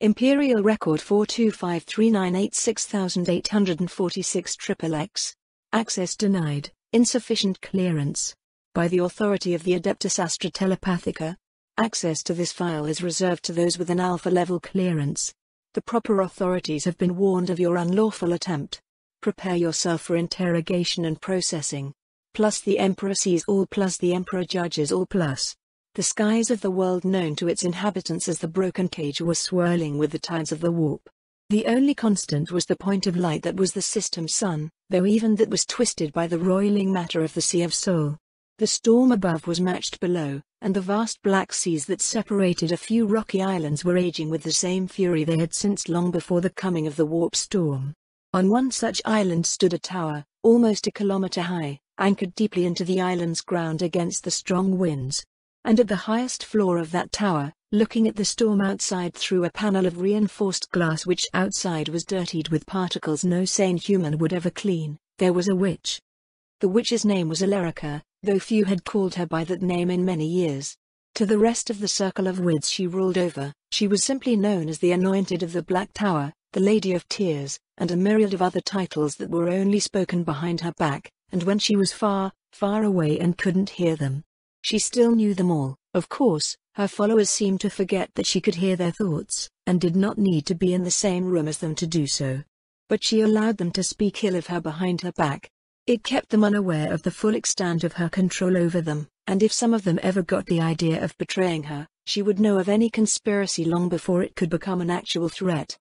Imperial Record 4253986,846 Access denied, insufficient clearance. By the authority of the Adeptus Astra Telepathica, access to this file is reserved to those with an alpha-level clearance. The proper authorities have been warned of your unlawful attempt. Prepare yourself for interrogation and processing. Plus the Emperor sees all, plus the Emperor judges all, plus. The skies of the world known to its inhabitants as the Broken Cage were swirling with the tides of the warp. The only constant was the point of light that was the system sun, though even that was twisted by the roiling matter of the Sea of Soul. The storm above was matched below, and the vast black seas that separated a few rocky islands were raging with the same fury they had sensed long before the coming of the warp storm. On one such island stood a tower, almost a kilometer high, anchored deeply into the island's ground against the strong winds. And at the highest floor of that tower, looking at the storm outside through a panel of reinforced glass which outside was dirtied with particles no sane human would ever clean, there was a witch. The witch's name was Alerica, though few had called her by that name in many years. To the rest of the circle of wits she ruled over, she was simply known as the Anointed of the Black Tower, the Lady of Tears, and a myriad of other titles that were only spoken behind her back, and when she was far, far away and couldn't hear them. She still knew them all, of course. Her followers seemed to forget that she could hear their thoughts, and did not need to be in the same room as them to do so. But she allowed them to speak ill of her behind her back. It kept them unaware of the full extent of her control over them, and if some of them ever got the idea of betraying her, she would know of any conspiracy long before it could become an actual threat.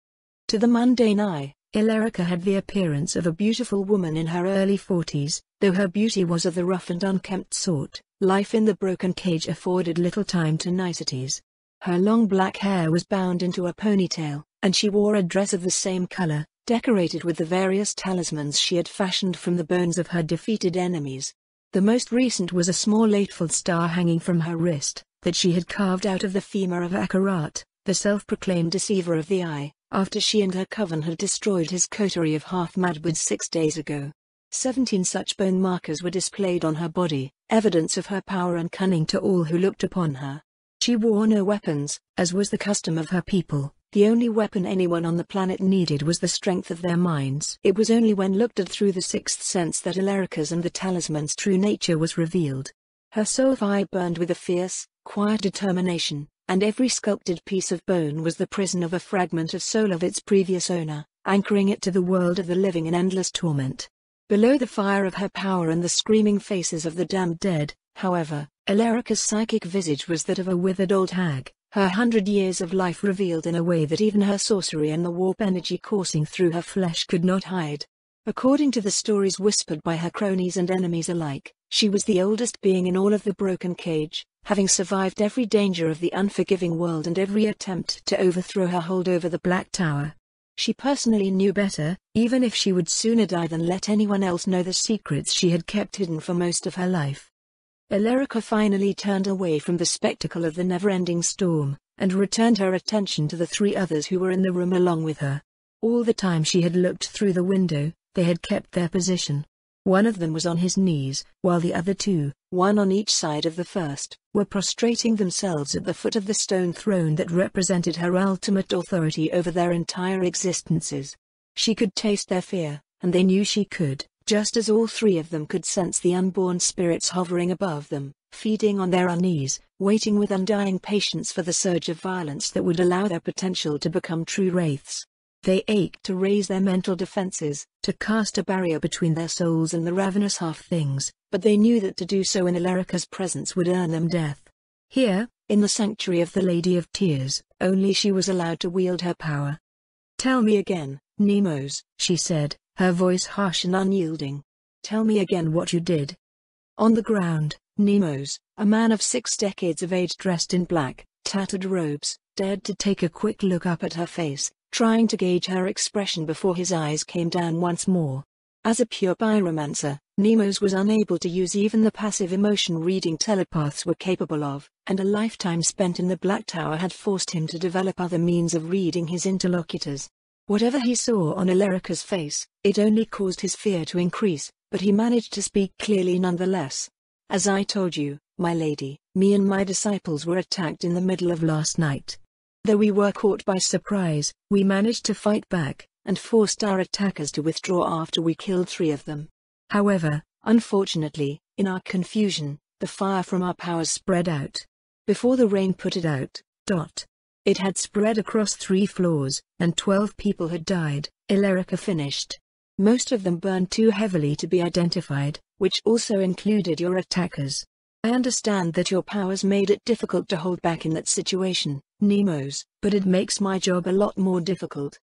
To the mundane eye, Alerica had the appearance of a beautiful woman in her early 40s, though her beauty was of the rough and unkempt sort. Life in the Broken Cage afforded little time to niceties. Her long black hair was bound into a ponytail, and she wore a dress of the same color, decorated with the various talismans she had fashioned from the bones of her defeated enemies. The most recent was a small eightfold star hanging from her wrist, that she had carved out of the femur of Akarat, the self-proclaimed deceiver of the eye, after she and her coven had destroyed his coterie of half-madwoods 6 days ago. 17 such bone markers were displayed on her body, evidence of her power and cunning to all who looked upon her. She wore no weapons, as was the custom of her people. The only weapon anyone on the planet needed was the strength of their minds. It was only when looked at through the sixth sense that Alerica's and the talisman's true nature was revealed. Her soul fire burned with a fierce, quiet determination, and every sculpted piece of bone was the prison of a fragment of soul of its previous owner, anchoring it to the world of the living in endless torment. Below the fire of her power and the screaming faces of the damned dead, however, Alerica's psychic visage was that of a withered old hag, her 100 years of life revealed in a way that even her sorcery and the warp energy coursing through her flesh could not hide. According to the stories whispered by her cronies and enemies alike, she was the oldest being in all of the Broken Cage, having survived every danger of the unforgiving world and every attempt to overthrow her hold over the Black Tower. She personally knew better, even if she would sooner die than let anyone else know the secrets she had kept hidden for most of her life. Alerica finally turned away from the spectacle of the never-ending storm, and returned her attention to the 3 others who were in the room along with her. All the time she had looked through the window, they had kept their position. One of them was on his knees, while the other 2, one on each side of the first, were prostrating themselves at the foot of the stone throne that represented her ultimate authority over their entire existences. She could taste their fear, and they knew she could, just as all 3 of them could sense the unborn spirits hovering above them, feeding on their unease, waiting with undying patience for the surge of violence that would allow their potential to become true wraiths. They ached to raise their mental defenses, to cast a barrier between their souls and the ravenous half-things, but they knew that to do so in Alerica's presence would earn them death. Here, in the sanctuary of the Lady of Tears, only she was allowed to wield her power. "Tell me again, Nemos," she said, her voice harsh and unyielding. "Tell me again what you did." On the ground, Nemos, a man of 6 decades of age dressed in black, tattered robes, dared to take a quick look up at her face, trying to gauge her expression before his eyes came down once more. As a pure pyromancer, Nemos was unable to use even the passive emotion reading telepaths were capable of, and a lifetime spent in the Black Tower had forced him to develop other means of reading his interlocutors. Whatever he saw on Alerica's face, it only caused his fear to increase, but he managed to speak clearly nonetheless. "As I told you, my lady, me and my disciples were attacked in the middle of last night. Though we were caught by surprise, we managed to fight back, and forced our attackers to withdraw after we killed 3 of them. However, unfortunately, in our confusion, the fire from our powers spread out. Before the rain put it out, it had spread across 3 floors, and 12 people had died, Ilerica finished. Most of them burned too heavily to be identified, which also included your attackers. I understand that your powers made it difficult to hold back in that situation, Nemos, but it makes my job a lot more difficult.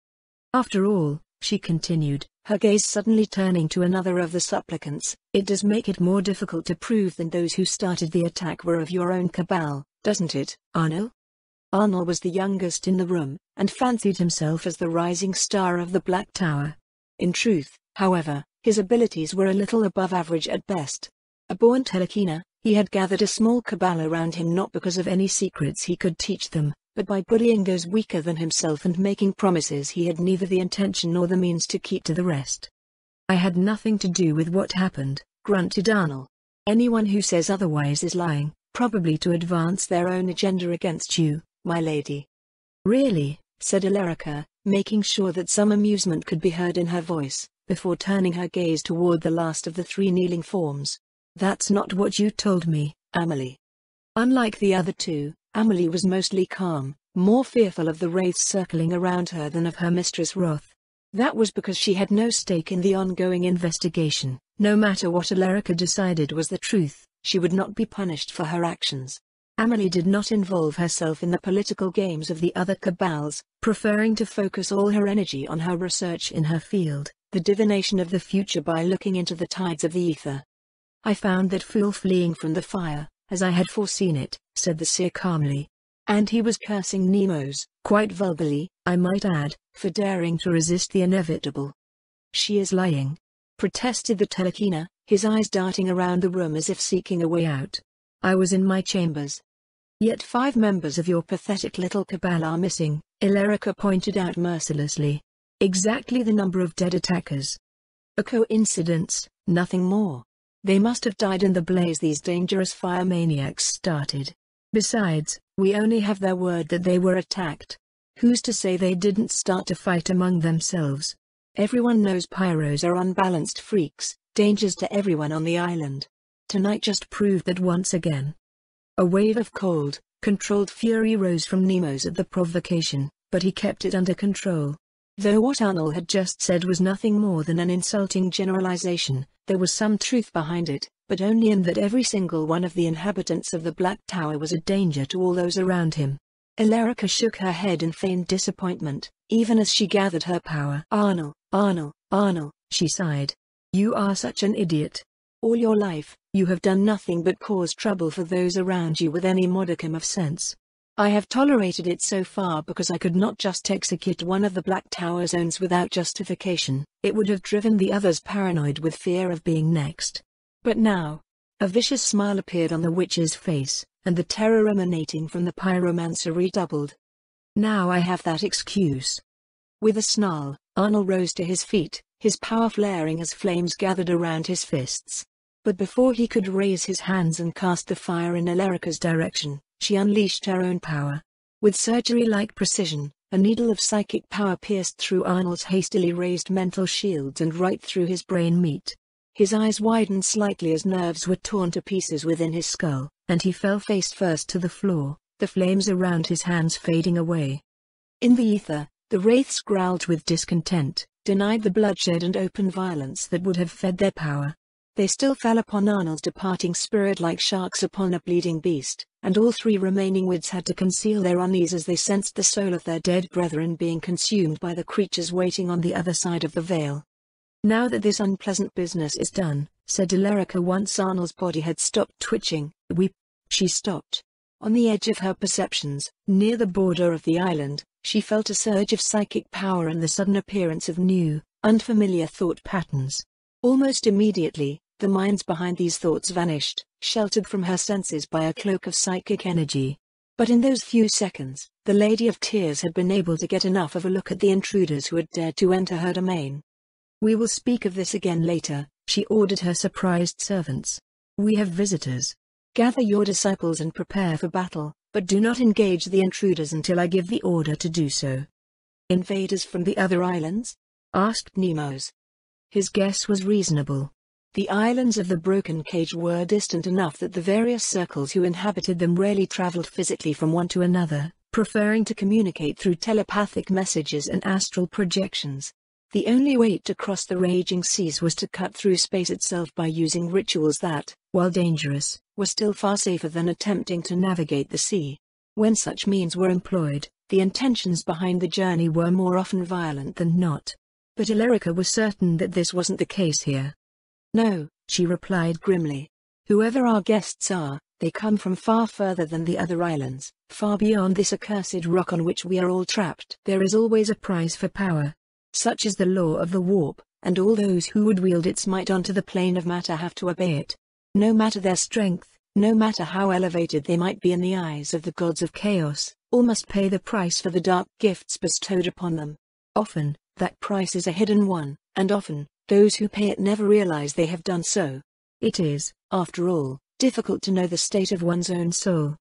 After all, she continued, her gaze suddenly turning to another of the supplicants, it does make it more difficult to prove that those who started the attack were of your own cabal, doesn't it, Arnold? Arnold was the youngest in the room, and fancied himself as the rising star of the Black Tower. In truth, however, his abilities were a little above average at best. A born telekina, he had gathered a small cabal around him not because of any secrets he could teach them, but by bullying those weaker than himself and making promises he had neither the intention nor the means to keep to the rest. I had nothing to do with what happened, grunted Arnold. Anyone who says otherwise is lying, probably to advance their own agenda against you, my lady. Really, said Ilerica, making sure that some amusement could be heard in her voice, before turning her gaze toward the last of the 3 kneeling forms. That's not what you told me, Amelie. Unlike the other 2, Amelie was mostly calm, more fearful of the wraiths circling around her than of her mistress Wrath. That was because she had no stake in the ongoing investigation. No matter what Ilerica decided was the truth, she would not be punished for her actions. Amelie did not involve herself in the political games of the other cabals, preferring to focus all her energy on her research in her field, the divination of the future by looking into the tides of the ether. I found that fool fleeing from the fire, as I had foreseen it, said the seer calmly. And he was cursing Nemos, quite vulgarly, I might add, for daring to resist the inevitable. She is lying, protested the telekina, his eyes darting around the room as if seeking a way out. I was in my chambers. Yet 5 members of your pathetic little cabal are missing, Ilerica pointed out mercilessly. Exactly the number of dead attackers. A coincidence, nothing more. They must have died in the blaze these dangerous fire maniacs started. Besides, we only have their word that they were attacked. Who's to say they didn't start a fight among themselves? Everyone knows pyros are unbalanced freaks, dangers to everyone on the island. Tonight just proved that once again. A wave of cold, controlled fury rose from Nemos at the provocation, but he kept it under control. Though what Arnold had just said was nothing more than an insulting generalization, there was some truth behind it, but only in that every single one of the inhabitants of the Black Tower was a danger to all those around him. Ilerica shook her head in feigned disappointment, even as she gathered her power. Arnold, she sighed. You are such an idiot. All your life, you have done nothing but cause trouble for those around you with any modicum of sense. I have tolerated it so far because I could not just execute one of the Black Tower zones without justification. It would have driven the others paranoid with fear of being next. But now, a vicious smile appeared on the witch's face, and the terror emanating from the pyromancer redoubled. Now I have that excuse. With a snarl, Arnold rose to his feet, his power flaring as flames gathered around his fists. But before he could raise his hands and cast the fire in Ilerica's direction, she unleashed her own power. With surgery-like precision, a needle of psychic power pierced through Arnold's hastily raised mental shields and right through his brain meat. His eyes widened slightly as nerves were torn to pieces within his skull, and he fell face first to the floor, the flames around his hands fading away. In the ether, the wraiths growled with discontent, denied the bloodshed and open violence that would have fed their power. They still fell upon Arnold's departing spirit like sharks upon a bleeding beast, and all 3 remaining wids had to conceal their unease as they sensed the soul of their dead brethren being consumed by the creatures waiting on the other side of the veil. Now that this unpleasant business is done, said Ilerica once Arnold's body had stopped twitching, she stopped. On the edge of her perceptions, near the border of the island, she felt a surge of psychic power and the sudden appearance of new, unfamiliar thought patterns. Almost immediately, the minds behind these thoughts vanished, sheltered from her senses by a cloak of psychic energy. But in those few seconds, the Lady of Tears had been able to get enough of a look at the intruders who had dared to enter her domain. We will speak of this again later, she ordered her surprised servants. We have visitors. Gather your disciples and prepare for battle, but do not engage the intruders until I give the order to do so." "Invaders from the other islands?" asked Nemo's. His guess was reasonable. The islands of the Broken Cage were distant enough that the various circles who inhabited them rarely traveled physically from one to another, preferring to communicate through telepathic messages and astral projections. The only way to cross the raging seas was to cut through space itself by using rituals that, while dangerous, were still far safer than attempting to navigate the sea. When such means were employed, the intentions behind the journey were more often violent than not. But Illyrica was certain that this wasn't the case here. "No," she replied grimly. "Whoever our guests are, they come from far further than the other islands, far beyond this accursed rock on which we are all trapped. There is always a price for power. Such is the law of the warp, and all those who would wield its might onto the plane of matter have to obey it. No matter their strength, no matter how elevated they might be in the eyes of the gods of chaos, all must pay the price for the dark gifts bestowed upon them. Often, that price is a hidden one, and often, those who pay it never realize they have done so. It is, after all, difficult to know the state of one's own soul."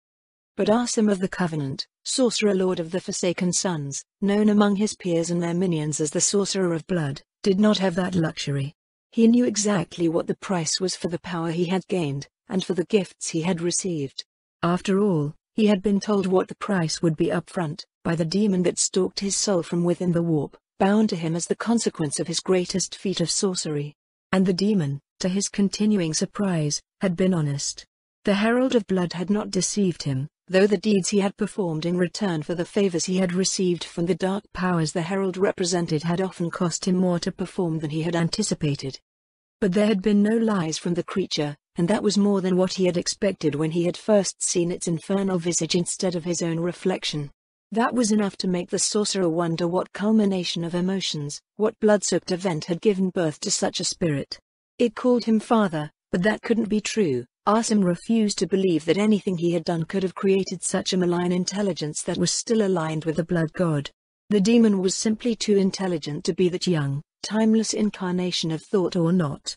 But Asim of the Covenant, sorcerer lord of the Forsaken Sons, known among his peers and their minions as the Sorcerer of Blood, did not have that luxury. He knew exactly what the price was for the power he had gained, and for the gifts he had received. After all, he had been told what the price would be up front, by the demon that stalked his soul from within the warp, bound to him as the consequence of his greatest feat of sorcery. And the demon, to his continuing surprise, had been honest. The Herald of Blood had not deceived him, though the deeds he had performed in return for the favors he had received from the dark powers the Herald represented had often cost him more to perform than he had anticipated. But there had been no lies from the creature, and that was more than what he had expected when he had first seen its infernal visage instead of his own reflection. That was enough to make the sorcerer wonder what culmination of emotions, what blood-soaked event had given birth to such a spirit. It called him father, but that couldn't be true. Asim refused to believe that anything he had done could have created such a malign intelligence that was still aligned with the blood god. The demon was simply too intelligent to be that young, timeless incarnation of thought or not.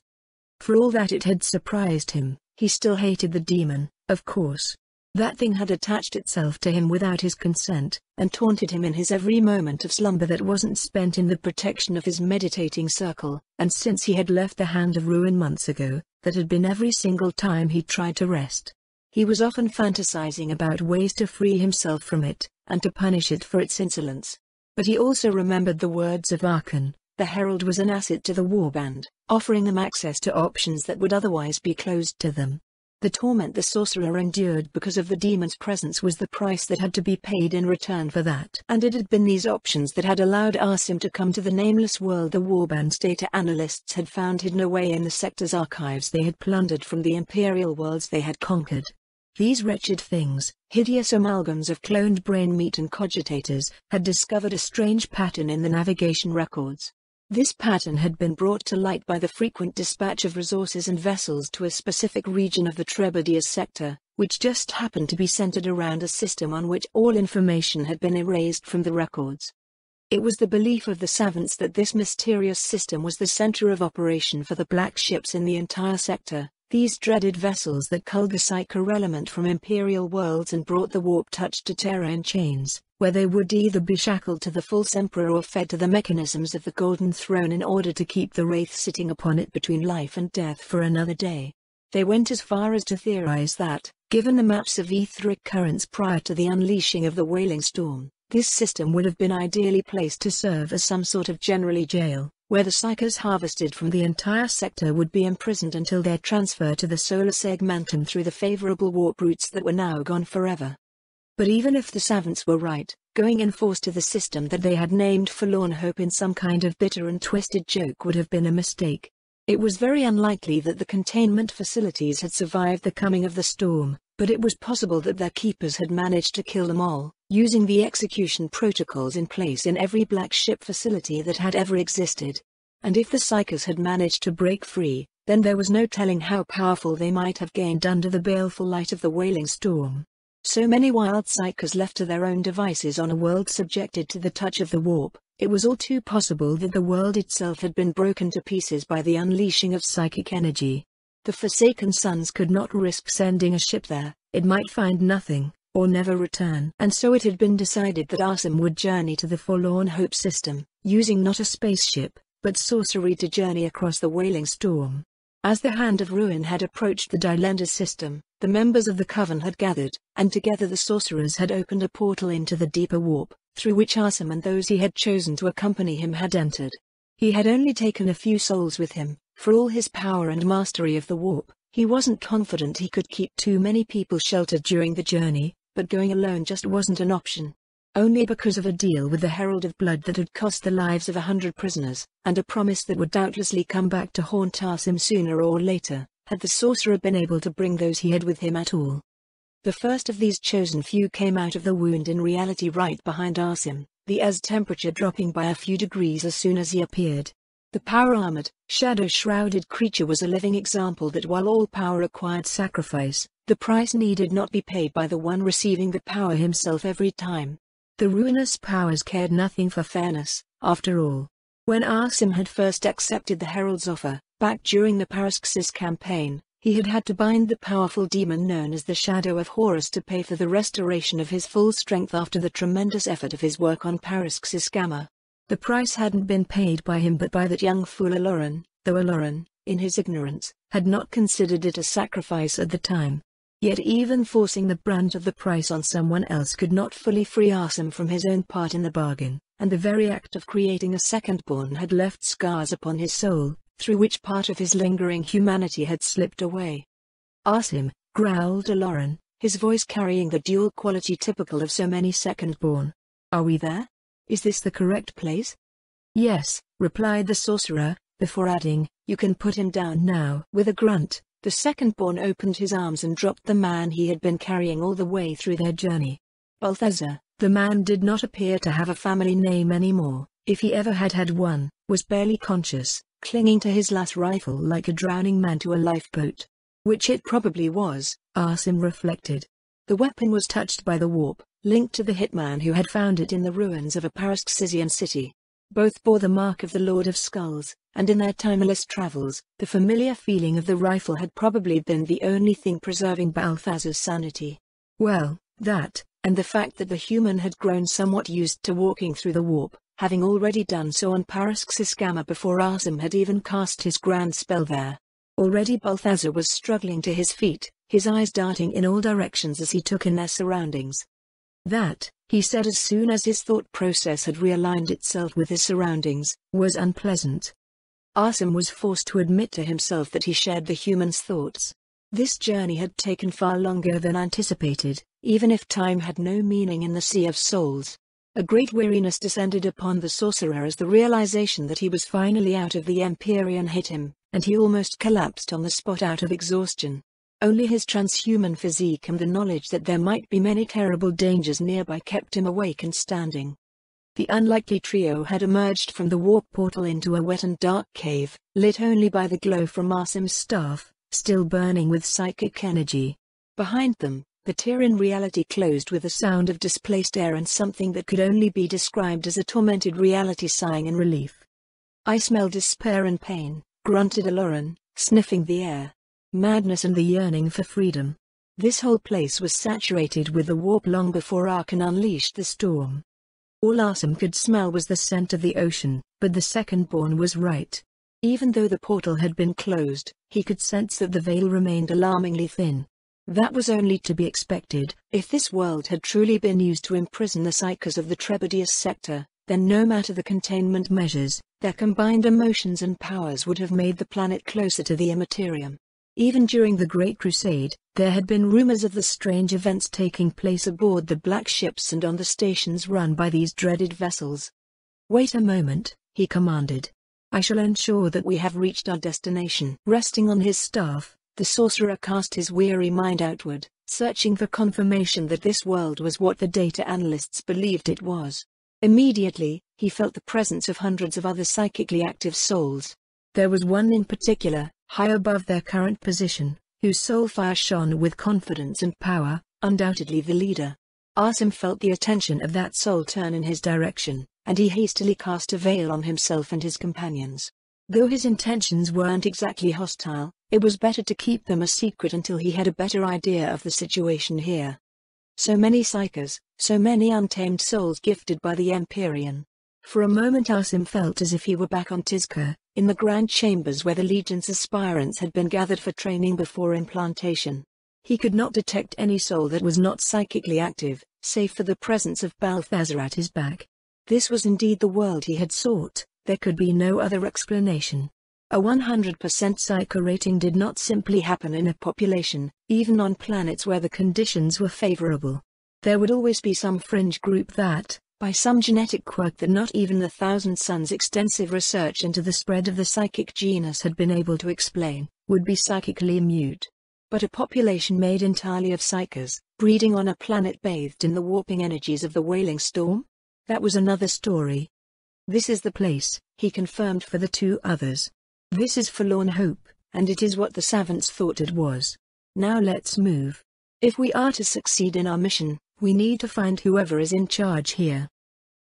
For all that it had surprised him, he still hated the demon, of course. That thing had attached itself to him without his consent, and taunted him in his every moment of slumber that wasn't spent in the protection of his meditating circle, and since he had left the Hand of Ruin months ago, that had been every single time he tried to rest. He was often fantasizing about ways to free himself from it, and to punish it for its insolence. But he also remembered the words of Arkan. The Herald was an asset to the Warband, offering them access to options that would otherwise be closed to them. The torment the sorcerer endured because of the demon's presence was the price that had to be paid in return for that. And it had been these options that had allowed Asim to come to the nameless world the Warband's data analysts had found hidden away in the sector's archives they had plundered from the imperial worlds they had conquered. These wretched things, hideous amalgams of cloned brain meat and cogitators, had discovered a strange pattern in the navigation records. This pattern had been brought to light by the frequent dispatch of resources and vessels to a specific region of the Trebadius sector, which just happened to be centered around a system on which all information had been erased from the records. It was the belief of the savants that this mysterious system was the center of operation for the black ships in the entire sector, these dreaded vessels that culled the psycho-element from imperial worlds and brought the warp touch to Terra in chains, where they would either be shackled to the false emperor or fed to the mechanisms of the Golden Throne in order to keep the wraith sitting upon it between life and death for another day. They went as far as to theorize that, given the maps of etheric currents prior to the unleashing of the Wailing Storm, this system would have been ideally placed to serve as some sort of generally jail, where the psychers harvested from the entire sector would be imprisoned until their transfer to the solar segmentum through the favorable warp routes that were now gone forever. But even if the savants were right, going in force to the system that they had named Forlorn Hope in some kind of bitter and twisted joke would have been a mistake. It was very unlikely that the containment facilities had survived the coming of the storm, but it was possible that their keepers had managed to kill them all, using the execution protocols in place in every black ship facility that had ever existed. And if the psychers had managed to break free, then there was no telling how powerful they might have gained under the baleful light of the Wailing Storm. So many wild psychers left to their own devices on a world subjected to the touch of the warp, it was all too possible that the world itself had been broken to pieces by the unleashing of psychic energy. The Forsaken Sons could not risk sending a ship there, it might find nothing, or never return. And so it had been decided that Asim would journey to the Forlorn Hope system, using not a spaceship, but sorcery to journey across the Wailing Storm. As the Hand of Ruin had approached the Dylender system, the members of the Coven had gathered, and together the sorcerers had opened a portal into the deeper warp, through which Asim and those he had chosen to accompany him had entered. He had only taken a few souls with him. For all his power and mastery of the warp, he wasn't confident he could keep too many people sheltered during the journey, but going alone just wasn't an option. Only because of a deal with the Herald of Blood that had cost the lives of 100 prisoners, and a promise that would doubtlessly come back to haunt Asim sooner or later, had the sorcerer been able to bring those he had with him at all. The first of these chosen few came out of the wound in reality right behind Asim, the Az temperature dropping by a few degrees as soon as he appeared. The power-armored, shadow-shrouded creature was a living example that while all power required sacrifice, the price needed not be paid by the one receiving the power himself every time. The ruinous powers cared nothing for fairness, after all. When Asim had first accepted the Herald's offer, back during the Paraxis campaign, he had had to bind the powerful demon known as the Shadow of Horus to pay for the restoration of his full strength after the tremendous effort of his work on Paraxis Gamma. The price hadn't been paid by him but by that young fool Aloran, though Aloran, in his ignorance, had not considered it a sacrifice at the time. Yet even forcing the brunt of the price on someone else could not fully free Asim from his own part in the bargain, and the very act of creating a second-born had left scars upon his soul, through which part of his lingering humanity had slipped away. "Asim," growled Aloran, his voice carrying the dual quality typical of so many second-born. "Are we there? Is this the correct place?" "Yes," replied the sorcerer, before adding, "You can put him down now." With a grunt, the second-born opened his arms and dropped the man he had been carrying all the way through their journey. Balthazar, the man did not appear to have a family name anymore, if he ever had had one, was barely conscious, clinging to his las rifle like a drowning man to a lifeboat. Which it probably was, Asim reflected. The weapon was touched by the warp, linked to the hitman who had found it in the ruins of a Paraxisian city. Both bore the mark of the Lord of Skulls, and in their timeless travels, the familiar feeling of the rifle had probably been the only thing preserving Balthazar's sanity. Well, that, and the fact that the human had grown somewhat used to walking through the warp, having already done so on Paraxis Gamma before Asim had even cast his grand spell there. Already Balthazar was struggling to his feet, his eyes darting in all directions as he took in their surroundings. That, he said as soon as his thought process had realigned itself with his surroundings, was unpleasant. Asim was forced to admit to himself that he shared the human's thoughts. This journey had taken far longer than anticipated, even if time had no meaning in the Sea of Souls. A great weariness descended upon the sorcerer as the realization that he was finally out of the Empyrean hit him, and he almost collapsed on the spot out of exhaustion. Only his transhuman physique and the knowledge that there might be many terrible dangers nearby kept him awake and standing. The unlikely trio had emerged from the warp portal into a wet and dark cave, lit only by the glow from Asim's staff, still burning with psychic energy. Behind them, the tear in reality closed with a sound of displaced air and something that could only be described as a tormented reality sighing in relief. "I smell despair and pain," grunted Aloran, sniffing the air. "Madness and the yearning for freedom." This whole place was saturated with the warp long before Arkan unleashed the storm. All Asim could smell was the scent of the ocean, but the second-born was right. Even though the portal had been closed, he could sense that the veil remained alarmingly thin. That was only to be expected. If this world had truly been used to imprison the psychers of the Trebedius sector, then no matter the containment measures, their combined emotions and powers would have made the planet closer to the Immaterium. Even during the Great Crusade, there had been rumors of the strange events taking place aboard the black ships and on the stations run by these dreaded vessels. "Wait a moment," he commanded. "I shall ensure that we have reached our destination." Resting on his staff, the sorcerer cast his weary mind outward, searching for confirmation that this world was what the data analysts believed it was. Immediately, he felt the presence of hundreds of other psychically active souls. There was one in particular, high above their current position, whose soul fire shone with confidence and power, undoubtedly the leader. Asim felt the attention of that soul turn in his direction, and he hastily cast a veil on himself and his companions. Though his intentions weren't exactly hostile, it was better to keep them a secret until he had a better idea of the situation here. So many psychers, so many untamed souls gifted by the Empyrean. For a moment Asim felt as if he were back on Tizca, in the grand chambers where the Legion's aspirants had been gathered for training before implantation. He could not detect any soul that was not psychically active, save for the presence of Balthazar at his back. This was indeed the world he had sought, there could be no other explanation. A 100% psycho rating did not simply happen in a population, even on planets where the conditions were favorable. There would always be some fringe group that, by some genetic quirk that not even the Thousand Suns' extensive research into the spread of the psychic genus had been able to explain, would be psychically mute. But a population made entirely of psychers, breeding on a planet bathed in the warping energies of the Wailing Storm? That was another story. This is the place, he confirmed for the two others. This is Forlorn Hope, and it is what the savants thought it was. Now let's move. If we are to succeed in our mission, we need to find whoever is in charge here.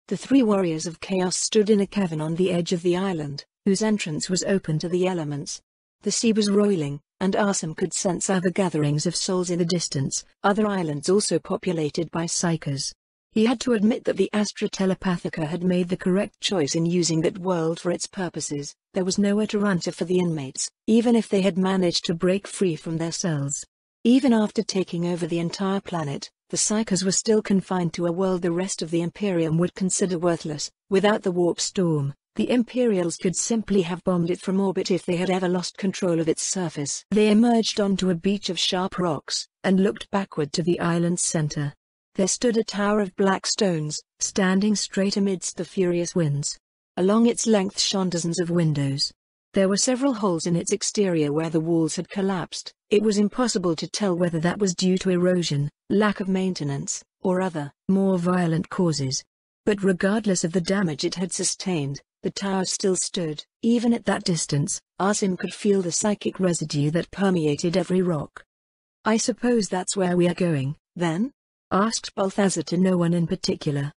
The three warriors of chaos stood in a cavern on the edge of the island, whose entrance was open to the elements. The sea was roiling, and Asim could sense other gatherings of souls in the distance, other islands also populated by psychers. He had to admit that the Astra Telepathica had made the correct choice in using that world for its purposes. There was nowhere to run to for the inmates, even if they had managed to break free from their cells. Even after taking over the entire planet, the psychers were still confined to a world the rest of the Imperium would consider worthless. Without the warp storm, the Imperials could simply have bombed it from orbit if they had ever lost control of its surface. They emerged onto a beach of sharp rocks, and looked backward to the island's center. There stood a tower of black stones, standing straight amidst the furious winds. Along its length shone dozens of windows. There were several holes in its exterior where the walls had collapsed. It was impossible to tell whether that was due to erosion, lack of maintenance, or other, more violent causes. But regardless of the damage it had sustained, the tower still stood. Even at that distance, Asim could feel the psychic residue that permeated every rock. "I suppose that's where we are going, then?" asked Balthazar to no one in particular.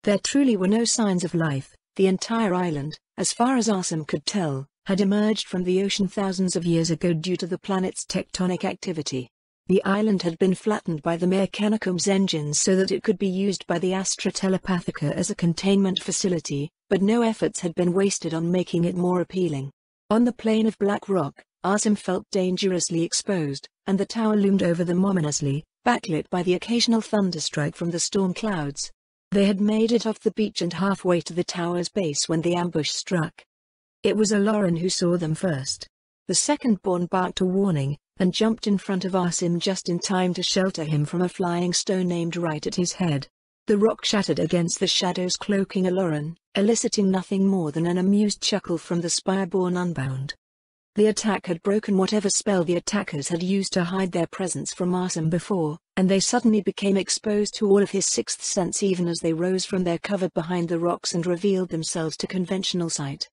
There truly were no signs of life. The entire island, as far as Asim could tell, had emerged from the ocean thousands of years ago due to the planet's tectonic activity. The island had been flattened by the Mechanicum's engines so that it could be used by the Astra Telepathica as a containment facility, but no efforts had been wasted on making it more appealing. On the plain of black rock, Asim felt dangerously exposed, and the tower loomed over them ominously, backlit by the occasional thunderstrike from the storm clouds. They had made it off the beach and halfway to the tower's base when the ambush struck. It was Aloran who saw them first. The second-born barked a warning, and jumped in front of Asim just in time to shelter him from a flying stone aimed right at his head. The rock shattered against the shadows cloaking Aloran, eliciting nothing more than an amused chuckle from the Spireborn Unbound. The attack had broken whatever spell the attackers had used to hide their presence from Asim before, and they suddenly became exposed to all of his sixth sense even as they rose from their cover behind the rocks and revealed themselves to conventional sight.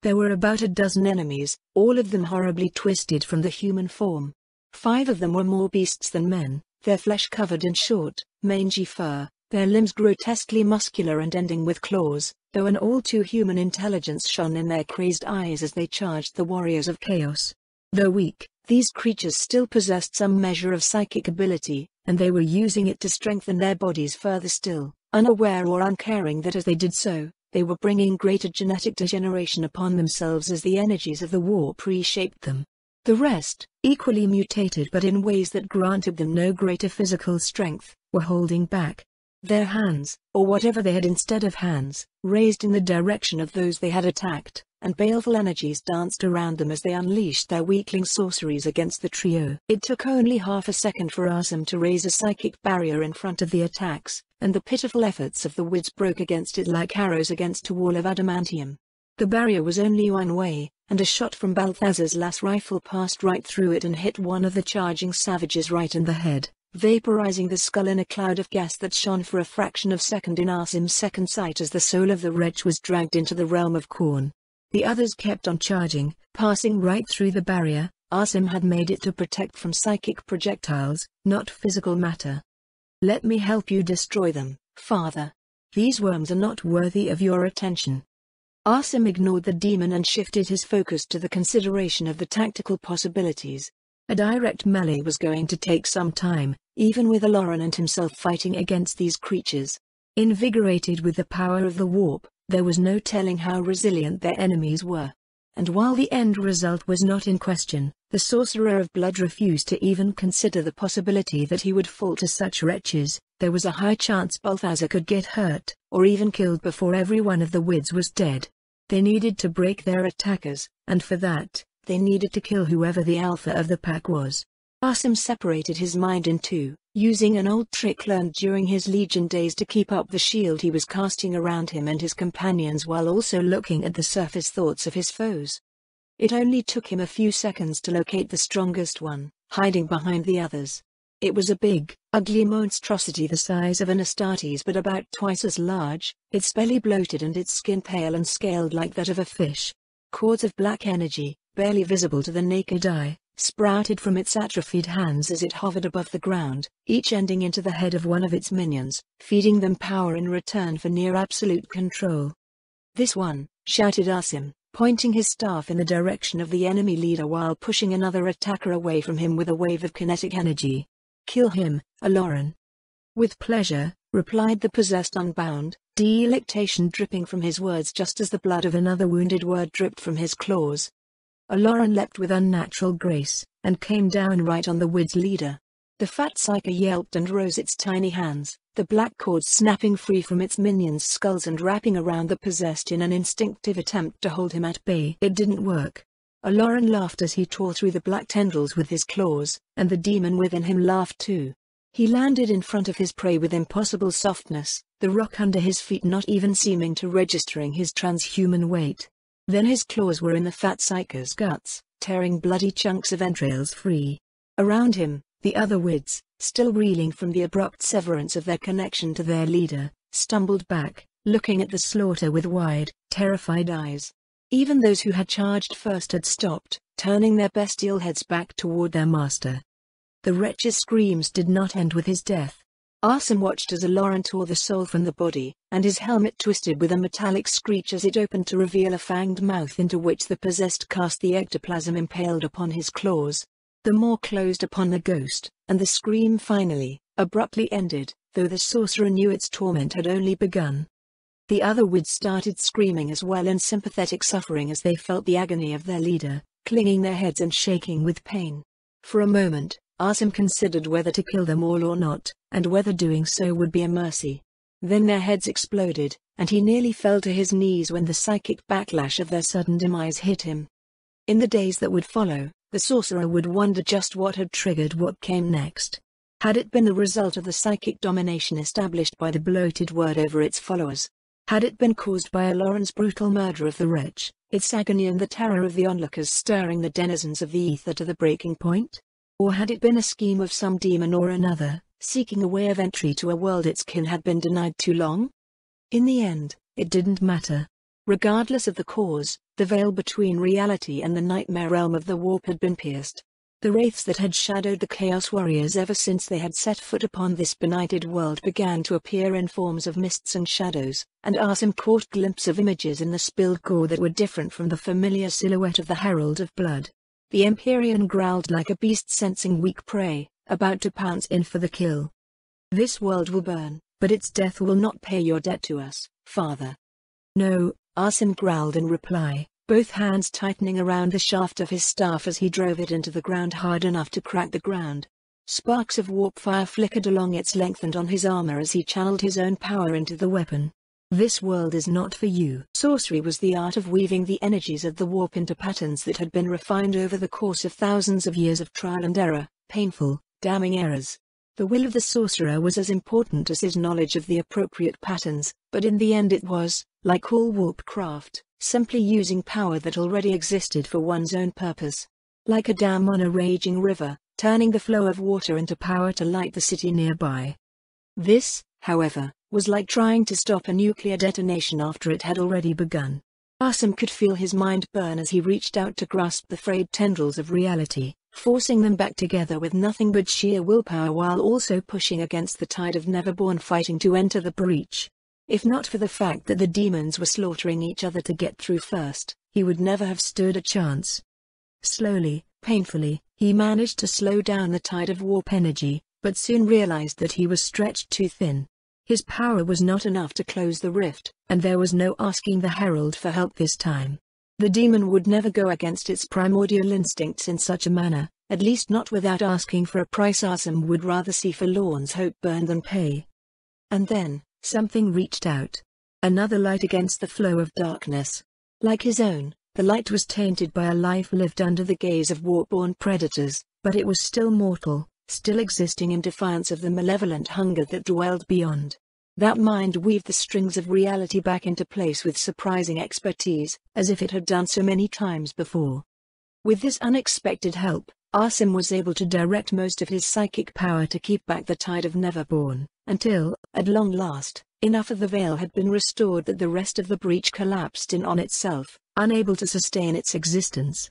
There were about a dozen enemies, all of them horribly twisted from the human form. 5 of them were more beasts than men, their flesh covered in short, mangy fur, their limbs grotesquely muscular and ending with claws, though an all-too-human intelligence shone in their crazed eyes as they charged the warriors of chaos. Though weak, these creatures still possessed some measure of psychic ability, and they were using it to strengthen their bodies further still, unaware or uncaring that as they did so, they were bringing greater genetic degeneration upon themselves as the energies of the warp reshaped them. The rest, equally mutated but in ways that granted them no greater physical strength, were holding back. Their hands, or whatever they had instead of hands, raised in the direction of those they had attacked, and baleful energies danced around them as they unleashed their weakling sorceries against the trio. It took only half a second for Asim to raise a psychic barrier in front of the attacks, and the pitiful efforts of the Wids broke against it like arrows against a wall of adamantium. The barrier was only one way, and a shot from Balthazar's las rifle passed right through it and hit one of the charging savages right in the head, vaporizing the skull in a cloud of gas that shone for a fraction of a second in Asim's second sight as the soul of the wretch was dragged into the realm of Khorne. The others kept on charging, passing right through the barrier. Asim had made it to protect from psychic projectiles, not physical matter. "Let me help you destroy them, Father. These worms are not worthy of your attention." Asim ignored the demon and shifted his focus to the consideration of the tactical possibilities. A direct melee was going to take some time, even with Aloran and himself fighting against these creatures. Invigorated with the power of the warp, there was no telling how resilient their enemies were. And while the end result was not in question, the Sorcerer of Blood refused to even consider the possibility that he would fall to such wretches. There was a high chance Balthazar could get hurt, or even killed before every one of the Wids was dead. They needed to break their attackers, and for that, they needed to kill whoever the alpha of the pack was. Asim separated his mind in two, using an old trick learned during his Legion days to keep up the shield he was casting around him and his companions while also looking at the surface thoughts of his foes. It only took him a few seconds to locate the strongest one, hiding behind the others. It was a big, ugly monstrosity the size of an Astartes but about twice as large, its belly bloated and its skin pale and scaled like that of a fish. Cords of black energy, barely visible to the naked eye, sprouted from its atrophied hands as it hovered above the ground, each ending into the head of one of its minions, feeding them power in return for near absolute control. "This one," shouted Asim, pointing his staff in the direction of the enemy leader while pushing another attacker away from him with a wave of kinetic energy. "Kill him, Aloran." "With pleasure," replied the possessed Unbound, delectation dripping from his words just as the blood of another wounded word dripped from his claws. Aloran leapt with unnatural grace, and came down right on the Wid's leader. The fat psyker yelped and rose its tiny hands, the black cords snapping free from its minions' skulls and wrapping around the possessed in an instinctive attempt to hold him at bay. It didn't work. Aloran laughed as he tore through the black tendrils with his claws, and the demon within him laughed too. He landed in front of his prey with impossible softness, the rock under his feet not even seeming to registering his transhuman weight. Then his claws were in the fat psyker's guts, tearing bloody chunks of entrails free. Around him, the other Wids, still reeling from the abrupt severance of their connection to their leader, stumbled back, looking at the slaughter with wide, terrified eyes. Even those who had charged first had stopped, turning their bestial heads back toward their master. The wretch's screams did not end with his death. Asim watched as Aloran tore the soul from the body, and his helmet twisted with a metallic screech as it opened to reveal a fanged mouth into which the possessed cast the ectoplasm impaled upon his claws. The maw closed upon the ghost, and the scream finally, abruptly ended, though the sorcerer knew its torment had only begun. The other Wids started screaming as well in sympathetic suffering as they felt the agony of their leader, clinging their heads and shaking with pain. For a moment, Asim considered whether to kill them all or not, and whether doing so would be a mercy. Then their heads exploded, and he nearly fell to his knees when the psychic backlash of their sudden demise hit him. In the days that would follow, the sorcerer would wonder just what had triggered what came next. Had it been the result of the psychic domination established by the bloated word over its followers? Had it been caused by Aloran's brutal murder of the wretch, its agony and the terror of the onlookers stirring the denizens of the ether to the breaking point? Or had it been a scheme of some demon or another, seeking a way of entry to a world its kin had been denied too long? In the end, it didn't matter. Regardless of the cause, the veil between reality and the nightmare realm of the warp had been pierced. The wraiths that had shadowed the Chaos Warriors ever since they had set foot upon this benighted world began to appear in forms of mists and shadows, and Asim caught glimpses of images in the spilled gore that were different from the familiar silhouette of the Herald of Blood. The Empyrean growled like a beast sensing weak prey, about to pounce in for the kill. "This world will burn, but its death will not pay your debt to us, Father." "No," Asim growled in reply, both hands tightening around the shaft of his staff as he drove it into the ground hard enough to crack the ground. Sparks of warp fire flickered along its length and on his armor as he channeled his own power into the weapon. "This world is not for you." Sorcery was the art of weaving the energies of the warp into patterns that had been refined over the course of thousands of years of trial and error, painful, damning errors. The will of the sorcerer was as important as his knowledge of the appropriate patterns, but in the end it was, like all warp craft, simply using power that already existed for one's own purpose. Like a dam on a raging river, turning the flow of water into power to light the city nearby. This, however, was like trying to stop a nuclear detonation after it had already begun. Asim could feel his mind burn as he reached out to grasp the frayed tendrils of reality, forcing them back together with nothing but sheer willpower while also pushing against the tide of Neverborn fighting to enter the breach. If not for the fact that the demons were slaughtering each other to get through first, he would never have stood a chance. Slowly, painfully, He managed to slow down the tide of warp energy, but soon realized that he was stretched too thin. His power was not enough to close the rift, and there was no asking the Herald for help this time. The demon would never go against its primordial instincts in such a manner, at least not without asking for a price. Asim would rather see forlorn's hope burn than pay. And then, something reached out. Another light against the flow of darkness. Like his own, the light was tainted by a life lived under the gaze of warp-born predators, but it was still mortal, still existing in defiance of the malevolent hunger that dwelled beyond. That mind weaved the strings of reality back into place with surprising expertise, as if it had done so many times before. With this unexpected help, Asim was able to direct most of his psychic power to keep back the tide of Neverborn, until, at long last, enough of the veil had been restored that the rest of the breach collapsed in on itself, unable to sustain its existence.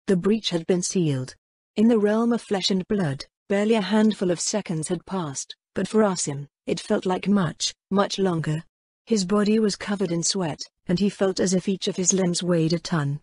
The breach had been sealed. In the realm of flesh and blood, barely a handful of seconds had passed, but for Asim, it felt like much, much longer. His body was covered in sweat, and he felt as if each of his limbs weighed a ton.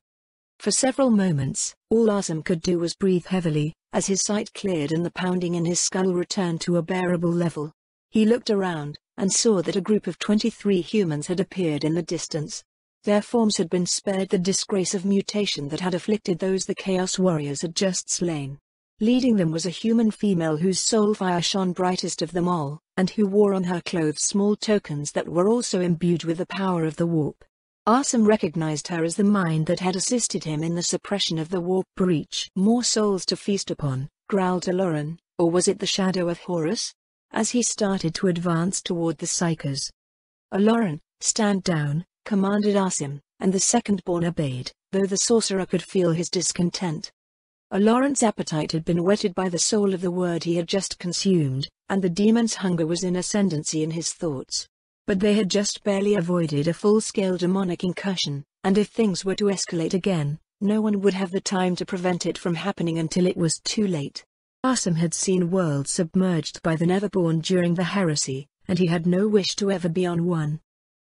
For several moments, all Asim could do was breathe heavily, as his sight cleared and the pounding in his skull returned to a bearable level. He looked around, and saw that a group of 23 humans had appeared in the distance. Their forms had been spared the disgrace of mutation that had afflicted those the Chaos Warriors had just slain. Leading them was a human female whose soul fire shone brightest of them all, and who wore on her clothes small tokens that were also imbued with the power of the warp. Asim recognized her as the mind that had assisted him in the suppression of the warp breach. More souls to feast upon, growled Aloran, or was it the shadow of Horus? As he started to advance toward the Psychers. Aloran, stand down, commanded Asim, and the second-born obeyed, though the sorcerer could feel his discontent. Aloran's appetite had been whetted by the soul of the word he had just consumed, and the demon's hunger was in ascendancy in his thoughts. But they had just barely avoided a full-scale demonic incursion, and if things were to escalate again, no one would have the time to prevent it from happening until it was too late. Asim had seen worlds submerged by the Neverborn during the heresy, and he had no wish to ever be on one.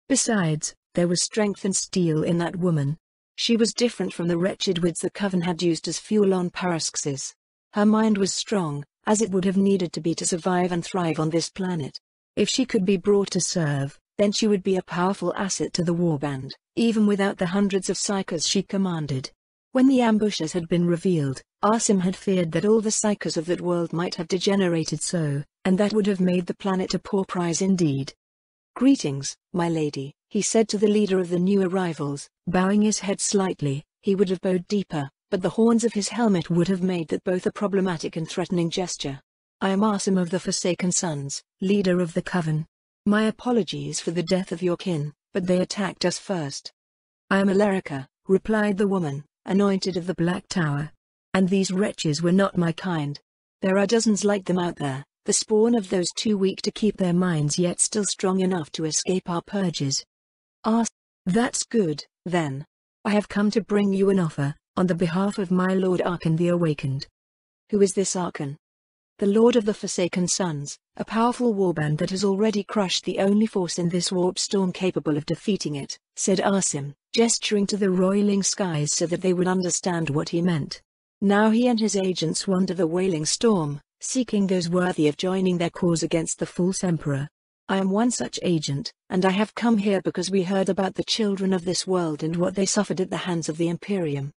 Besides, there was strength and steel in that woman. She was different from the wretched wids the Coven had used as fuel on Paraxis. Her mind was strong, as it would have needed to be to survive and thrive on this planet. If she could be brought to serve, then she would be a powerful asset to the Warband, even without the hundreds of Psychers she commanded. When the ambushers had been revealed, Asim had feared that all the Psychers of that world might have degenerated so, and that would have made the planet a poor prize indeed. "Greetings, my lady," he said to the leader of the new arrivals, bowing his head slightly. He would have bowed deeper, but the horns of his helmet would have made that both a problematic and threatening gesture. "I am Asim of the Forsaken Sons, leader of the Coven. My apologies for the death of your kin, but they attacked us first." "I am Alerica," replied the woman, anointed of the Black Tower. "And these wretches were not my kind. There are dozens like them out there, the spawn of those too weak to keep their minds yet still strong enough to escape our purges." "Ah, that's good, then. I have come to bring you an offer, on the behalf of my Lord Archon the Awakened." "Who is this Archon?" "The Lord of the Forsaken Sons, a powerful warband that has already crushed the only force in this warp storm capable of defeating it," said Asim, gesturing to the roiling skies so that they would understand what he meant. Now he and his agents wander the wailing storm, seeking those worthy of joining their cause against the false emperor. "I am one such agent, and I have come here because we heard about the children of this world and what they suffered at the hands of the Imperium.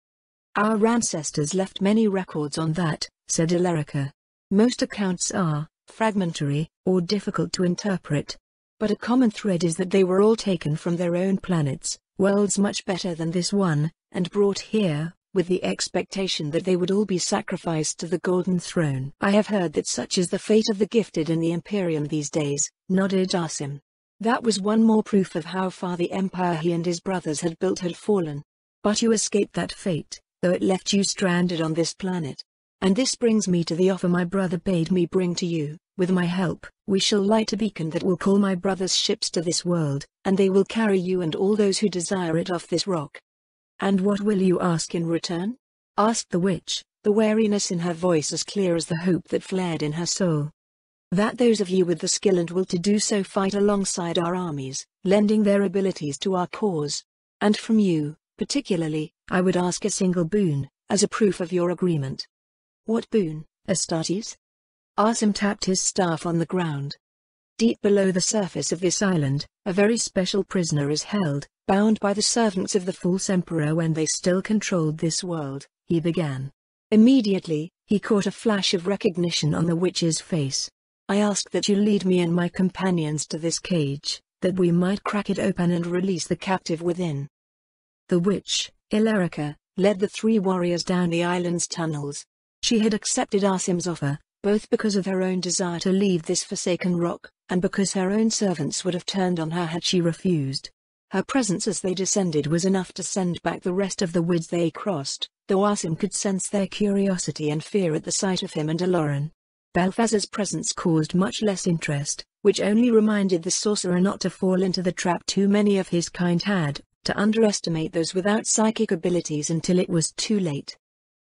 Our ancestors left many records on that," said Alerica. "Most accounts are fragmentary, or difficult to interpret. But a common thread is that they were all taken from their own planets, worlds much better than this one, and brought here, with the expectation that they would all be sacrificed to the Golden Throne." "I have heard that such is the fate of the gifted in the Imperium these days," nodded Asim. That was one more proof of how far the empire he and his brothers had built had fallen. "But you escaped that fate, though it left you stranded on this planet. And this brings me to the offer my brother bade me bring to you. With my help, we shall light a beacon that will call my brother's ships to this world, and they will carry you and all those who desire it off this rock." "And what will you ask in return?" asked the witch, the wariness in her voice as clear as the hope that flared in her soul. "That those of you with the skill and will to do so fight alongside our armies, lending their abilities to our cause. And from you, particularly, I would ask a single boon, as a proof of your agreement." What boon, Astartes? Asim tapped his staff on the ground. Deep below the surface of this island, a very special prisoner is held, bound by the servants of the false emperor when they still controlled this world, he began. Immediately, he caught a flash of recognition on the witch's face. I ask that you lead me and my companions to this cage, that we might crack it open and release the captive within. The witch, Ilerica, led the three warriors down the island's tunnels. She had accepted Asim's offer, both because of her own desire to leave this forsaken rock, and because her own servants would have turned on her had she refused. Her presence as they descended was enough to send back the rest of the woods they crossed, though Asim could sense their curiosity and fear at the sight of him and Aloran. Balthazar's presence caused much less interest, which only reminded the sorcerer not to fall into the trap too many of his kind had, to underestimate those without psychic abilities until it was too late.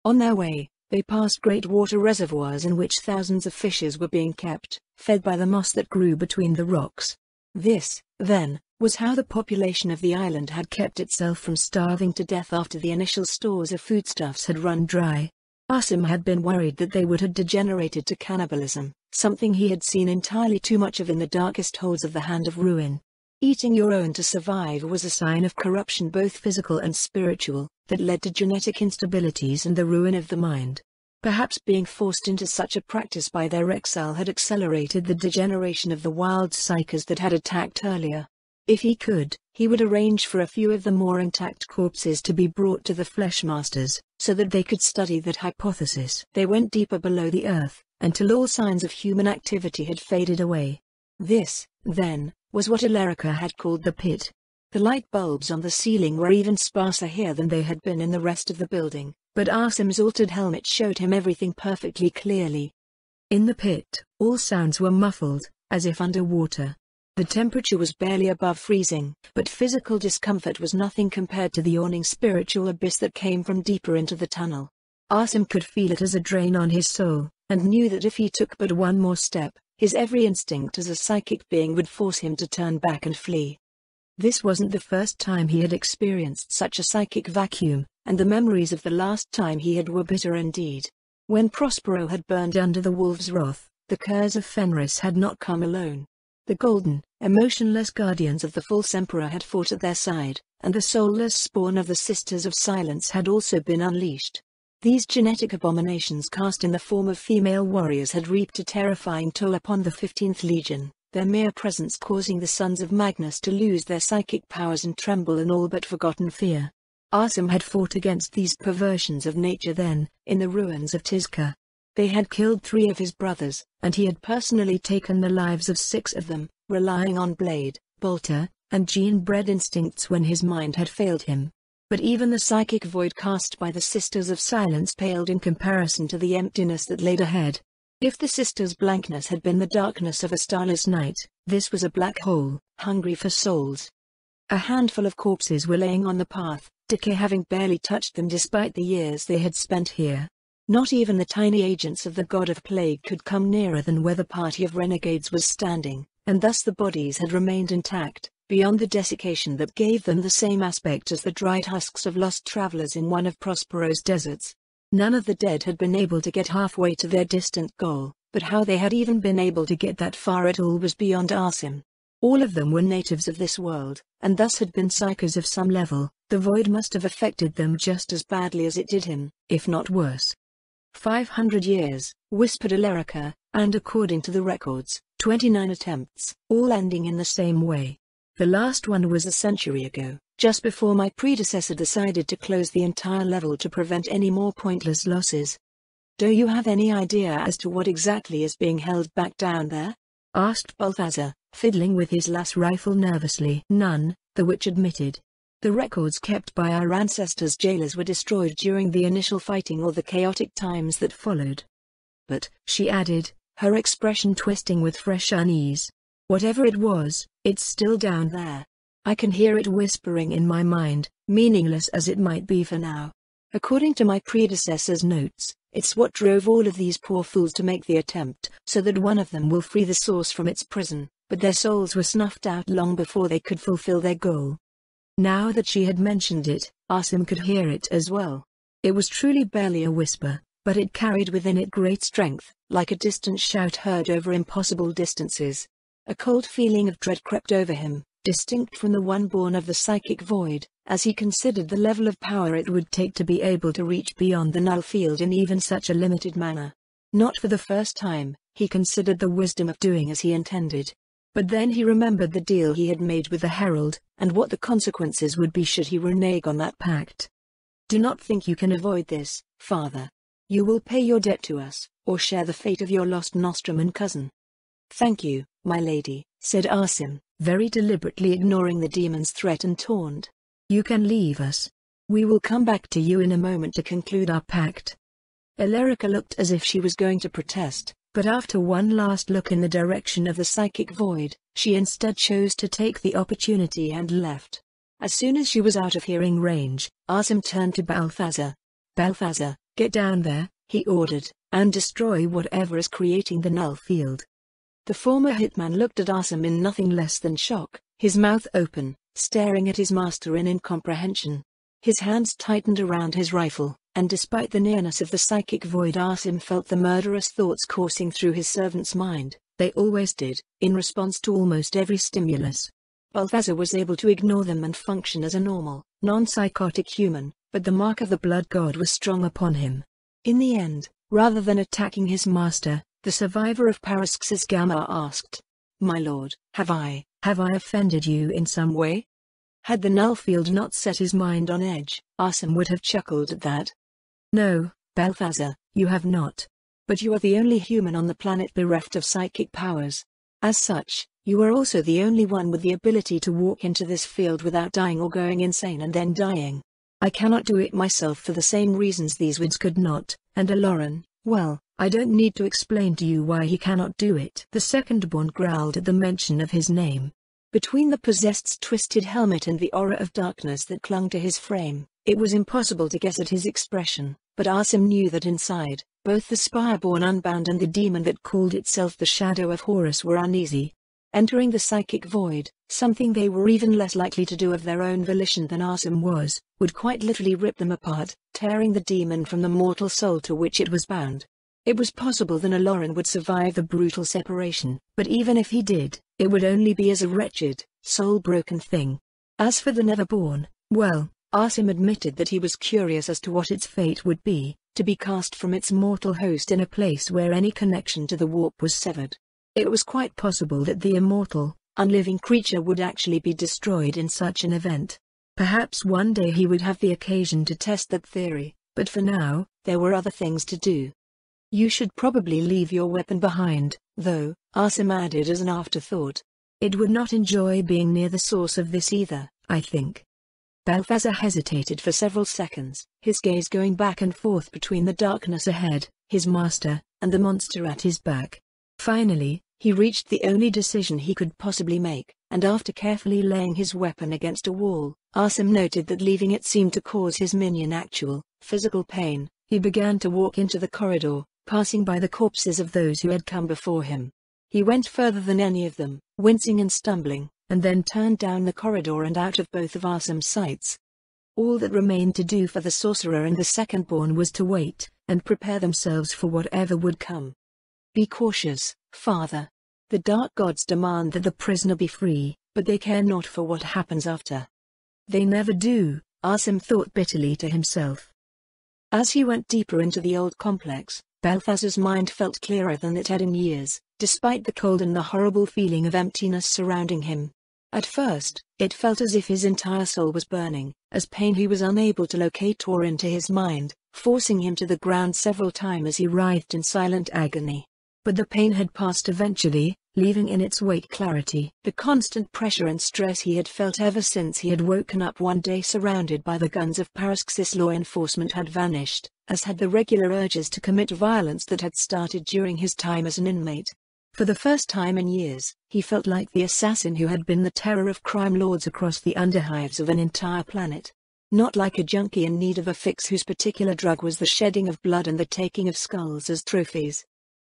On their way, they passed great water reservoirs in which thousands of fishes were being kept, fed by the moss that grew between the rocks. This, then, was how the population of the island had kept itself from starving to death after the initial stores of foodstuffs had run dry. Asim had been worried that they would have degenerated to cannibalism, something he had seen entirely too much of in the darkest holes of the Hand of Ruin. Eating your own to survive was a sign of corruption both physical and spiritual, that led to genetic instabilities and the ruin of the mind. Perhaps being forced into such a practice by their exile had accelerated the degeneration of the wild psychers that had attacked earlier. If he could, he would arrange for a few of the more intact corpses to be brought to the Fleshmasters, so that they could study that hypothesis. They went deeper below the earth, until all signs of human activity had faded away. This, then, was what Ilerica had called the pit. The light bulbs on the ceiling were even sparser here than they had been in the rest of the building, but Asim's altered helmet showed him everything perfectly clearly. In the pit, all sounds were muffled, as if underwater. The temperature was barely above freezing, but physical discomfort was nothing compared to the yawning spiritual abyss that came from deeper into the tunnel. Asim could feel it as a drain on his soul, and knew that if he took but one more step, his every instinct as a psychic being would force him to turn back and flee. This wasn't the first time he had experienced such a psychic vacuum, and the memories of the last time he had were bitter indeed. When Prospero had burned under the wolf's wrath, the curs of Fenris had not come alone. The golden, emotionless guardians of the false emperor had fought at their side, and the soulless spawn of the Sisters of Silence had also been unleashed. These genetic abominations cast in the form of female warriors had reaped a terrifying toll upon the 15th Legion, their mere presence causing the sons of Magnus to lose their psychic powers and tremble in all but forgotten fear. Asim had fought against these perversions of nature then, in the ruins of Tizca. They had killed 3 of his brothers, and he had personally taken the lives of 6 of them, relying on blade, bolter, and gene-bred instincts when his mind had failed him. But even the psychic void cast by the Sisters of Silence paled in comparison to the emptiness that laid ahead. If the Sisters' blankness had been the darkness of a starless night, this was a black hole, hungry for souls. A handful of corpses were laying on the path, decay having barely touched them despite the years they had spent here. Not even the tiny agents of the god of plague could come nearer than where the party of renegades was standing, and thus the bodies had remained intact, beyond the desiccation that gave them the same aspect as the dried husks of lost travelers in one of Prospero's deserts. None of the dead had been able to get halfway to their distant goal, but how they had even been able to get that far at all was beyond Asim. All of them were natives of this world, and thus had been psychers of some level. The void must have affected them just as badly as it did him, if not worse. 500 years, whispered Ilerica, and according to the records, 29 attempts, all ending in the same way. The last one was a century ago, just before my predecessor decided to close the entire level to prevent any more pointless losses. Do you have any idea as to what exactly is being held back down there? Asked Balthazar, fiddling with his las rifle nervously. None, the witch admitted. The records kept by our ancestors' jailers were destroyed during the initial fighting or the chaotic times that followed. But, she added, her expression twisting with fresh unease, whatever it was, it's still down there. I can hear it whispering in my mind, meaningless as it might be for now. According to my predecessor's notes, it's what drove all of these poor fools to make the attempt, so that one of them will free the source from its prison, but their souls were snuffed out long before they could fulfill their goal. Now that she had mentioned it, Asim could hear it as well. It was truly barely a whisper, but it carried within it great strength, like a distant shout heard over impossible distances. A cold feeling of dread crept over him, distinct from the one born of the psychic void, as he considered the level of power it would take to be able to reach beyond the null field in even such a limited manner. Not for the first time, he considered the wisdom of doing as he intended. But then he remembered the deal he had made with the Herald, and what the consequences would be should he renege on that pact. "Do not think you can avoid this, father. You will pay your debt to us, or share the fate of your lost nostrum and cousin." "Thank you, my lady," said Asim, very deliberately ignoring the demon's threat and taunt. "You can leave us. We will come back to you in a moment to conclude our pact." Ilerica looked as if she was going to protest, but after one last look in the direction of the psychic void, she instead chose to take the opportunity and left. As soon as she was out of hearing range, Asim turned to Balthazar. "Balthazar, get down there," he ordered, "and destroy whatever is creating the null field." The former hitman looked at Asim in nothing less than shock, his mouth open, staring at his master in incomprehension. His hands tightened around his rifle, and despite the nearness of the psychic void, Asim felt the murderous thoughts coursing through his servant's mind. They always did, in response to almost every stimulus. Balthazar was able to ignore them and function as a normal, non-psychotic human, but the mark of the blood god was strong upon him. In the end, rather than attacking his master, the survivor of Paraxis Gamma asked, "My lord, have I offended you in some way?" Had the null field not set his mind on edge, Asim would have chuckled at that. "No, Balthazar, you have not. But you are the only human on the planet bereft of psychic powers. As such, you are also the only one with the ability to walk into this field without dying or going insane and then dying. I cannot do it myself for the same reasons these woods could not, and Aloran, well, I don't need to explain to you why he cannot do it." The second-born growled at the mention of his name. Between the possessed's twisted helmet and the aura of darkness that clung to his frame, it was impossible to guess at his expression, but Asim knew that inside, both the Spireborn Unbound and the demon that called itself the Shadow of Horus were uneasy. Entering the psychic void, something they were even less likely to do of their own volition than Asim was, would quite literally rip them apart, tearing the demon from the mortal soul to which it was bound. It was possible that Aloran would survive the brutal separation, but even if he did, it would only be as a wretched, soul-broken thing. As for the Neverborn, well, Asim admitted that he was curious as to what its fate would be, to be cast from its mortal host in a place where any connection to the warp was severed. It was quite possible that the immortal, unliving creature would actually be destroyed in such an event. Perhaps one day he would have the occasion to test that theory, but for now, there were other things to do. "You should probably leave your weapon behind, though," Asim added as an afterthought. "It would not enjoy being near the source of this either, I think." Balthazar hesitated for several seconds, his gaze going back and forth between the darkness ahead, his master, and the monster at his back. Finally, he reached the only decision he could possibly make, and after carefully laying his weapon against a wall, Asim noted that leaving it seemed to cause his minion actual, physical pain. He began to walk into the corridor, passing by the corpses of those who had come before him. He went further than any of them, wincing and stumbling, and then turned down the corridor and out of both of Asim's sights. All that remained to do for the sorcerer and the second-born was to wait, and prepare themselves for whatever would come. "Be cautious, father. The dark gods demand that the prisoner be free, but they care not for what happens after." "They never do," Asim thought bitterly to himself. As he went deeper into the old complex, Balthazar's mind felt clearer than it had in years, despite the cold and the horrible feeling of emptiness surrounding him. At first, it felt as if his entire soul was burning, as pain he was unable to locate tore into his mind, forcing him to the ground several times as he writhed in silent agony. But the pain had passed eventually, leaving in its wake clarity. The constant pressure and stress he had felt ever since he had woken up one day surrounded by the guns of Paraxis law enforcement had vanished, as had the regular urges to commit violence that had started during his time as an inmate. For the first time in years, he felt like the assassin who had been the terror of crime lords across the underhives of an entire planet. Not like a junkie in need of a fix whose particular drug was the shedding of blood and the taking of skulls as trophies.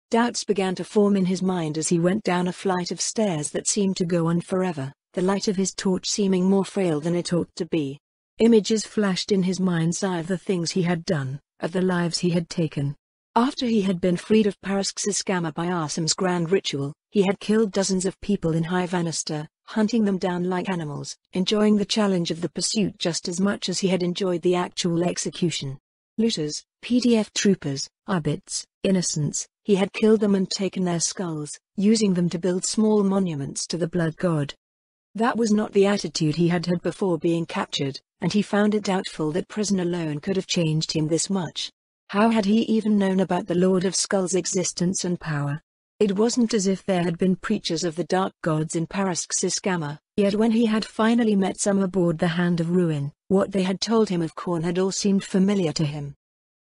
Doubts began to form in his mind as he went down a flight of stairs that seemed to go on forever, the light of his torch seeming more frail than it ought to be. Images flashed in his mind's eye of the things he had done, of the lives he had taken. After he had been freed of Parask's by Arsim's grand ritual, he had killed dozens of people in High Vanister, hunting them down like animals, enjoying the challenge of the pursuit just as much as he had enjoyed the actual execution. Looters, PDF troopers, arbits, innocents, he had killed them and taken their skulls, using them to build small monuments to the blood god. That was not the attitude he had had before being captured, and he found it doubtful that prison alone could have changed him this much. How had he even known about the Lord of Skull's existence and power? It wasn't as if there had been preachers of the dark gods in Parask's, yet when he had finally met some aboard the Hand of Ruin, what they had told him of Khorne had all seemed familiar to him.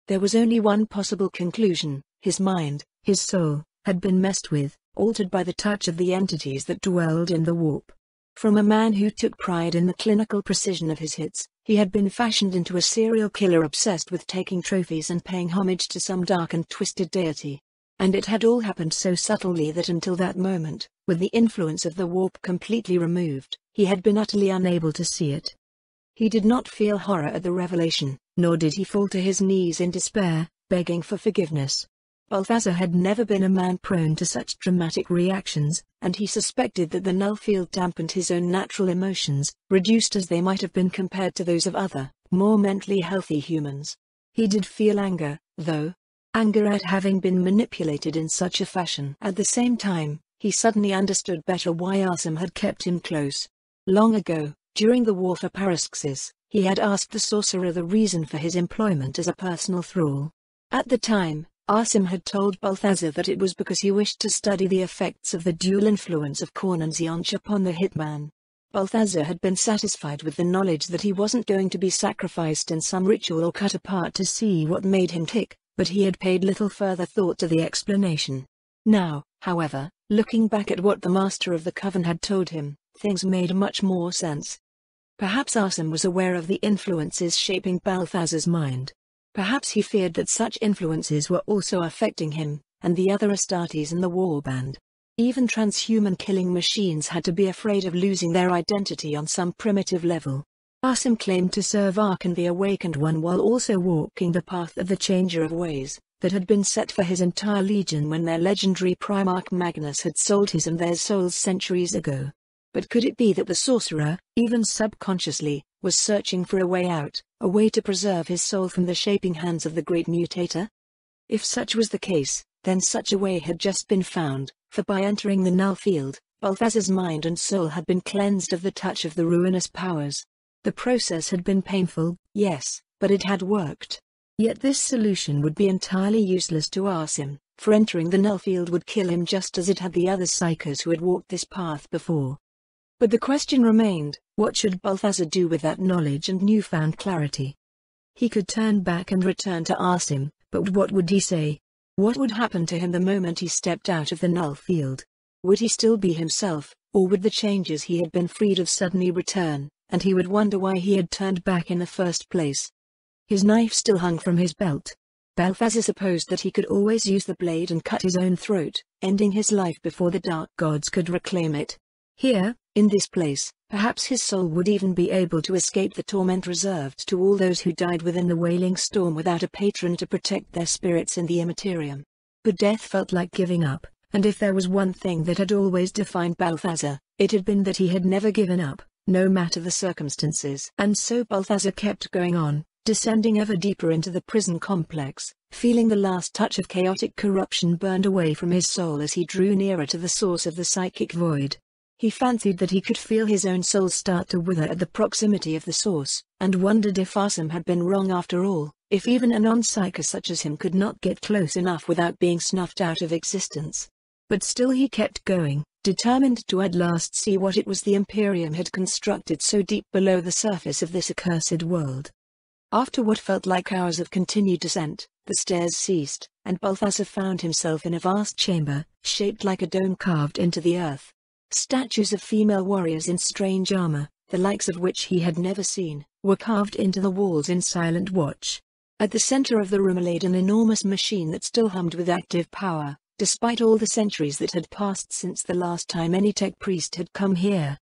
There was only one possible conclusion: his mind, his soul, had been messed with, altered by the touch of the entities that dwelled in the warp. From a man who took pride in the clinical precision of his hits, he had been fashioned into a serial killer obsessed with taking trophies and paying homage to some dark and twisted deity. And it had all happened so subtly that until that moment, with the influence of the warp completely removed, he had been utterly unable to see it. He did not feel horror at the revelation, nor did he fall to his knees in despair, begging for forgiveness. Balthazar had never been a man prone to such dramatic reactions, and he suspected that the null field dampened his own natural emotions, reduced as they might have been compared to those of other, more mentally healthy humans. He did feel anger, though. Anger at having been manipulated in such a fashion. At the same time, he suddenly understood better why Arsim had kept him close. Long ago, during the war for Parask's, he had asked the sorcerer the reason for his employment as a personal thrall. At the time, Arsim had told Balthazar that it was because he wished to study the effects of the dual influence of Khorne and Tzeentch upon the hitman. Balthazar had been satisfied with the knowledge that he wasn't going to be sacrificed in some ritual or cut apart to see what made him tick, but he had paid little further thought to the explanation. Now, however, looking back at what the Master of the Coven had told him, things made much more sense. Perhaps Arsim was aware of the influences shaping Balthazar's mind. Perhaps he feared that such influences were also affecting him, and the other Astartes in the Warband. Even transhuman killing machines had to be afraid of losing their identity on some primitive level. Arsim claimed to serve Ark and the Awakened One while also walking the path of the Changer of Ways, that had been set for his entire legion when their legendary Primarch Magnus had sold his and their souls centuries ago. But could it be that the sorcerer, even subconsciously, was searching for a way out, a way to preserve his soul from the shaping hands of the Great Mutator? If such was the case, then such a way had just been found, for by entering the null field, Balthazar's mind and soul had been cleansed of the touch of the ruinous powers. The process had been painful, yes, but it had worked. Yet this solution would be entirely useless to Arsim, for entering the null field would kill him just as it had the other psychers who had walked this path before. But the question remained, what should Balthazar do with that knowledge and newfound clarity? He could turn back and return to Arsim, but what would he say? What would happen to him the moment he stepped out of the null field? Would he still be himself, or would the changes he had been freed of suddenly return, and he would wonder why he had turned back in the first place? His knife still hung from his belt. Balthazar supposed that he could always use the blade and cut his own throat, ending his life before the dark gods could reclaim it. Here, in this place, perhaps his soul would even be able to escape the torment reserved to all those who died within the wailing storm without a patron to protect their spirits in the immaterium. But death felt like giving up, and if there was one thing that had always defined Balthazar, it had been that he had never given up, no matter the circumstances. And so Balthazar kept going on, descending ever deeper into the prison complex, feeling the last touch of chaotic corruption burned away from his soul as he drew nearer to the source of the psychic void. He fancied that he could feel his own soul start to wither at the proximity of the source, and wondered if Arsim had been wrong after all, if even a non-psyker such as him could not get close enough without being snuffed out of existence. But still he kept going, determined to at last see what it was the Imperium had constructed so deep below the surface of this accursed world. After what felt like hours of continued descent, the stairs ceased, and Balthazar found himself in a vast chamber, shaped like a dome carved into the earth. Statues of female warriors in strange armor, the likes of which he had never seen, were carved into the walls in silent watch. At the center of the room lay an enormous machine that still hummed with active power, despite all the centuries that had passed since the last time any tech priest had come here.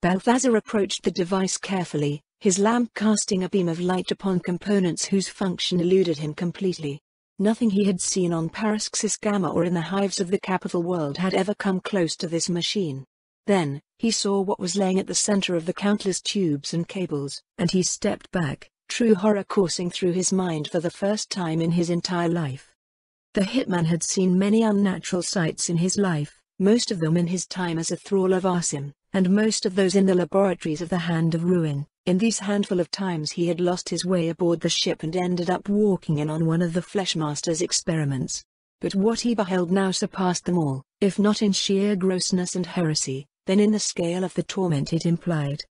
Balthazar approached the device carefully, his lamp casting a beam of light upon components whose function eluded him completely. Nothing he had seen on Paraxis Gamma or in the hives of the capital world had ever come close to this machine. Then, he saw what was laying at the center of the countless tubes and cables, and he stepped back, true horror coursing through his mind for the first time in his entire life. The hitman had seen many unnatural sights in his life, most of them in his time as a thrall of Arsim, and most of those in the laboratories of the Hand of Ruin. In these handful of times he had lost his way aboard the ship and ended up walking in on one of the Fleshmaster's experiments. But what he beheld now surpassed them all, if not in sheer grossness and heresy, then in the scale of the torment it implied.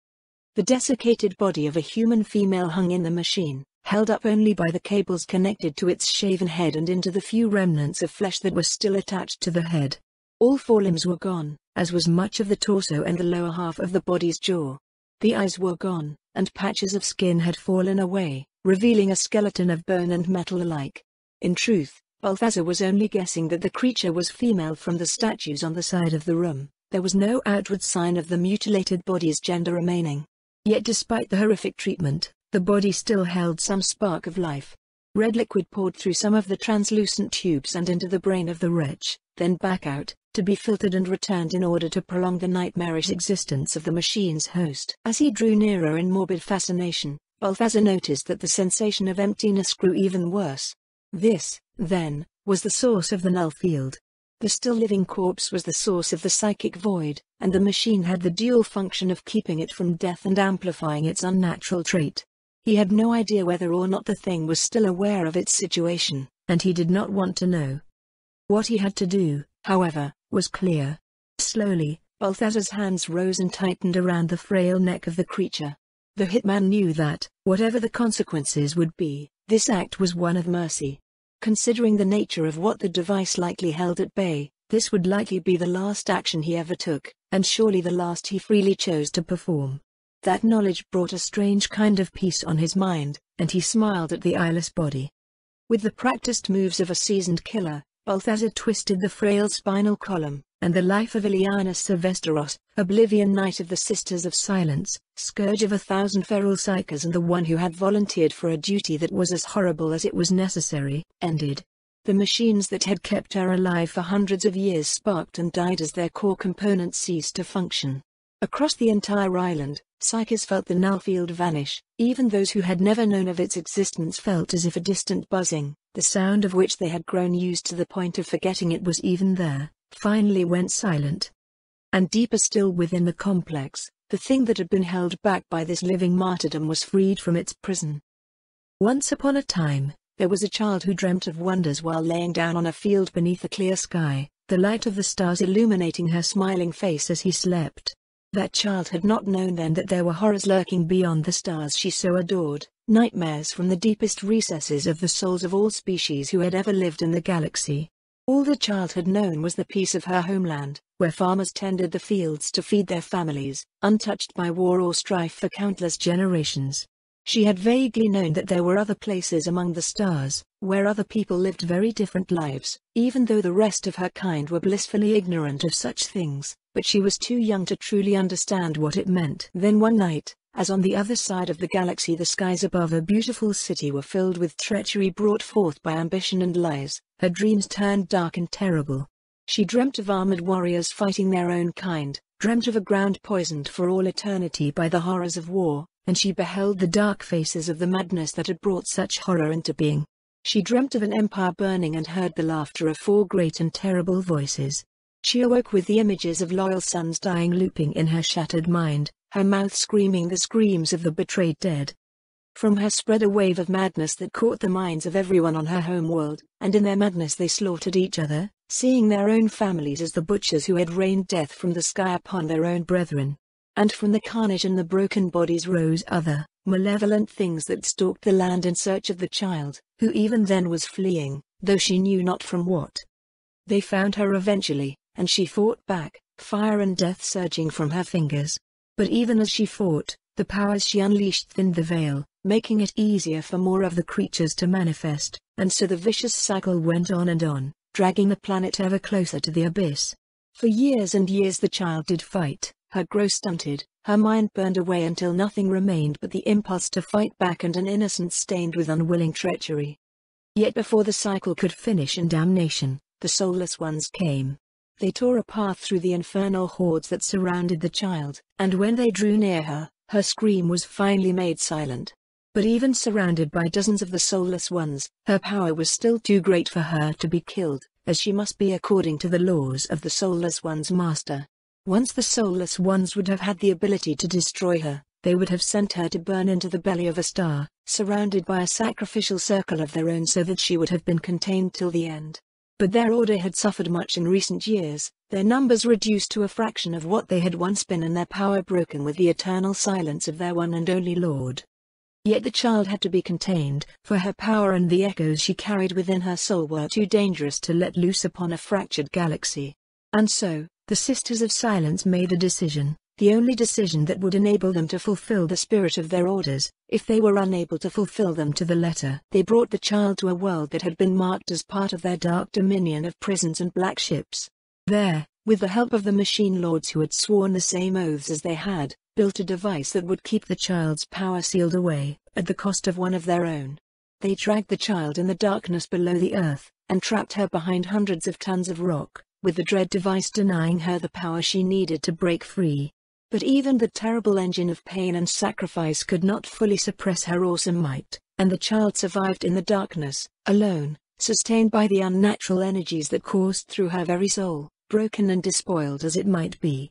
The desiccated body of a human female hung in the machine, held up only by the cables connected to its shaven head and into the few remnants of flesh that were still attached to the head. All four limbs were gone, as was much of the torso and the lower half of the body's jaw. The eyes were gone, and patches of skin had fallen away, revealing a skeleton of bone and metal alike. In truth, Balthazar was only guessing that the creature was female from the statues on the side of the room. There was no outward sign of the mutilated body's gender remaining. Yet despite the horrific treatment, the body still held some spark of life. Red liquid poured through some of the translucent tubes and into the brain of the wretch, then back out, to be filtered and returned in order to prolong the nightmarish existence of the machine's host. As he drew nearer in morbid fascination, Balthazar noticed that the sensation of emptiness grew even worse. This, then, was the source of the null field. The still-living corpse was the source of the psychic void, and the machine had the dual function of keeping it from death and amplifying its unnatural trait. He had no idea whether or not the thing was still aware of its situation, and he did not want to know. What he had to do, however, was clear. Slowly, Balthazar's hands rose and tightened around the frail neck of the creature. The hitman knew that, whatever the consequences would be, this act was one of mercy. Considering the nature of what the device likely held at bay, this would likely be the last action he ever took, and surely the last he freely chose to perform. That knowledge brought a strange kind of peace on his mind, and he smiled at the eyeless body. With the practiced moves of a seasoned killer, Balthazar twisted the frail spinal column, and the life of Iliana Silvesteros, Oblivion Knight of the Sisters of Silence, scourge of 1,000 feral psychers and the one who had volunteered for a duty that was as horrible as it was necessary, ended. The machines that had kept her alive for hundreds of years sparked and died as their core components ceased to function. Across the entire island, psychers felt the null field vanish. Even those who had never known of its existence felt as if a distant buzzing, the sound of which they had grown used to the point of forgetting it was even there, finally went silent. And deeper still within the complex, the thing that had been held back by this living martyrdom was freed from its prison. Once upon a time, there was a child who dreamt of wonders while laying down on a field beneath a clear sky, the light of the stars illuminating her smiling face as he slept. That child had not known then that there were horrors lurking beyond the stars she so adored, nightmares from the deepest recesses of the souls of all species who had ever lived in the galaxy. All the child had known was the peace of her homeland, where farmers tended the fields to feed their families, untouched by war or strife for countless generations. She had vaguely known that there were other places among the stars, where other people lived very different lives, even though the rest of her kind were blissfully ignorant of such things, but she was too young to truly understand what it meant. Then one night, as on the other side of the galaxy the skies above a beautiful city were filled with treachery brought forth by ambition and lies, her dreams turned dark and terrible. She dreamt of armored warriors fighting their own kind, dreamt of a ground poisoned for all eternity by the horrors of war, and she beheld the dark faces of the madness that had brought such horror into being. She dreamt of an empire burning and heard the laughter of 4 great and terrible voices. She awoke with the images of loyal sons dying looping in her shattered mind, her mouth screaming the screams of the betrayed dead. From her spread a wave of madness that caught the minds of everyone on her homeworld, and in their madness they slaughtered each other, seeing their own families as the butchers who had rained death from the sky upon their own brethren. And from the carnage and the broken bodies rose other, malevolent things that stalked the land in search of the child, who even then was fleeing, though she knew not from what. They found her eventually, and she fought back, fire and death surging from her fingers. But even as she fought, the powers she unleashed thinned the veil, making it easier for more of the creatures to manifest, and so the vicious cycle went on, dragging the planet ever closer to the abyss. For years and years the child did fight, her growth stunted, her mind burned away until nothing remained but the impulse to fight back and an innocence stained with unwilling treachery. Yet before the cycle could finish in damnation, the soulless ones came. They tore a path through the infernal hordes that surrounded the child, and when they drew near her, her scream was finally made silent. But even surrounded by dozens of the soulless ones, her power was still too great for her to be killed, as she must be according to the laws of the soulless one's master. Once the soulless ones would have had the ability to destroy her, they would have sent her to burn into the belly of a star, surrounded by a sacrificial circle of their own so that she would have been contained till the end. But their order had suffered much in recent years, their numbers reduced to a fraction of what they had once been and their power broken with the eternal silence of their one and only Lord. Yet the child had to be contained, for her power and the echoes she carried within her soul were too dangerous to let loose upon a fractured galaxy. And so, the Sisters of Silence made a decision, the only decision that would enable them to fulfill the spirit of their orders, if they were unable to fulfill them to the letter. They brought the child to a world that had been marked as part of their dark dominion of prisons and black ships. There, with the help of the machine lords who had sworn the same oaths as they had, built a device that would keep the child's power sealed away, at the cost of one of their own. They dragged the child in the darkness below the earth, and trapped her behind hundreds of tons of rock, with the dread device denying her the power she needed to break free. But even the terrible engine of pain and sacrifice could not fully suppress her awesome might, and the child survived in the darkness, alone, sustained by the unnatural energies that coursed through her very soul, broken and despoiled as it might be.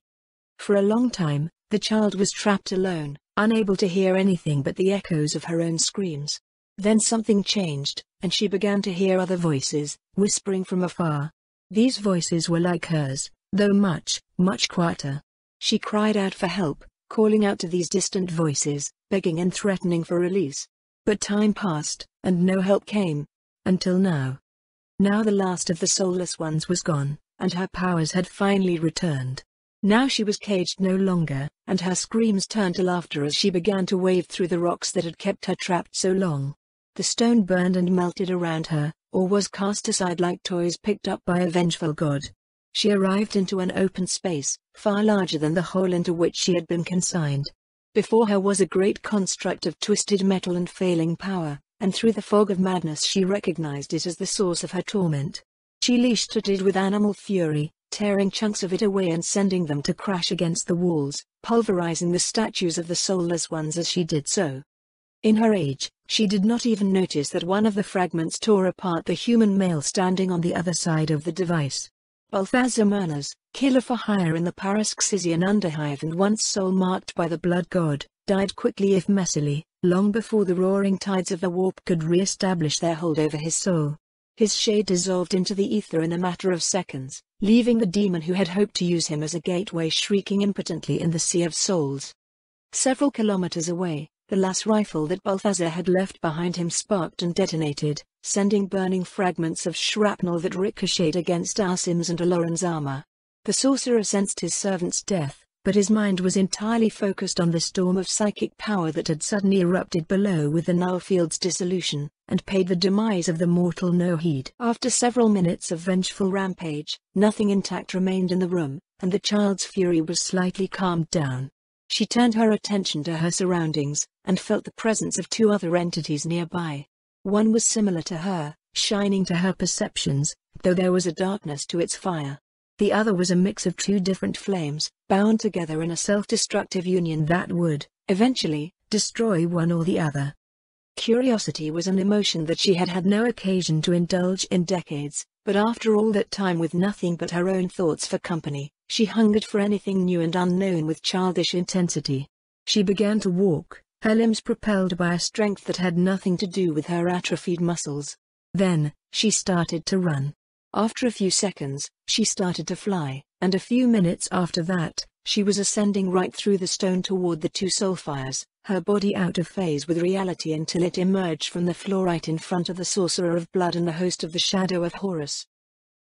For a long time, the child was trapped alone, unable to hear anything but the echoes of her own screams. Then something changed, and she began to hear other voices, whispering from afar. These voices were like hers, though much, much quieter. She cried out for help, calling out to these distant voices, begging and threatening for release. But time passed, and no help came. Until now. Now the last of the soulless ones was gone, and her powers had finally returned. Now she was caged no longer, and her screams turned to laughter as she began to wave through the rocks that had kept her trapped so long. The stone burned and melted around her, or was cast aside like toys picked up by a vengeful god. She arrived into an open space, far larger than the hole into which she had been consigned. Before her was a great construct of twisted metal and failing power, and through the fog of madness she recognized it as the source of her torment. She leashed at it with animal fury, tearing chunks of it away and sending them to crash against the walls, pulverizing the statues of the soulless ones as she did so. In her rage, she did not even notice that one of the fragments tore apart the human male standing on the other side of the device. Balthazar Murners, killer for hire in the Paraxysian Underhive and once soul-marked by the Blood God, died quickly if messily, long before the roaring tides of the warp could re-establish their hold over his soul. His shade dissolved into the ether in a matter of seconds, leaving the demon who had hoped to use him as a gateway shrieking impotently in the sea of souls. Several kilometers away, the last rifle that Balthazar had left behind him sparked and detonated, sending burning fragments of shrapnel that ricocheted against Asim's and Aloran's armor. The sorcerer sensed his servant's death, but his mind was entirely focused on the storm of psychic power that had suddenly erupted below with the Nullfield's dissolution, and paid the demise of the mortal no heed. After several minutes of vengeful rampage, nothing intact remained in the room, and the child's fury was slightly calmed down. She turned her attention to her surroundings, and felt the presence of two other entities nearby. One was similar to her, shining to her perceptions, though there was a darkness to its fire. The other was a mix of two different flames, bound together in a self-destructive union that would, eventually, destroy one or the other. Curiosity was an emotion that she had had no occasion to indulge in decades, but after all that time with nothing but her own thoughts for company, she hungered for anything new and unknown with childish intensity. She began to walk, her limbs propelled by a strength that had nothing to do with her atrophied muscles. Then, she started to run. After a few seconds, she started to fly, and a few minutes after that, she was ascending right through the stone toward the two soulfires, her body out of phase with reality until it emerged from the floor right in front of the Sorcerer of Blood and the host of the Shadow of Horus.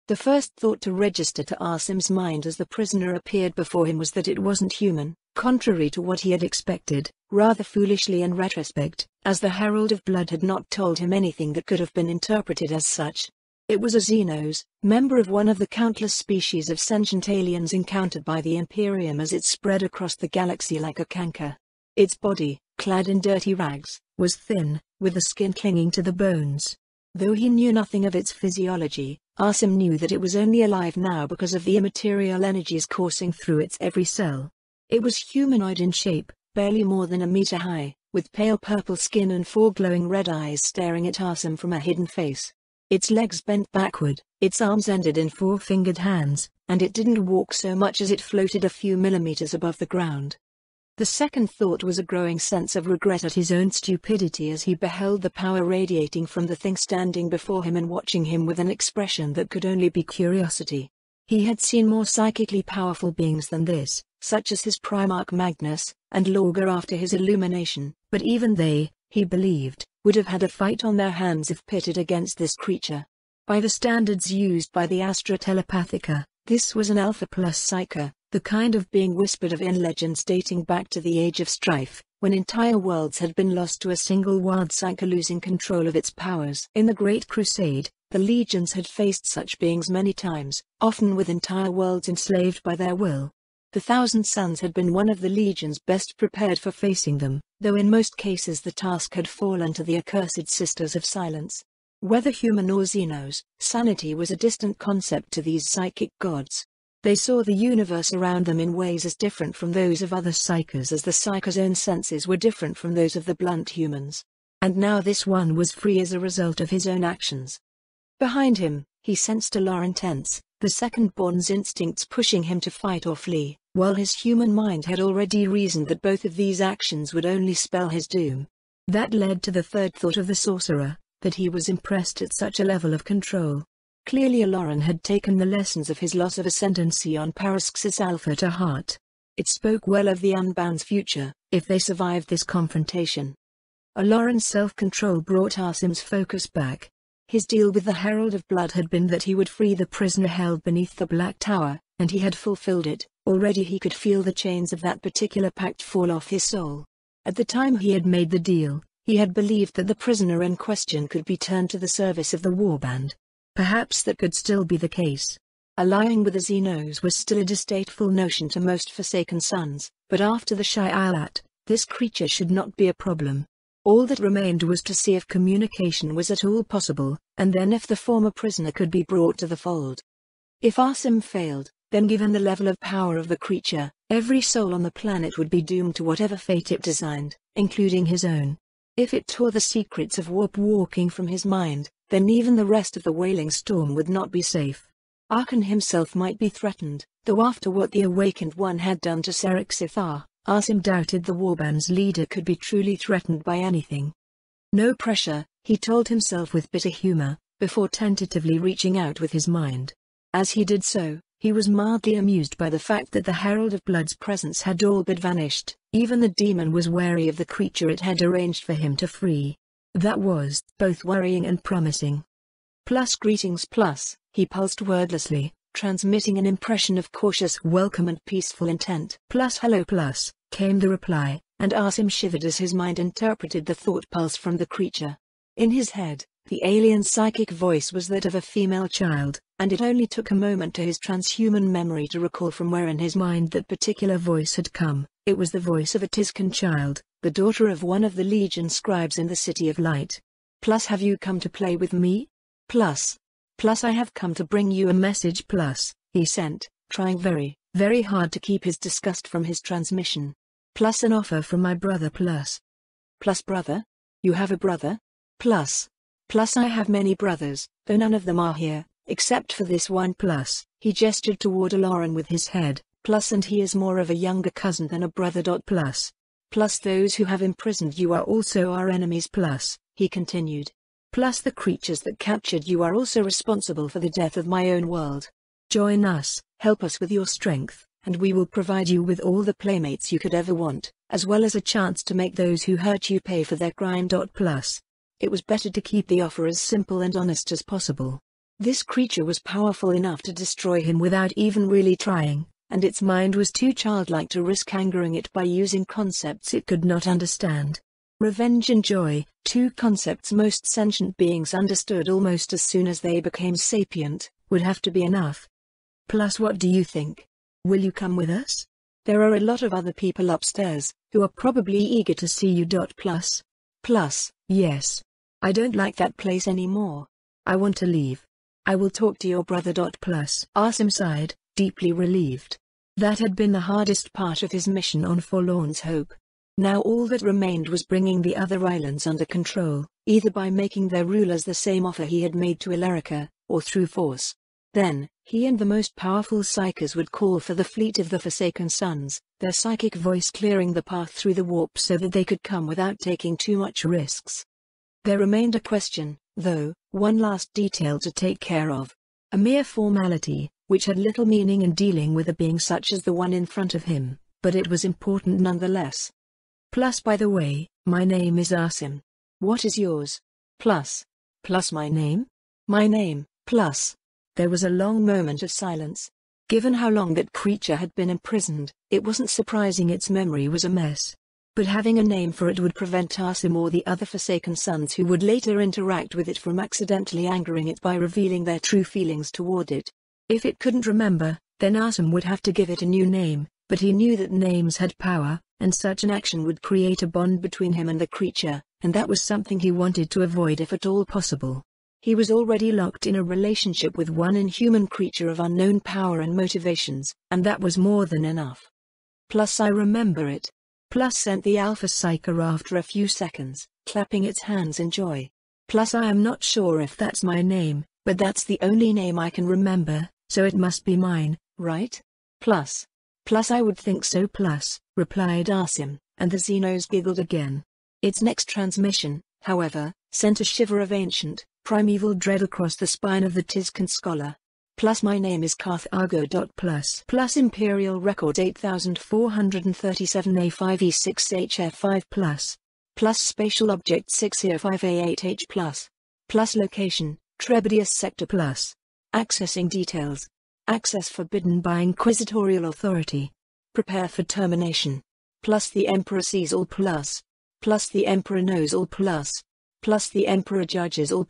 The first thought to register to Asim's mind as the prisoner appeared before him was that it wasn't human, contrary to what he had expected, rather foolishly in retrospect, as the Herald of Blood had not told him anything that could have been interpreted as such. It was a Xenos, member of one of the countless species of sentient aliens encountered by the Imperium as it spread across the galaxy like a canker. Its body, clad in dirty rags, was thin, with the skin clinging to the bones. Though he knew nothing of its physiology, Asim knew that it was only alive now because of the immaterial energies coursing through its every cell. It was humanoid in shape, barely more than a meter high, with pale purple skin and 4 glowing red eyes staring at Asim from a hidden face. Its legs bent backward, its arms ended in 4-fingered hands, and it didn't walk so much as it floated a few millimeters above the ground. The second thought was a growing sense of regret at his own stupidity as he beheld the power radiating from the thing standing before him and watching him with an expression that could only be curiosity. He had seen more psychically powerful beings than this, such as his Primarch Magnus, and Lorga after his illumination, but even they, he believed, would have had a fight on their hands if pitted against this creature. By the standards used by the Astra Telepathica, this was an Alpha Plus Psyker, the kind of being whispered of in legends dating back to the Age of Strife, when entire worlds had been lost to a single wild Psyker losing control of its powers. In the Great Crusade, the legions had faced such beings many times, often with entire worlds enslaved by their will. The Thousand Sons had been one of the legions best prepared for facing them, though in most cases the task had fallen to the accursed Sisters of Silence. Whether human or Xenos, sanity was a distant concept to these psychic gods. They saw the universe around them in ways as different from those of other psychers as the psycher's own senses were different from those of the blunt humans. And now this one was free as a result of his own actions. Behind him, he sensed a Lauren tense, the second-born's instincts pushing him to fight or flee, while his human mind had already reasoned that both of these actions would only spell his doom. That led to the third thought of the sorcerer, that he was impressed at such a level of control. Clearly Aloran had taken the lessons of his loss of ascendancy on Parasksis Alpha to heart. It spoke well of the Unbound's future, if they survived this confrontation. Aloran's self-control brought Asim's focus back. His deal with the Herald of Blood had been that he would free the prisoner held beneath the Black Tower, and he had fulfilled it. Already he could feel the chains of that particular pact fall off his soul. At the time he had made the deal, he had believed that the prisoner in question could be turned to the service of the Warband. Perhaps that could still be the case. Allying with the Xenos was still a distasteful notion to most Forsaken Sons, but after the Shai-Alat, this creature should not be a problem. All that remained was to see if communication was at all possible, and then if the former prisoner could be brought to the fold. If Asim failed, then given the level of power of the creature, every soul on the planet would be doomed to whatever fate it designed, including his own. If it tore the secrets of warp walking from his mind, then even the rest of the Wailing Storm would not be safe. Arkan himself might be threatened, though after what the Awakened One had done to Serek Sithar, Asim doubted the Warband's leader could be truly threatened by anything. No pressure, he told himself with bitter humor, before tentatively reaching out with his mind. As he did so, he was mildly amused by the fact that the Herald of Blood's presence had all but vanished. Even the demon was wary of the creature it had arranged for him to free. That was both worrying and promising. Plus greetings plus, he pulsed wordlessly, transmitting an impression of cautious welcome and peaceful intent. Plus hello plus, came the reply, and Asim shivered as his mind interpreted the thought pulse from the creature. In his head, the alien's psychic voice was that of a female child, and it only took a moment to his transhuman memory to recall from where in his mind that particular voice had come. It was the voice of a Tizcan child, the daughter of one of the Legion scribes in the City of Light. Plus have you come to play with me? Plus I have come to bring you a message plus, he sent, trying very, very hard to keep his disgust from his transmission. Plus an offer from my brother plus. Plus brother? You have a brother? Plus I have many brothers, though none of them are here, except for this one plus, he gestured toward Aloran with his head, plus and he is more of a younger cousin than a brother. Plus those who have imprisoned you are also our enemies plus, he continued. Plus the creatures that captured you are also responsible for the death of my own world. Join us, help us with your strength, and we will provide you with all the playmates you could ever want, as well as a chance to make those who hurt you pay for their crime. Plus. It was better to keep the offer as simple and honest as possible. This creature was powerful enough to destroy him without even really trying, and its mind was too childlike to risk angering it by using concepts it could not understand. Revenge and joy, two concepts most sentient beings understood almost as soon as they became sapient, would have to be enough. Plus, what do you think? Will you come with us? There are a lot of other people upstairs, who are probably eager to see you. Plus, yes. I don't like that place anymore. I want to leave. I will talk to your brother. Plus, Asim sighed, deeply relieved. That had been the hardest part of his mission on Forlorn's Hope. Now all that remained was bringing the other islands under control, either by making their rulers the same offer he had made to Ilerica, or through force. Then, he and the most powerful psychers would call for the fleet of the Forsaken Sons, their psychic voice clearing the path through the warp so that they could come without taking too much risks. There remained a question, though, one last detail to take care of. A mere formality, which had little meaning in dealing with a being such as the one in front of him, but it was important nonetheless. Plus, by the way, my name is Asim. What is yours? Plus my name? My name, Plus. There was a long moment of silence. Given how long that creature had been imprisoned, it wasn't surprising its memory was a mess. But having a name for it would prevent Asim or the other Forsaken Sons who would later interact with it from accidentally angering it by revealing their true feelings toward it. If it couldn't remember, then Asim would have to give it a new name, but he knew that names had power, and such an action would create a bond between him and the creature, and that was something he wanted to avoid if at all possible. He was already locked in a relationship with one inhuman creature of unknown power and motivations, and that was more than enough. Plus, I remember it. Plus sent the Alpha Psyker after a few seconds, clapping its hands in joy. Plus, I am not sure if that's my name, but that's the only name I can remember, so it must be mine, right? Plus, I would think so. Plus, replied Asim, and the Xenos giggled again. Its next transmission, however, sent a shiver of ancient, primeval dread across the spine of the Tizcan scholar. Plus, my name is Carthago. Plus Imperial Record 8437A5E6HF5 plus Spatial Object 6E5A8H plus Location, Trebedius Sector Accessing details. Access forbidden by Inquisitorial authority. Prepare for termination. Plus the Emperor sees all. Plus the Emperor knows all. Plus the Emperor judges all.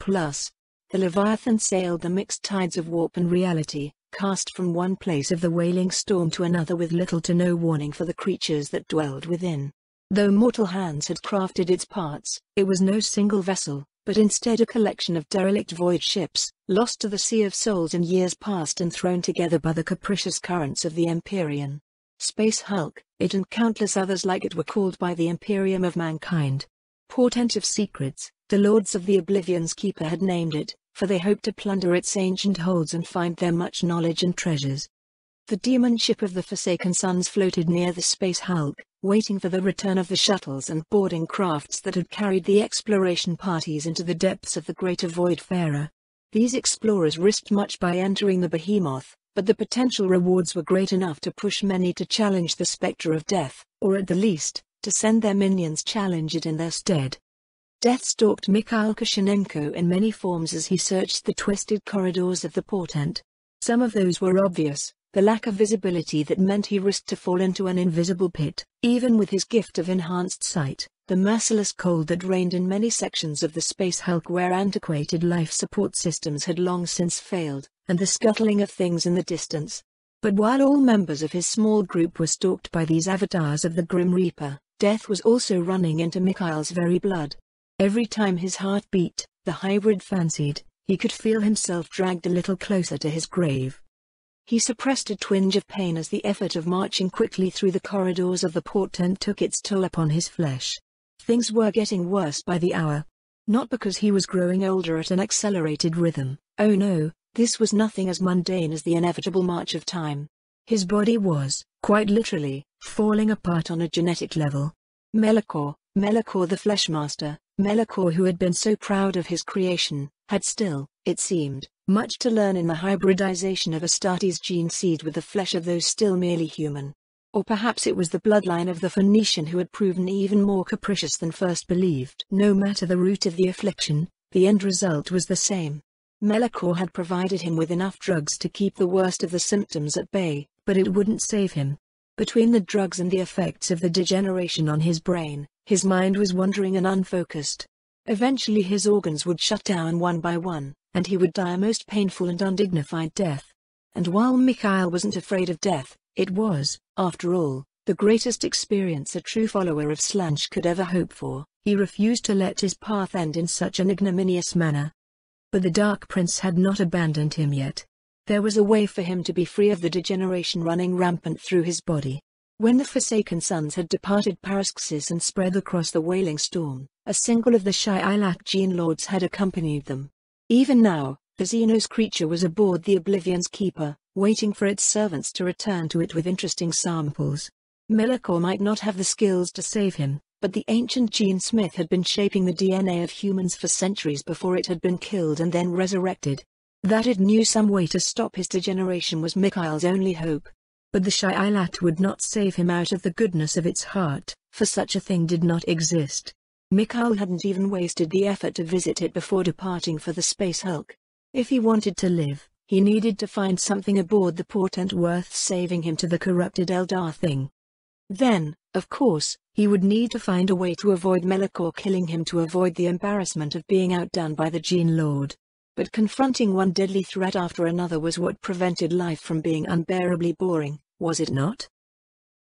The Leviathan sailed the mixed tides of warp and reality, cast from one place of the wailing storm to another with little to no warning for the creatures that dwelled within. Though mortal hands had crafted its parts, it was no single vessel, but instead a collection of derelict void ships, lost to the Sea of Souls in years past and thrown together by the capricious currents of the Empyrean. Space Hulk, it and countless others like it were called by the Imperium of Mankind. Portent of Secrets, the Lords of the Oblivion's Keeper had named it, for they hoped to plunder its ancient holds and find there much knowledge and treasures. The demon ship of the Forsaken Sons floated near the Space Hulk, waiting for the return of the shuttles and boarding crafts that had carried the exploration parties into the depths of the greater Voidfarer. These explorers risked much by entering the behemoth, but the potential rewards were great enough to push many to challenge the spectre of death, or at the least, to send their minions challenge it in their stead. Death stalked Mikhail Kashinenko in many forms as he searched the twisted corridors of the portent. Some of those were obvious, the lack of visibility that meant he risked to fall into an invisible pit, even with his gift of enhanced sight, the merciless cold that reigned in many sections of the Space Hulk where antiquated life support systems had long since failed, and the scuttling of things in the distance. But while all members of his small group were stalked by these avatars of the Grim Reaper, death was also running into Mikhail's very blood. Every time his heart beat, the hybrid fancied, he could feel himself dragged a little closer to his grave. He suppressed a twinge of pain as the effort of marching quickly through the corridors of the portent took its toll upon his flesh. Things were getting worse by the hour. Not because he was growing older at an accelerated rhythm, oh no, this was nothing as mundane as the inevitable march of time. His body was, quite literally, falling apart on a genetic level. Melchior the Fleshmaster, Melchior who had been so proud of his creation, had still, it seemed, much to learn in the hybridization of Astartes' gene seed with the flesh of those still merely human. Or perhaps it was the bloodline of the Phoenician who had proven even more capricious than first believed. No matter the root of the affliction, the end result was the same. Melchior had provided him with enough drugs to keep the worst of the symptoms at bay, but it wouldn't save him. Between the drugs and the effects of the degeneration on his brain, His mind was wandering and unfocused. Eventually his organs would shut down one by one, and he would die a most painful and undignified death. And while Mikhail wasn't afraid of death, it was, after all, the greatest experience a true follower of Slanch could ever hope for. He refused to let his path end in such an ignominious manner. But the Dark Prince had not abandoned him yet. There was a way for him to be free of the degeneration running rampant through his body. When the Forsaken Sons had departed Paraxis and spread across the wailing storm, a single of the Shyilak Gene Lords had accompanied them. Even now, the Xenos creature was aboard the Oblivion's Keeper, waiting for its servants to return to it with interesting samples. Milakor might not have the skills to save him, but the ancient Gene Smith had been shaping the DNA of humans for centuries before it had been killed and then resurrected. That it knew some way to stop his degeneration was Mikhail's only hope. But the Shyilak would not save him out of the goodness of its heart, for such a thing did not exist. Mikhail hadn't even wasted the effort to visit it before departing for the Space Hulk. If he wanted to live, he needed to find something aboard the portent worth saving him to the corrupted Eldar thing. Then, of course, he would need to find a way to avoid Milakor killing him to avoid the embarrassment of being outdone by the Gene Lord. But confronting one deadly threat after another was what prevented life from being unbearably boring, was it not?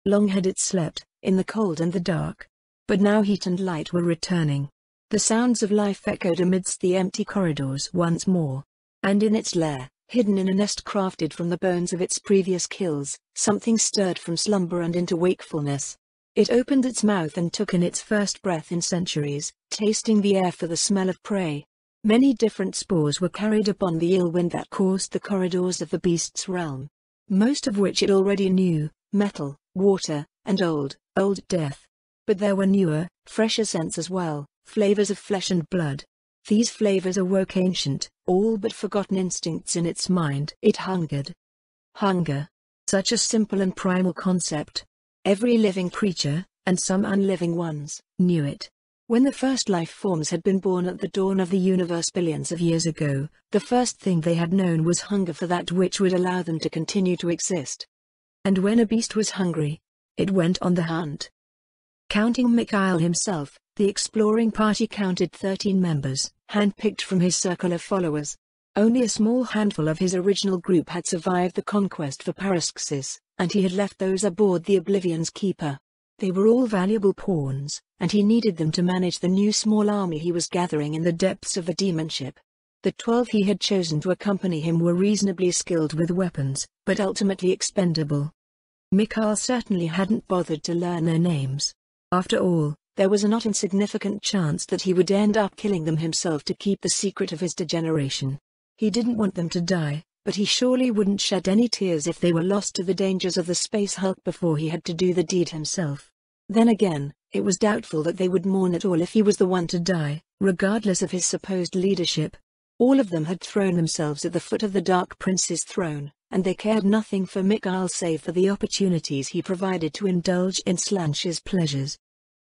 Long had it slept, in the cold and the dark. But now heat and light were returning. The sounds of life echoed amidst the empty corridors once more. And in its lair, hidden in a nest crafted from the bones of its previous kills, something stirred from slumber and into wakefulness. It opened its mouth and took in its first breath in centuries, tasting the air for the smell of prey. Many different spores were carried upon the ill wind that coursed the corridors of the beast's realm. Most of which it already knew: metal, water, and old death. But there were newer, fresher scents as well, flavors of flesh and blood. These flavors awoke ancient, all but forgotten instincts in its mind. It hungered. Hunger. Such a simple and primal concept. Every living creature, and some unliving ones, knew it. When the first life forms had been born at the dawn of the universe billions of years ago, the first thing they had known was hunger for that which would allow them to continue to exist. And when a beast was hungry, it went on the hunt. Counting Mikhail himself, the exploring party counted 13 members, handpicked from his circle of followers. Only a small handful of his original group had survived the conquest for Paraxis, and he had left those aboard the Oblivion's Keeper. They were all valuable pawns, and he needed them to manage the new small army he was gathering in the depths of the demon ship. The 12 he had chosen to accompany him were reasonably skilled with weapons, but ultimately expendable. Mikhail certainly hadn't bothered to learn their names. After all, there was a not insignificant chance that he would end up killing them himself to keep the secret of his degeneration. He didn't want them to die, but he surely wouldn't shed any tears if they were lost to the dangers of the Space Hulk before he had to do the deed himself. Then again, it was doubtful that they would mourn at all if he was the one to die, regardless of his supposed leadership. All of them had thrown themselves at the foot of the Dark Prince's throne, and they cared nothing for Mikhail save for the opportunities he provided to indulge in Slanch's pleasures.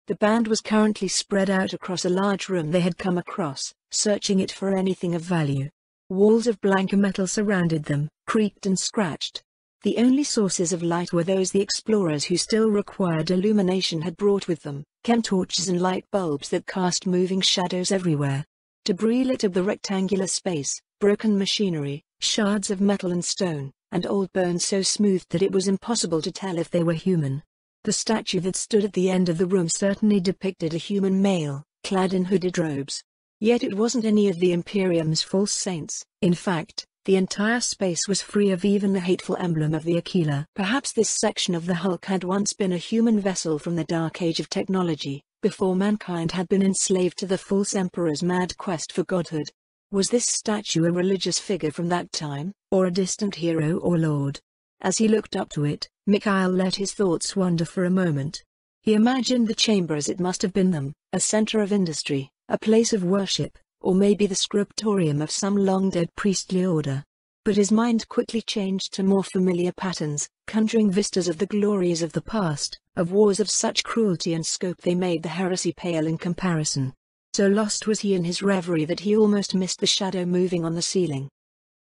The band was currently spread out across a large room they had come across, searching it for anything of value. Walls of blank metal surrounded them, creaked and scratched. The only sources of light were those the explorers who still required illumination had brought with them, chemtorches and light bulbs that cast moving shadows everywhere. Debris littered the rectangular space, broken machinery, shards of metal and stone, and old bones so smooth that it was impossible to tell if they were human. The statue that stood at the end of the room certainly depicted a human male, clad in hooded robes. Yet it wasn't any of the Imperium's false saints. In fact, the entire space was free of even the hateful emblem of the Aquila. Perhaps this section of the Hulk had once been a human vessel from the dark age of technology, before mankind had been enslaved to the false emperor's mad quest for godhood. Was this statue a religious figure from that time, or a distant hero or lord? As he looked up to it, Mikhail let his thoughts wander for a moment. He imagined the chamber as it must have been them, a center of industry, a place of worship, or maybe the scriptorium of some long-dead priestly order. But his mind quickly changed to more familiar patterns, conjuring vistas of the glories of the past, of wars of such cruelty and scope they made the heresy pale in comparison. So lost was he in his reverie that he almost missed the shadow moving on the ceiling.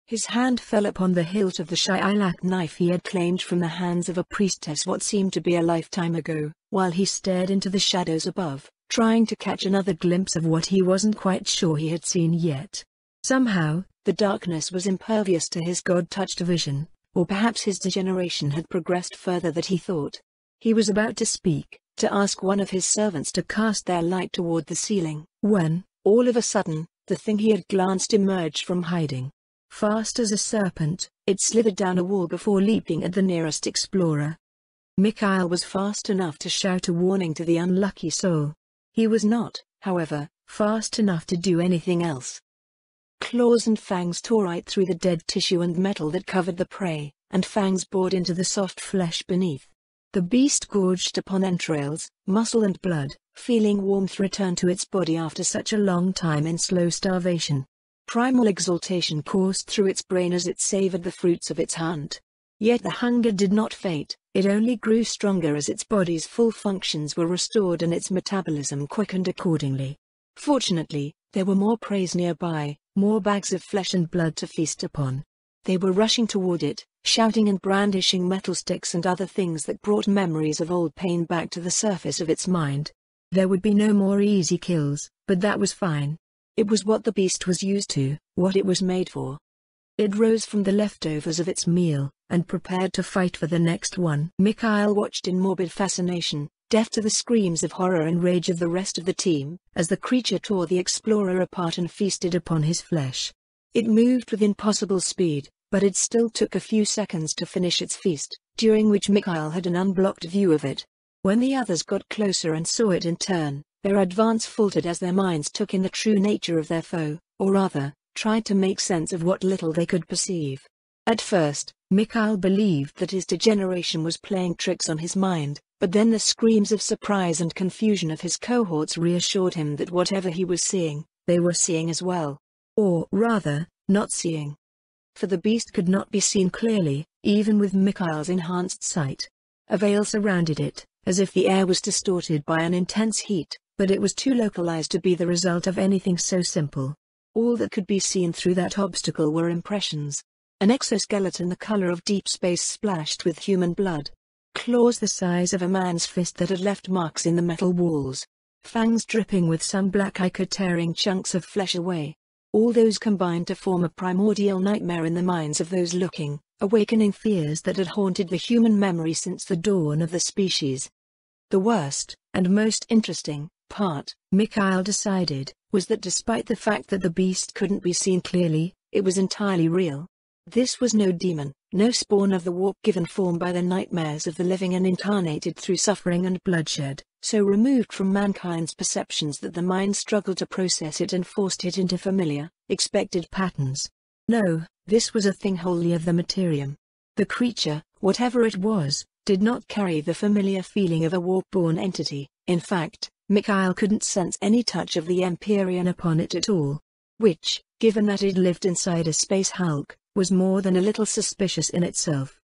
His hand fell upon the hilt of the Shyilak knife he had claimed from the hands of a priestess what seemed to be a lifetime ago. While he stared into the shadows above, trying to catch another glimpse of what he wasn't quite sure he had seen yet. Somehow, the darkness was impervious to his god-touched vision, or perhaps his degeneration had progressed further than he thought. He was about to speak, to ask one of his servants to cast their light toward the ceiling, when, all of a sudden, the thing he had glanced emerged from hiding. Fast as a serpent, it slithered down a wall before leaping at the nearest explorer. Mikhail was fast enough to shout a warning to the unlucky soul. He was not, however, fast enough to do anything else. Claws and fangs tore right through the dead tissue and metal that covered the prey, and fangs bored into the soft flesh beneath. The beast gorged upon entrails, muscle and blood, feeling warmth return to its body after such a long time in slow starvation. Primal exultation coursed through its brain as it savored the fruits of its hunt. Yet the hunger did not fade, it only grew stronger as its body's full functions were restored and its metabolism quickened accordingly. Fortunately, there were more prey nearby, more bags of flesh and blood to feast upon. They were rushing toward it, shouting and brandishing metal sticks and other things that brought memories of old pain back to the surface of its mind. There would be no more easy kills, but that was fine. It was what the beast was used to, what it was made for. It rose from the leftovers of its meal, and prepared to fight for the next one. Mikhail watched in morbid fascination, deaf to the screams of horror and rage of the rest of the team, as the creature tore the explorer apart and feasted upon his flesh. It moved with impossible speed, but it still took a few seconds to finish its feast, during which Mikhail had an unblocked view of it. When the others got closer and saw it in turn, their advance faltered as their minds took in the true nature of their foe, or rather, tried to make sense of what little they could perceive. At first, Mikhail believed that his degeneration was playing tricks on his mind, but then the screams of surprise and confusion of his cohorts reassured him that whatever he was seeing, they were seeing as well. Or rather, not seeing. For the beast could not be seen clearly, even with Mikhail's enhanced sight. A veil surrounded it, as if the air was distorted by an intense heat, but it was too localized to be the result of anything so simple. All that could be seen through that obstacle were impressions. An exoskeleton the color of deep space splashed with human blood. Claws the size of a man's fist that had left marks in the metal walls. Fangs dripping with some black ichor tearing chunks of flesh away. All those combined to form a primordial nightmare in the minds of those looking, awakening fears that had haunted the human memory since the dawn of the species. The worst, and most interesting, part, Mikhail decided, was that despite the fact that the beast couldn't be seen clearly, it was entirely real. This was no demon, no spawn of the warp given form by the nightmares of the living and incarnated through suffering and bloodshed, so removed from mankind's perceptions that the mind struggled to process it and forced it into familiar, expected patterns. No, this was a thing wholly of the materium. The creature, whatever it was, did not carry the familiar feeling of a warp-born entity. In fact, Mikhail couldn't sense any touch of the Empyrean upon it at all. Which, given that it lived inside a space hulk, was more than a little suspicious in itself.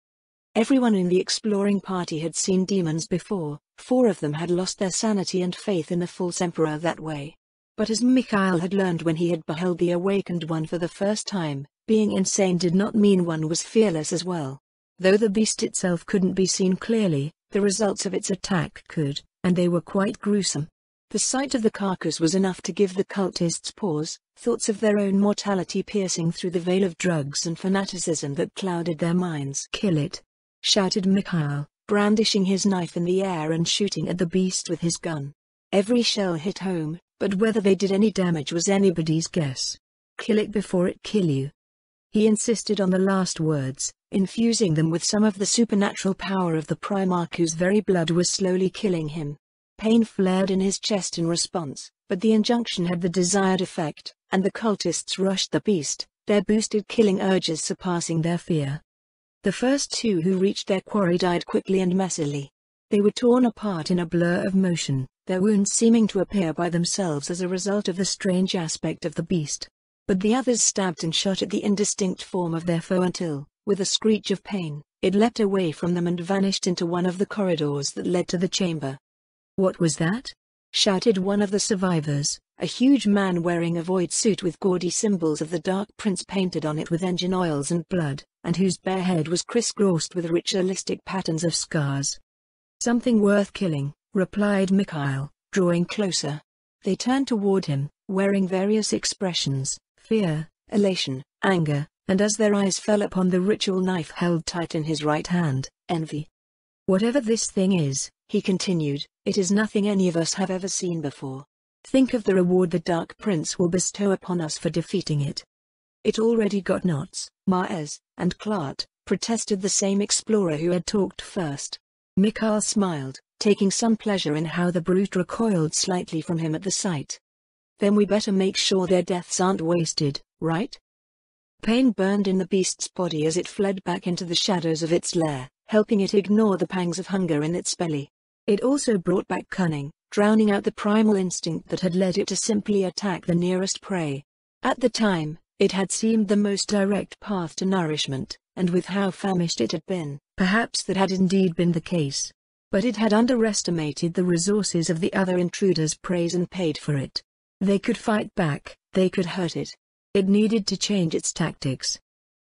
Everyone in the exploring party had seen demons before, 4 of them had lost their sanity and faith in the false emperor that way. But as Mikhail had learned when he had beheld the awakened one for the first time, being insane did not mean one was fearless as well. Though the beast itself couldn't be seen clearly, the results of its attack could, and they were quite gruesome. The sight of the carcass was enough to give the cultists pause, thoughts of their own mortality piercing through the veil of drugs and fanaticism that clouded their minds. "Kill it!" shouted Mikhail, brandishing his knife in the air and shooting at the beast with his gun. Every shell hit home, but whether they did any damage was anybody's guess. "Kill it before it kill you." He insisted on the last words, infusing them with some of the supernatural power of the Primarch whose very blood was slowly killing him. Pain flared in his chest in response, but the injunction had the desired effect, and the cultists rushed the beast, their boosted killing urges surpassing their fear. The first 2 who reached their quarry died quickly and messily. They were torn apart in a blur of motion, their wounds seeming to appear by themselves as a result of the strange aspect of the beast. But the others stabbed and shot at the indistinct form of their foe until, with a screech of pain, it leapt away from them and vanished into one of the corridors that led to the chamber. "What was that?" shouted one of the survivors, a huge man wearing a void suit with gaudy symbols of the Dark Prince painted on it with engine oils and blood, and whose bare head was crisscrossed with ritualistic patterns of scars. "Something worth killing," replied Mikhail, drawing closer. They turned toward him, wearing various expressions: fear, elation, anger, and as their eyes fell upon the ritual knife held tight in his right hand, envy. "Whatever this thing is," he continued, "it is nothing any of us have ever seen before. Think of the reward the Dark Prince will bestow upon us for defeating it." "It already got knots, Maez and Klart," protested the same explorer who had talked first. Mikhail smiled, taking some pleasure in how the brute recoiled slightly from him at the sight. "Then we better make sure their deaths aren't wasted, right?" Pain burned in the beast's body as it fled back into the shadows of its lair, helping it ignore the pangs of hunger in its belly. It also brought back cunning, drowning out the primal instinct that had led it to simply attack the nearest prey. At the time, it had seemed the most direct path to nourishment, and with how famished it had been, perhaps that had indeed been the case. But it had underestimated the resources of the other intruders' prey and paid for it. They could fight back, they could hurt it. It needed to change its tactics.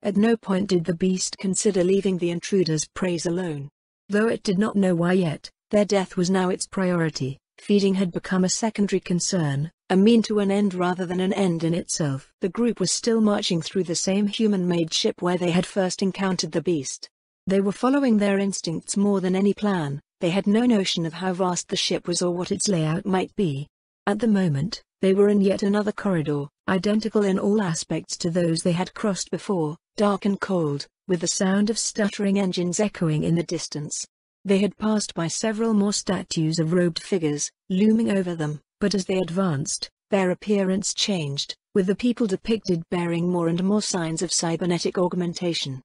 At no point did the beast consider leaving the intruders' prey alone. Though it did not know why yet, their death was now its priority. Feeding had become a secondary concern, a mean to an end rather than an end in itself. The group was still marching through the same human-made ship where they had first encountered the beast. They were following their instincts more than any plan. They had no notion of how vast the ship was or what its layout might be. At the moment, they were in yet another corridor, identical in all aspects to those they had crossed before, dark and cold, with the sound of stuttering engines echoing in the distance. They had passed by several more statues of robed figures, looming over them, but as they advanced, their appearance changed, with the people depicted bearing more and more signs of cybernetic augmentation.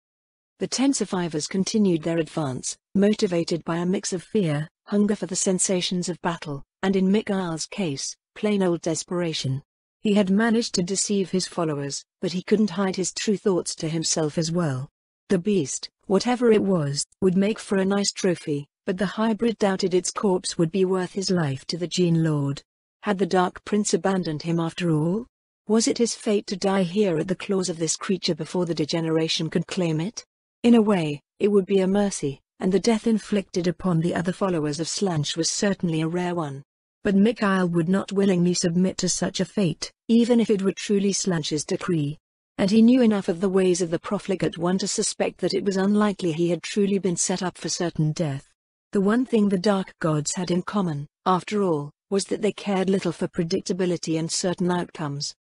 The 10 survivors continued their advance, motivated by a mix of fear, hunger for the sensations of battle, and in Mikhail's case, plain old desperation. He had managed to deceive his followers, but he couldn't hide his true thoughts to himself as well. The beast, whatever it was, would make for a nice trophy, but the hybrid doubted its corpse would be worth his life to the Gene Lord. Had the Dark Prince abandoned him after all? Was it his fate to die here at the claws of this creature before the degeneration could claim it? In a way, it would be a mercy, and the death inflicted upon the other followers of Slanch was certainly a rare one. But Mikhail would not willingly submit to such a fate, even if it were truly Slanch's decree. And he knew enough of the ways of the profligate one to suspect that it was unlikely he had truly been set up for certain death. The one thing the Dark Gods had in common, after all, was that they cared little for predictability and certain outcomes.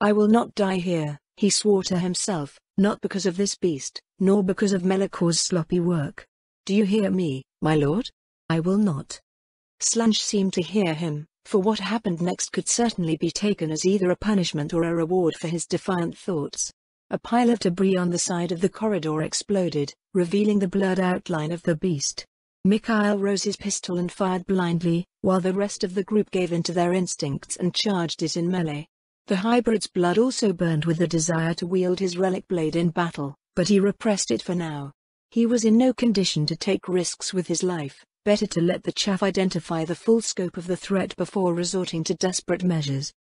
"I will not die here," he swore to himself, "not because of this beast, nor because of Melikor's sloppy work. Do you hear me, my lord? I will not." Slanch seemed to hear him, for what happened next could certainly be taken as either a punishment or a reward for his defiant thoughts. A pile of debris on the side of the corridor exploded, revealing the blurred outline of the beast. Mikhail rose his pistol and fired blindly, while the rest of the group gave in to their instincts and charged it in melee. The hybrid's blood also burned with the desire to wield his relic blade in battle, but he repressed it for now. He was in no condition to take risks with his life. Better to let the chaff identify the full scope of the threat before resorting to desperate measures.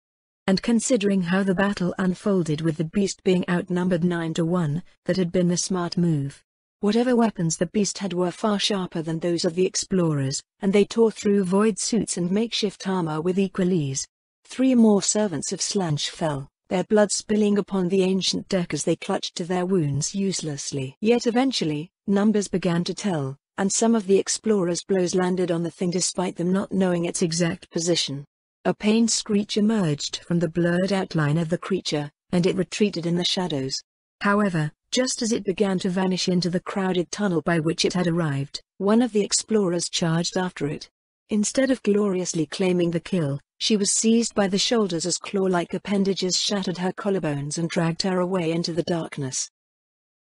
And considering how the battle unfolded with the beast being outnumbered 9-1, that had been the smart move. Whatever weapons the beast had were far sharper than those of the explorers, and they tore through void suits and makeshift armor with equal ease. 3 more servants of Slanch fell, their blood spilling upon the ancient deck as they clutched to their wounds uselessly. Yet eventually, numbers began to tell, and some of the explorers' blows landed on the thing despite them not knowing its exact position. A pained screech emerged from the blurred outline of the creature, and it retreated in the shadows. However, just as it began to vanish into the crowded tunnel by which it had arrived, one of the explorers charged after it. Instead of gloriously claiming the kill, she was seized by the shoulders as claw-like appendages shattered her collarbones and dragged her away into the darkness.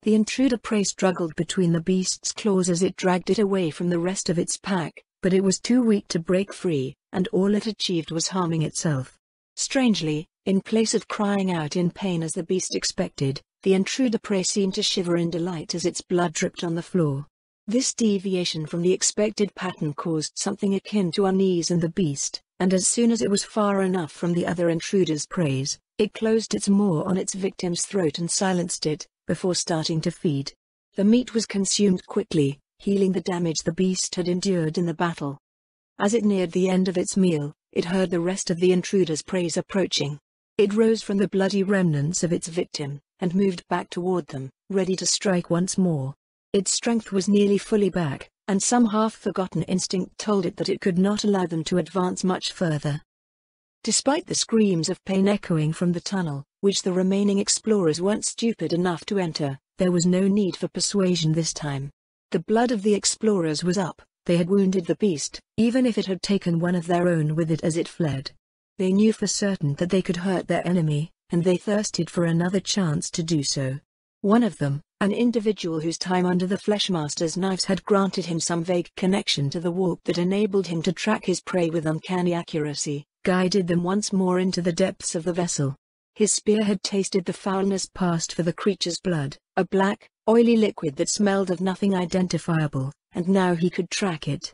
The intruder prey struggled between the beast's claws as it dragged it away from the rest of its pack, but it was too weak to break free, and all it achieved was harming itself. Strangely, in place of crying out in pain as the beast expected, the intruder prey seemed to shiver in delight as its blood dripped on the floor. This deviation from the expected pattern caused something akin to unease in the beast, and as soon as it was far enough from the other intruder's prey, it closed its maw on its victim's throat and silenced it, before starting to feed. The meat was consumed quickly, healing the damage the beast had endured in the battle. As it neared the end of its meal, it heard the rest of the intruder's prey approaching. It rose from the bloody remnants of its victim, and moved back toward them, ready to strike once more. Its strength was nearly fully back, and some half-forgotten instinct told it that it could not allow them to advance much further. Despite the screams of pain echoing from the tunnel, which the remaining explorers weren't stupid enough to enter, there was no need for persuasion this time. The blood of the explorers was up. They had wounded the beast, even if it had taken one of their own with it as it fled. They knew for certain that they could hurt their enemy, and they thirsted for another chance to do so. One of them, an individual whose time under the Fleshmaster's knives had granted him some vague connection to the warp that enabled him to track his prey with uncanny accuracy, guided them once more into the depths of the vessel. His spear had tasted the foulness passed for the creature's blood, a black, oily liquid that smelled of nothing identifiable, and now he could track it.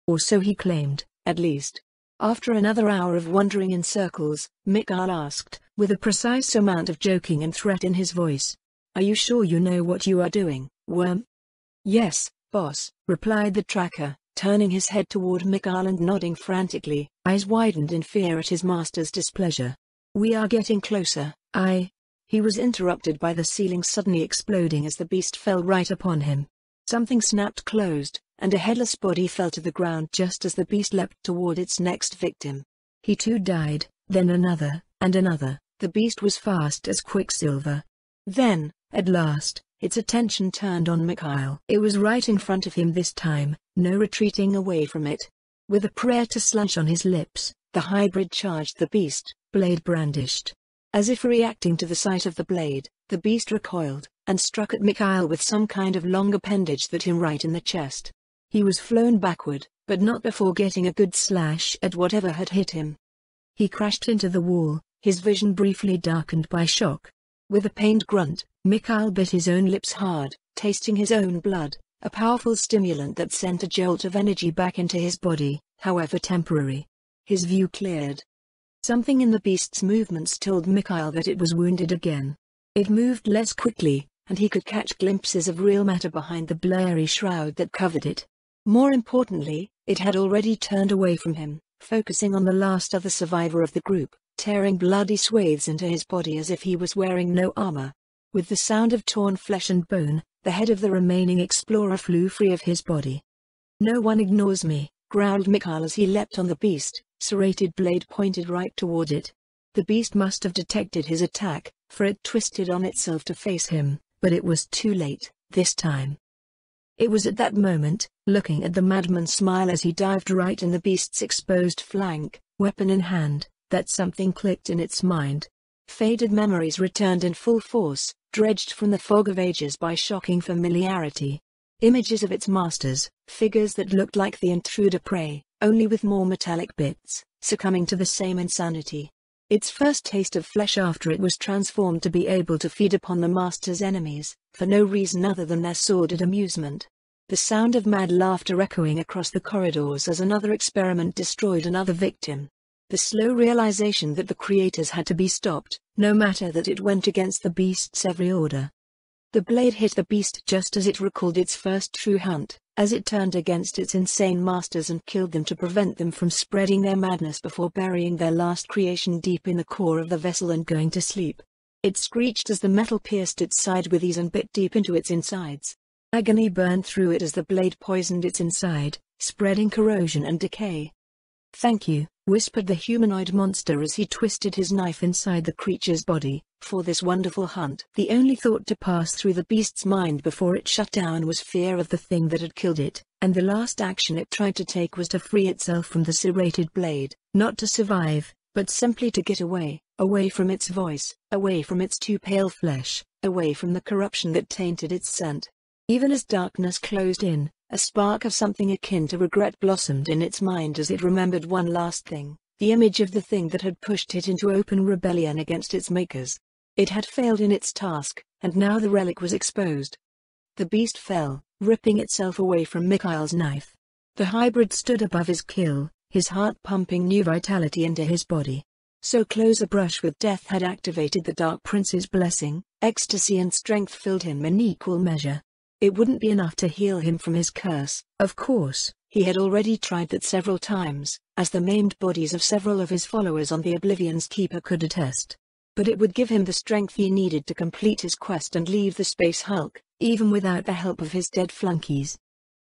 Or so he claimed, at least. After another hour of wandering in circles, Mikhail asked, with a precise amount of joking and threat in his voice, "Are you sure you know what you are doing, worm?" "Yes, boss," replied the tracker, turning his head toward Mikhail and nodding frantically, eyes widened in fear at his master's displeasure. "We are getting closer, He was interrupted by the ceiling suddenly exploding as the beast fell right upon him. Something snapped closed, and a headless body fell to the ground just as the beast leapt toward its next victim. He too died, then another, and another. The beast was fast as quicksilver. Then, at last, its attention turned on Mikhail. It was right in front of him this time, no retreating away from it. With a prayer to slash on his lips, the hybrid charged the beast, blade brandished. As if reacting to the sight of the blade, the beast recoiled, and struck at Mikhail with some kind of long appendage that hit him right in the chest. He was flown backward, but not before getting a good slash at whatever had hit him. He crashed into the wall, his vision briefly darkened by shock. With a pained grunt, Mikhail bit his own lips hard, tasting his own blood, a powerful stimulant that sent a jolt of energy back into his body, however temporary. His view cleared. Something in the beast's movements told Mikhail that it was wounded again. It moved less quickly, and he could catch glimpses of real matter behind the blurry shroud that covered it. More importantly, it had already turned away from him, focusing on the last other survivor of the group, tearing bloody swathes into his body as if he was wearing no armor. With the sound of torn flesh and bone, the head of the remaining explorer flew free of his body. "No one ignores me," growled Mikhail as he leapt on the beast, serrated blade pointed right toward it. The beast must have detected his attack, for it twisted on itself to face him, but it was too late, this time. It was at that moment, looking at the madman's smile as he dived right in the beast's exposed flank, weapon in hand, that something clicked in its mind. Faded memories returned in full force, dredged from the fog of ages by shocking familiarity. Images of its masters, figures that looked like the intruder prey, only with more metallic bits, succumbing to the same insanity. Its first taste of flesh after it was transformed to be able to feed upon the master's enemies, for no reason other than their sordid amusement. The sound of mad laughter echoing across the corridors as another experiment destroyed another victim. The slow realization that the creators had to be stopped, no matter that it went against the beast's every order. The blade hit the beast just as it recalled its first true hunt, as it turned against its insane masters and killed them to prevent them from spreading their madness before burying their last creation deep in the core of the vessel and going to sleep. It screeched as the metal pierced its side with ease and bit deep into its insides. Agony burned through it as the blade poisoned its inside, spreading corrosion and decay. "Thank you," whispered the humanoid monster as he twisted his knife inside the creature's body, "for this wonderful hunt." The only thought to pass through the beast's mind before it shut down was fear of the thing that had killed it, and the last action it tried to take was to free itself from the serrated blade, not to survive, but simply to get away, away from its voice, away from its too pale flesh, away from the corruption that tainted its scent. Even as darkness closed in, a spark of something akin to regret blossomed in its mind as it remembered one last thing, the image of the thing that had pushed it into open rebellion against its makers. It had failed in its task, and now the relic was exposed. The beast fell, ripping itself away from Mikhail's knife. The hybrid stood above his kill, his heart pumping new vitality into his body. So close a brush with death had activated the Dark Prince's blessing, ecstasy and strength filled him in equal measure. it wouldn't be enough to heal him from his curse. Of course, he had already tried that several times, as the maimed bodies of several of his followers on the Oblivion's Keeper could attest. But it would give him the strength he needed to complete his quest and leave the Space Hulk, even without the help of his dead flunkies.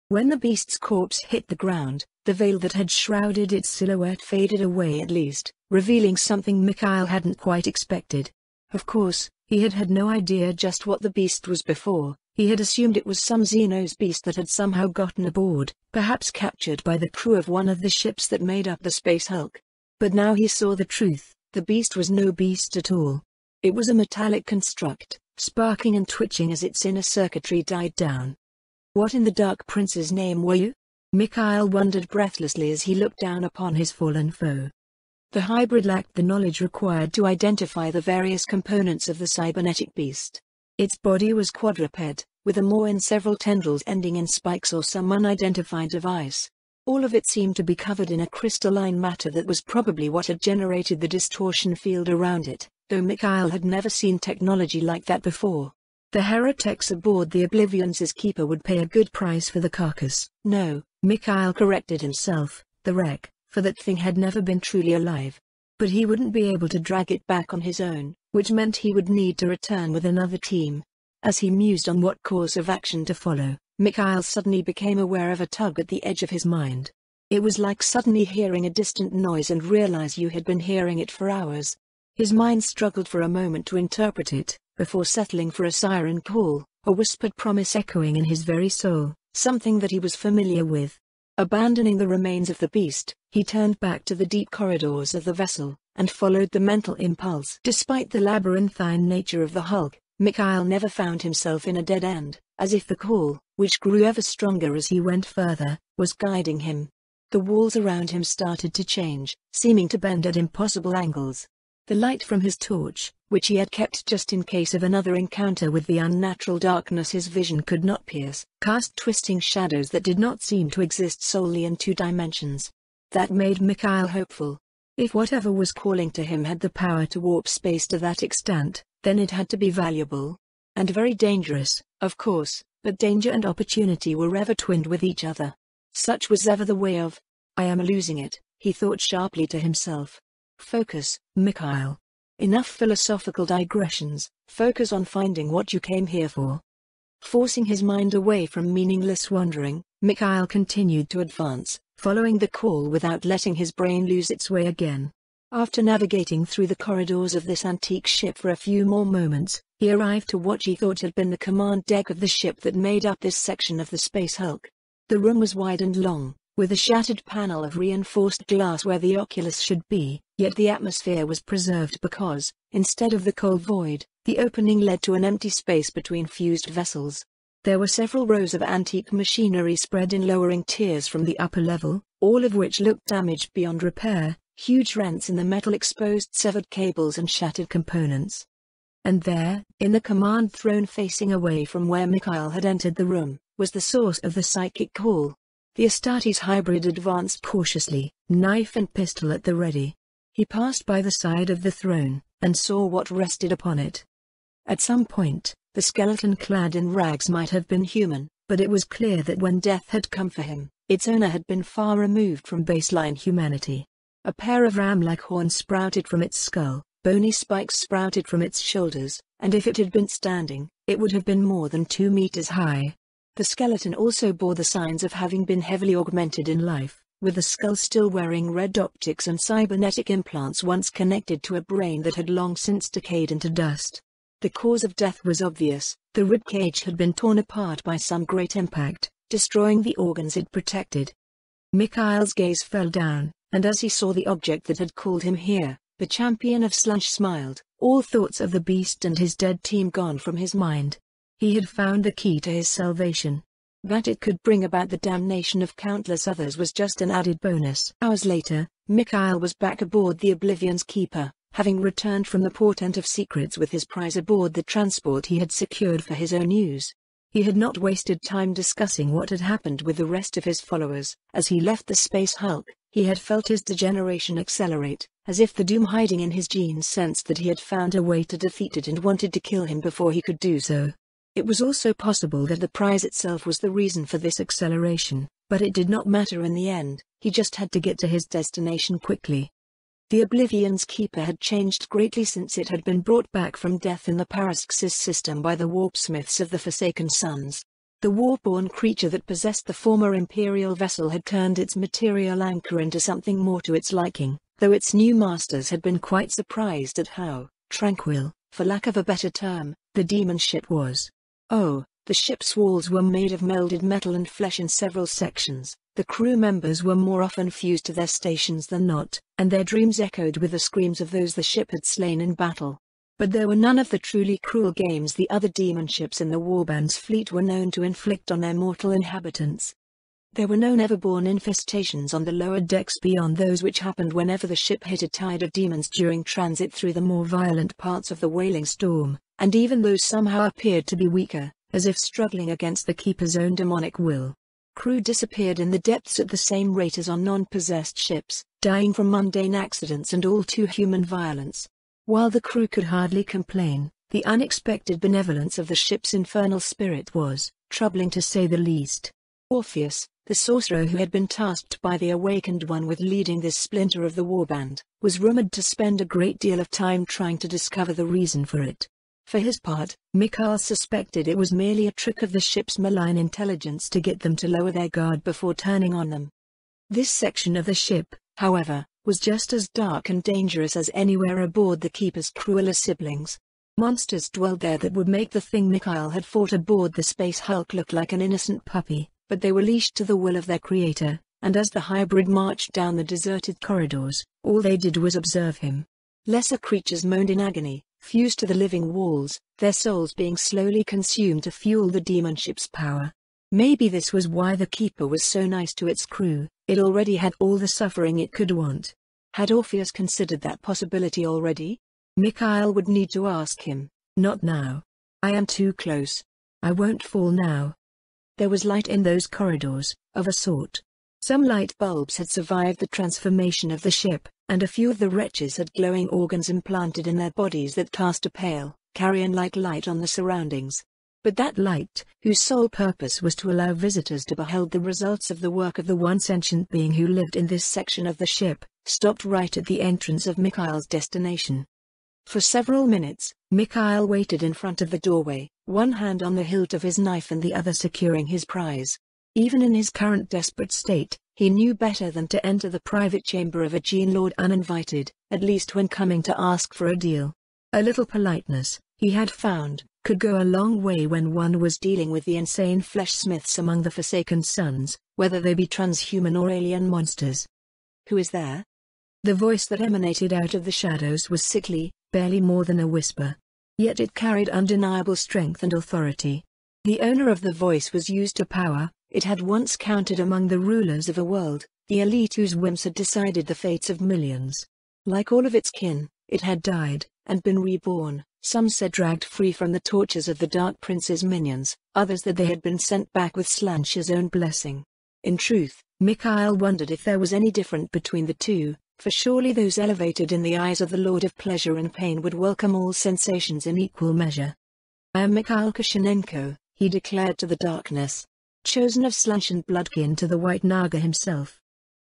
When the beast's corpse hit the ground, the veil that had shrouded its silhouette faded away at least, revealing something Mikhail hadn't quite expected. Of course, he had had no idea just what the beast was before. He had assumed it was some Xenos beast that had somehow gotten aboard, perhaps captured by the crew of one of the ships that made up the Space Hulk. But now he saw the truth. The beast was no beast at all. It was a metallic construct, sparking and twitching as its inner circuitry died down. What in the Dark Prince's name were you? Mikhail wondered breathlessly as he looked down upon his fallen foe. The hybrid lacked the knowledge required to identify the various components of the cybernetic beast. Its body was quadruped, with a maw and several tendrils ending in spikes or some unidentified device. All of it seemed to be covered in a crystalline matter that was probably what had generated the distortion field around it, though Mikhail had never seen technology like that before. The heretics aboard the Oblivion's Keeper would pay a good price for the carcass. No, Mikhail corrected himself, the wreck, for that thing had never been truly alive. But he wouldn't be able to drag it back on his own, which meant he would need to return with another team. As he mused on what course of action to follow, Mikhail suddenly became aware of a tug at the edge of his mind. It was like suddenly hearing a distant noise and realize you had been hearing it for hours. His mind struggled for a moment to interpret it, before settling for a siren call, a whispered promise echoing in his very soul, something that he was familiar with. Abandoning the remains of the beast, he turned back to the deep corridors of the vessel, and followed the mental impulse. Despite the labyrinthine nature of the Hulk, Mikhail never found himself in a dead end, as if the call, which grew ever stronger as he went further, was guiding him. The walls around him started to change, seeming to bend at impossible angles. The light from his torch, which he had kept just in case of another encounter with the unnatural darkness his vision could not pierce, cast twisting shadows that did not seem to exist solely in 2 dimensions. That made Mikhail hopeful. If whatever was calling to him had the power to warp space to that extent, then it had to be valuable. And very dangerous, of course, but danger and opportunity were ever twinned with each other. Such was ever the way of, I am losing it, he thought sharply to himself. Focus, Mikhail. Enough philosophical digressions, focus on finding what you came here for. Forcing his mind away from meaningless wandering, Mikhail continued to advance, following the call without letting his brain lose its way again. After navigating through the corridors of this antique ship for a few more moments, he arrived to what he thought had been the command deck of the ship that made up this section of the Space Hulk. The room was wide and long, with a shattered panel of reinforced glass where the oculus should be, yet the atmosphere was preserved because, instead of the cold void, the opening led to an empty space between fused vessels. There were several rows of antique machinery spread in lowering tiers from the upper level, all of which looked damaged beyond repair, huge rents in the metal exposed severed cables and shattered components. And there, in the command throne facing away from where Mikhail had entered the room, was the source of the psychic call. The Astartes hybrid advanced cautiously, knife and pistol at the ready. He passed by the side of the throne, and saw what rested upon it. At some point, the skeleton clad in rags might have been human, but it was clear that when death had come for him, its owner had been far removed from baseline humanity. A pair of ram-like horns sprouted from its skull, bony spikes sprouted from its shoulders, and if it had been standing, it would have been more than 2 meters high. The skeleton also bore the signs of having been heavily augmented in life, with the skull still wearing red optics and cybernetic implants once connected to a brain that had long since decayed into dust. The cause of death was obvious. The ribcage had been torn apart by some great impact, destroying the organs it protected. Mikhail's gaze fell down, and as he saw the object that had called him here, the champion of Sludge smiled, all thoughts of the beast and his dead team gone from his mind. He had found the key to his salvation. That it could bring about the damnation of countless others was just an added bonus. Hours later, Mikhail was back aboard the Oblivion's Keeper, having returned from the Portent of Secrets with his prize aboard the transport he had secured for his own use. He had not wasted time discussing what had happened with the rest of his followers. As he left the Space Hulk, he had felt his degeneration accelerate, as if the doom hiding in his genes sensed that he had found a way to defeat it and wanted to kill him before he could do so. It was also possible that the prize itself was the reason for this acceleration, but it did not matter in the end. He just had to get to his destination quickly. The Oblivion's keeper had changed greatly since it had been brought back from death in the Paraxis system by the warpsmiths of the Forsaken Suns. The warborn creature that possessed the former Imperial vessel had turned its material anchor into something more to its liking, though its new masters had been quite surprised at how tranquil, for lack of a better term, the demon ship was. Oh, the ship's walls were made of melded metal and flesh in several sections. The crew members were more often fused to their stations than not, and their dreams echoed with the screams of those the ship had slain in battle. But there were none of the truly cruel games the other demon ships in the Warband's fleet were known to inflict on their mortal inhabitants. There were no never-born infestations on the lower decks beyond those which happened whenever the ship hit a tide of demons during transit through the more violent parts of the Wailing Storm, and even those somehow appeared to be weaker, as if struggling against the Keeper's own demonic will. Crew disappeared in the depths at the same rate as on non-possessed ships, dying from mundane accidents and all too human violence. While the crew could hardly complain, the unexpected benevolence of the ship's infernal spirit was troubling to say the least. Orpheus, the sorcerer who had been tasked by the Awakened One with leading this splinter of the Warband, was rumored to spend a great deal of time trying to discover the reason for it. For his part, Mikhail suspected it was merely a trick of the ship's malign intelligence to get them to lower their guard before turning on them. This section of the ship, however, was just as dark and dangerous as anywhere aboard the Keeper's crueler siblings. Monsters dwelled there that would make the thing Mikhail had fought aboard the Space Hulk look like an innocent puppy, but they were leashed to the will of their creator, and as the hybrid marched down the deserted corridors, all they did was observe him. Lesser creatures moaned in agony, fused to the living walls, their souls being slowly consumed to fuel the demon ship's power. Maybe this was why the Keeper was so nice to its crew. It already had all the suffering it could want. Had Orpheus considered that possibility already? Mikhail would need to ask him. Not now. I am too close. I won't fall now. There was light in those corridors, of a sort. Some light bulbs had survived the transformation of the ship, and a few of the wretches had glowing organs implanted in their bodies that cast a pale, carrion-like light on the surroundings. But that light, whose sole purpose was to allow visitors to behold the results of the work of the one sentient being who lived in this section of the ship, stopped right at the entrance of Mikhail's destination. For several minutes, Mikhail waited in front of the doorway, one hand on the hilt of his knife and the other securing his prize. Even in his current desperate state, he knew better than to enter the private chamber of a Gene Lord uninvited, at least when coming to ask for a deal. A little politeness, he had found, could go a long way when one was dealing with the insane flesh-smiths among the Forsaken Suns, whether they be transhuman or alien monsters. "Who is there?" The voice that emanated out of the shadows was sickly, barely more than a whisper. Yet it carried undeniable strength and authority. The owner of the voice was used to power. It had once counted among the rulers of a world, the elite whose whims had decided the fates of millions. Like all of its kin, it had died, and been reborn, some said dragged free from the tortures of the Dark Prince's minions, others that they had been sent back with Slansh's own blessing. In truth, Mikhail wondered if there was any difference between the two, for surely those elevated in the eyes of the Lord of Pleasure and Pain would welcome all sensations in equal measure. "I am Mikhail Kashinenko," he declared to the darkness. "Chosen of Slansh and Bloodkin to the White Naga himself."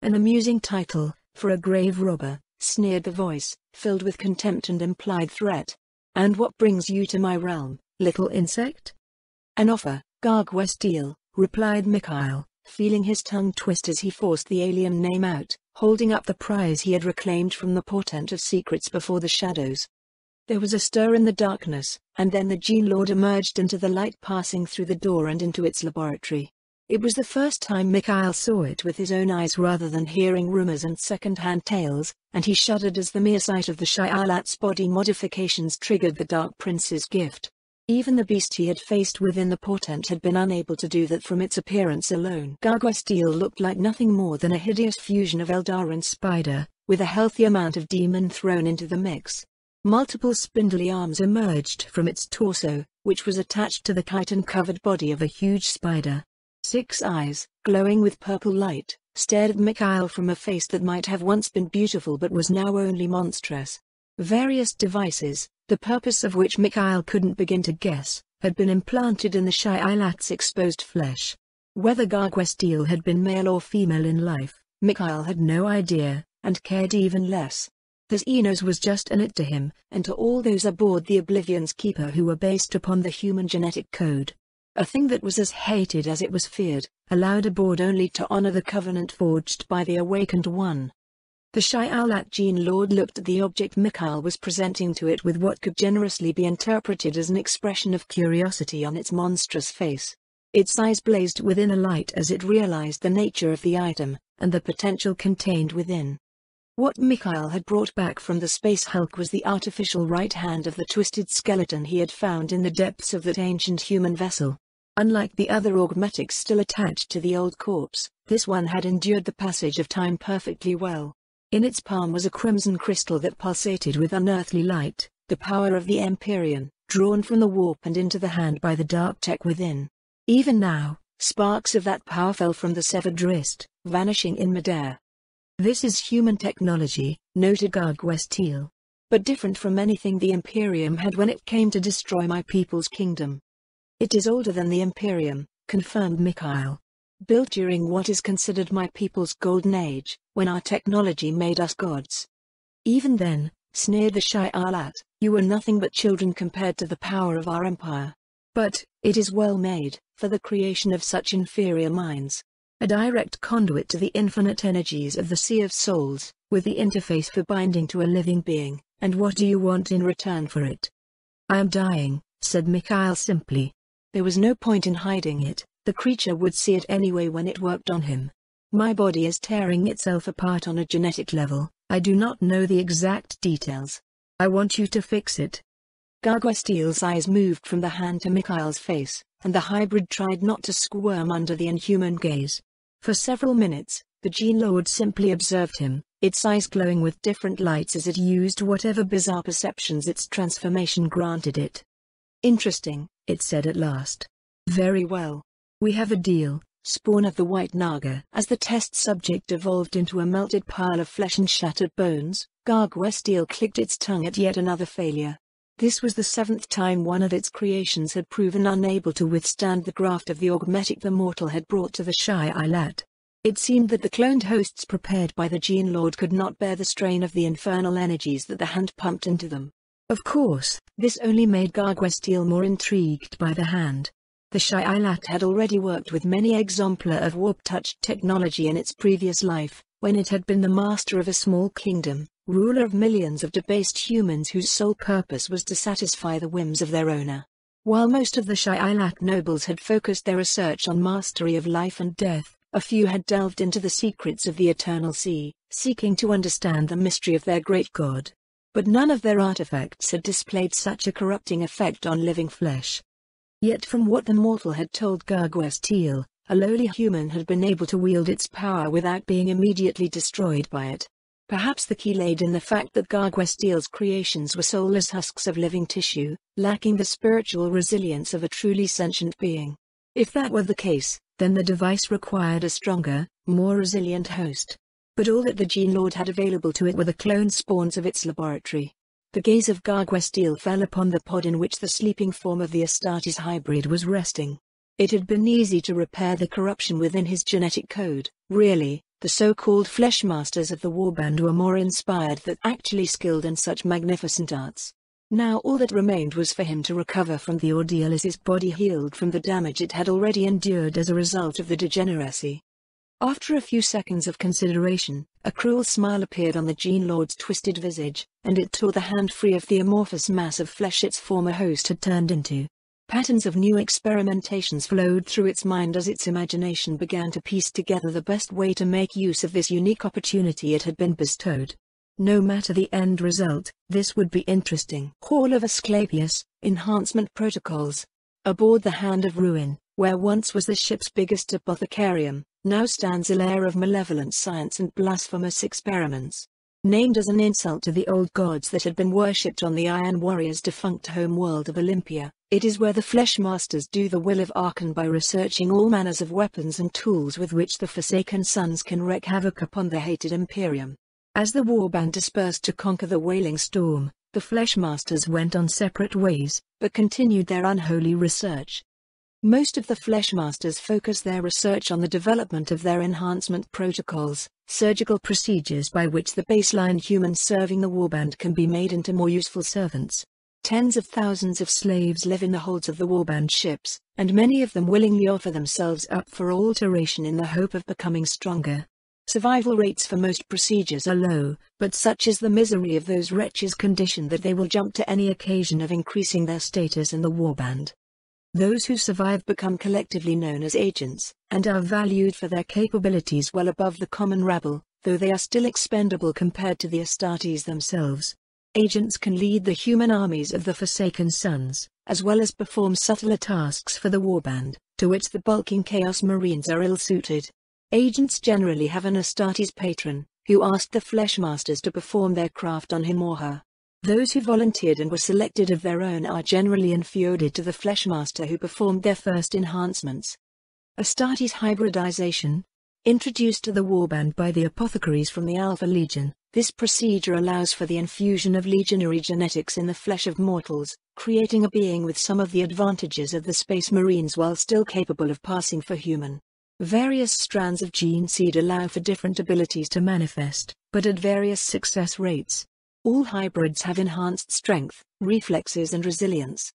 An amusing title, for a grave robber, sneered the voice, filled with contempt and implied threat. "And what brings you to my realm, little insect?" "An offer, Gargwestiel," replied Mikhail, feeling his tongue twist as he forced the alien name out, holding up the prize he had reclaimed from the portent of secrets before the shadows. There was a stir in the darkness, and then the Gene Lord emerged into the light, passing through the door and into its laboratory. It was the first time Mikhail saw it with his own eyes rather than hearing rumors and second-hand tales, and he shuddered as the mere sight of the Shi'alat's body modifications triggered the Dark Prince's gift. Even the beast he had faced within the portent had been unable to do that from its appearance alone. Gargwestiel looked like nothing more than a hideous fusion of Eldar and spider, with a healthy amount of demon thrown into the mix. Multiple spindly arms emerged from its torso, which was attached to the chitin-covered body of a huge spider. 6 eyes, glowing with purple light, stared at Mikhail from a face that might have once been beautiful but was now only monstrous. Various devices, the purpose of which Mikhail couldn't begin to guess, had been implanted in the Shailat's exposed flesh. Whether Garguestiel had been male or female in life, Mikhail had no idea, and cared even less. His Enos was just an it to him, and to all those aboard the Oblivion's Keeper who were based upon the human genetic code. A thing that was as hated as it was feared, allowed aboard only to honor the covenant forged by the Awakened One. The Shailat Gene Lord looked at the object Mikhail was presenting to it with what could generously be interpreted as an expression of curiosity on its monstrous face. Its eyes blazed within a light as it realized the nature of the item, and the potential contained within. What Mikhail had brought back from the space hulk was the artificial right hand of the twisted skeleton he had found in the depths of that ancient human vessel. Unlike the other augmetics still attached to the old corpse, this one had endured the passage of time perfectly well. In its palm was a crimson crystal that pulsated with unearthly light, the power of the Empyrean, drawn from the warp and into the hand by the dark tech within. Even now, sparks of that power fell from the severed wrist, vanishing in midair. "This is human technology," noted Garguestiel. "But different from anything the Imperium had when it came to destroy my people's kingdom." "It is older than the Imperium," confirmed Mikhail. "Built during what is considered my people's golden age, when our technology made us gods." "Even then," sneered the Shailat, "you were nothing but children compared to the power of our empire. But, it is well made, for the creation of such inferior minds. A direct conduit to the infinite energies of the Sea of Souls, with the interface for binding to a living being, and what do you want in return for it?" "I am dying," said Mikhail simply. There was no point in hiding it, the creature would see it anyway when it worked on him. "My body is tearing itself apart on a genetic level, I do not know the exact details. I want you to fix it." Garguestiel's eyes moved from the hand to Mikhail's face, and the hybrid tried not to squirm under the inhuman gaze. For several minutes, the Gene Lord simply observed him, its eyes glowing with different lights as it used whatever bizarre perceptions its transformation granted it. "Interesting," it said at last. "Very well. We have a deal, spawn of the White Naga." As the test subject evolved into a melted pile of flesh and shattered bones, Garguestiel clicked its tongue at yet another failure. This was the 7th time one of its creations had proven unable to withstand the graft of the augmetic the mortal had brought to the Shailat. It seemed that the cloned hosts prepared by the Gene Lord could not bear the strain of the infernal energies that the hand pumped into them. Of course, this only made Garguestiel more intrigued by the hand. The Shailat had already worked with many exemplar of warp-touched technology in its previous life, when it had been the master of a small kingdom, ruler of millions of debased humans whose sole purpose was to satisfy the whims of their owner. While most of the Shailat nobles had focused their research on mastery of life and death, a few had delved into the secrets of the Eternal Sea, seeking to understand the mystery of their great god. But none of their artifacts had displayed such a corrupting effect on living flesh. Yet from what the mortal had told Garguestiel, a lowly human had been able to wield its power without being immediately destroyed by it. Perhaps the key laid in the fact that Garguestiel's creations were soulless husks of living tissue, lacking the spiritual resilience of a truly sentient being. If that were the case, then the device required a stronger, more resilient host. But all that the Gene Lord had available to it were the clone spawns of its laboratory. The gaze of Garguestiel fell upon the pod in which the sleeping form of the Astartes hybrid was resting. It had been easy to repair the corruption within his genetic code, really. The so-called flesh masters of the Warband were more inspired than actually skilled in such magnificent arts. Now all that remained was for him to recover from the ordeal as his body healed from the damage it had already endured as a result of the degeneracy. After a few seconds of consideration, a cruel smile appeared on the Gene Lord's twisted visage, and it tore the hand free of the amorphous mass of flesh its former host had turned into. Patterns of new experimentations flowed through its mind as its imagination began to piece together the best way to make use of this unique opportunity it had been bestowed. No matter the end result, this would be interesting. Hall of Asclepius, Enhancement Protocols. Aboard the Hand of Ruin, where once was the ship's biggest apothecarium, now stands a lair of malevolent science and blasphemous experiments. Named as an insult to the old gods that had been worshipped on the Iron Warrior's defunct home world of Olympia, it is where the Flesh Masters do the will of Archon by researching all manners of weapons and tools with which the Forsaken Sons can wreak havoc upon the hated Imperium. As the Warband dispersed to conquer the Wailing Storm, The Fleshmasters went on separate ways, but continued their unholy research. Most of the Fleshmasters focus their research on the development of their enhancement protocols, surgical procedures by which the baseline humans serving the Warband can be made into more useful servants. Tens of thousands of slaves live in the holds of the Warband ships, and many of them willingly offer themselves up for alteration in the hope of becoming stronger. Survival rates for most procedures are low, but such is the misery of those wretches' condition that they will jump to any occasion of increasing their status in the Warband. Those who survive become collectively known as agents, and are valued for their capabilities well above the common rabble, though they are still expendable compared to the Astartes themselves. Agents can lead the human armies of the Forsaken Sons, as well as perform subtler tasks for the Warband, to which the bulking Chaos Marines are ill-suited. Agents generally have an Astartes patron, who asked the Fleshmasters to perform their craft on him or her. Those who volunteered and were selected of their own are generally infeuded to the Fleshmaster who performed their first enhancements. Astartes hybridization. Introduced to the Warband by the apothecaries from the Alpha Legion, this procedure allows for the infusion of legionary genetics in the flesh of mortals, creating a being with some of the advantages of the Space Marines while still capable of passing for human. Various strands of gene seed allow for different abilities to manifest, but at various success rates. All hybrids have enhanced strength, reflexes and resilience.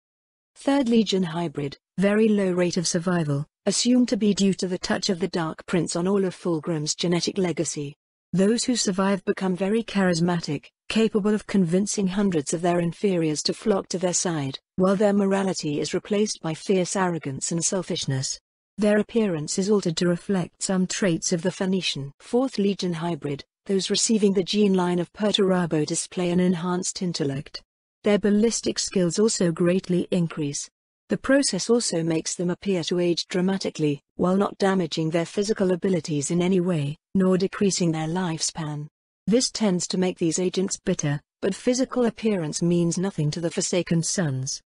3rd Legion hybrid, very low rate of survival, assumed to be due to the touch of the Dark Prince on all of Fulgrim's genetic legacy. Those who survive become very charismatic, capable of convincing hundreds of their inferiors to flock to their side, while their morality is replaced by fierce arrogance and selfishness. Their appearance is altered to reflect some traits of the Phoenician 4th Legion hybrid. Those receiving the gene line of Perturabo display an enhanced intellect. Their ballistic skills also greatly increase. The process also makes them appear to age dramatically, while not damaging their physical abilities in any way, nor decreasing their lifespan. This tends to make these agents bitter, but physical appearance means nothing to the Forsaken Sons.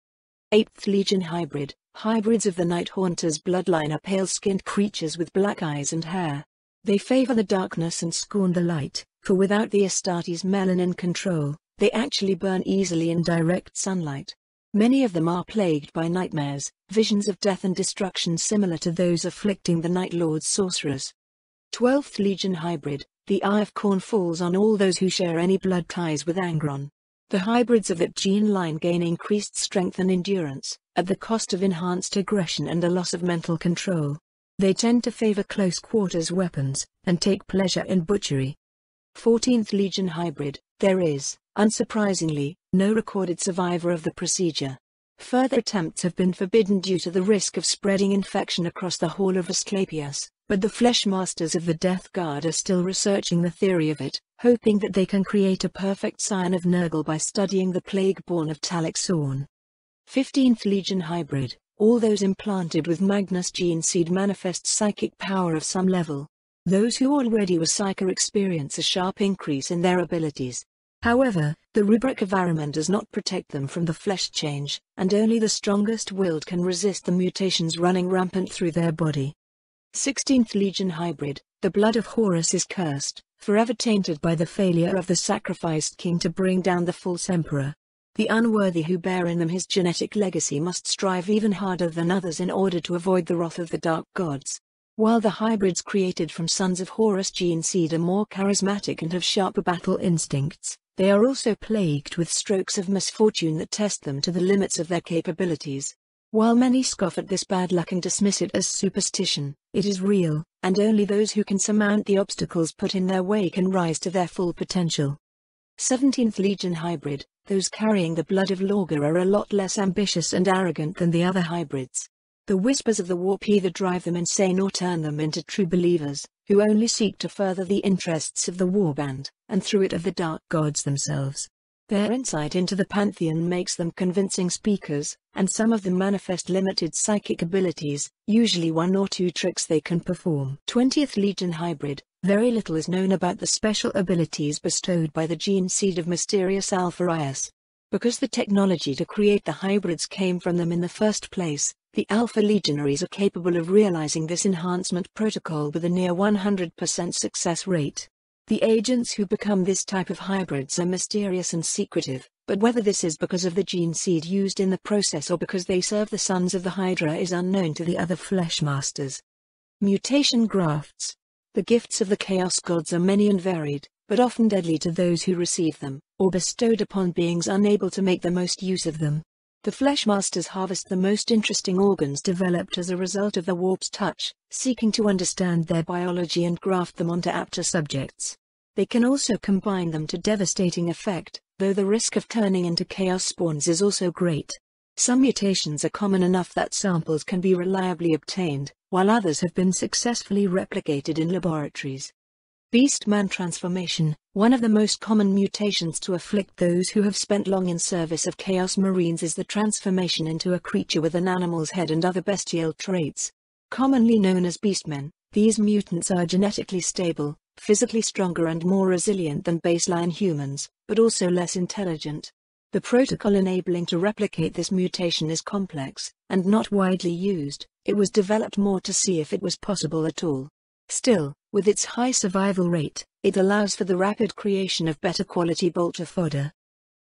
8th Legion hybrid. Hybrids of the Night Haunters bloodline are pale-skinned creatures with black eyes and hair. They favor the darkness and scorn the light, for without the Astartes' melanin control, they actually burn easily in direct sunlight. Many of them are plagued by nightmares, visions of death and destruction similar to those afflicting the Night Lord's sorcerers. 12th Legion hybrid. The Eye of Khorne falls on all those who share any blood ties with Angron. The hybrids of that gene line gain increased strength and endurance, at the cost of enhanced aggression and a loss of mental control. They tend to favor close-quarters weapons, and take pleasure in butchery. 14th Legion hybrid. There is, unsurprisingly, no recorded survivor of the procedure. Further attempts have been forbidden due to the risk of spreading infection across the Hall of Asclepius, but the Fleshmasters of the Death Guard are still researching the theory of it, hoping that they can create a perfect scion of Nurgle by studying the plague-born of Talek Sorn. 15th Legion hybrid. All those implanted with Magnus gene seed manifest psychic power of some level. Those who already were Psyker experience a sharp increase in their abilities. However, the rubric of Ahriman does not protect them from the flesh change, and only the strongest-willed can resist the mutations running rampant through their body. 16th Legion hybrid. The blood of Horus is cursed, forever tainted by the failure of the sacrificed king to bring down the false emperor. The unworthy who bear in them his genetic legacy must strive even harder than others in order to avoid the wrath of the dark gods. While the hybrids created from sons of Horus gene seed are more charismatic and have sharper battle instincts, they are also plagued with strokes of misfortune that test them to the limits of their capabilities. While many scoff at this bad luck and dismiss it as superstition, it is real, and only those who can surmount the obstacles put in their way can rise to their full potential. 17th Legion hybrid. Those carrying the blood of Lorgar are a lot less ambitious and arrogant than the other hybrids. The whispers of the warp either drive them insane or turn them into true believers, who only seek to further the interests of the Warband, and through it of the dark gods themselves. Their insight into the Pantheon makes them convincing speakers, and some of them manifest limited psychic abilities, usually 1 or 2 tricks they can perform. 20th Legion hybrid. Very little is known about the special abilities bestowed by the gene seed of mysterious Alpharius. Because the technology to create the hybrids came from them in the first place, the Alpha Legionaries are capable of realizing this enhancement protocol with a near 100% success rate. The agents who become this type of hybrids are mysterious and secretive, but whether this is because of the gene seed used in the process or because they serve the Sons of the Hydra is unknown to the other Fleshmasters. Mutation grafts. The gifts of the Chaos Gods are many and varied, but often deadly to those who receive them, or bestowed upon beings unable to make the most use of them. The Fleshmasters harvest the most interesting organs developed as a result of the Warp's touch, seeking to understand their biology and graft them onto apter subjects. They can also combine them to devastating effect, though the risk of turning into chaos spawns is also great. Some mutations are common enough that samples can be reliably obtained, while others have been successfully replicated in laboratories. Beastman transformation. One of the most common mutations to afflict those who have spent long in service of Chaos Marines is the transformation into a creature with an animal's head and other bestial traits. Commonly known as beastmen, these mutants are genetically stable, physically stronger and more resilient than baseline humans, but also less intelligent. The protocol enabling to replicate this mutation is complex, and not widely used. It was developed more to see if it was possible at all. Still, with its high survival rate, it allows for the rapid creation of better quality bolter fodder.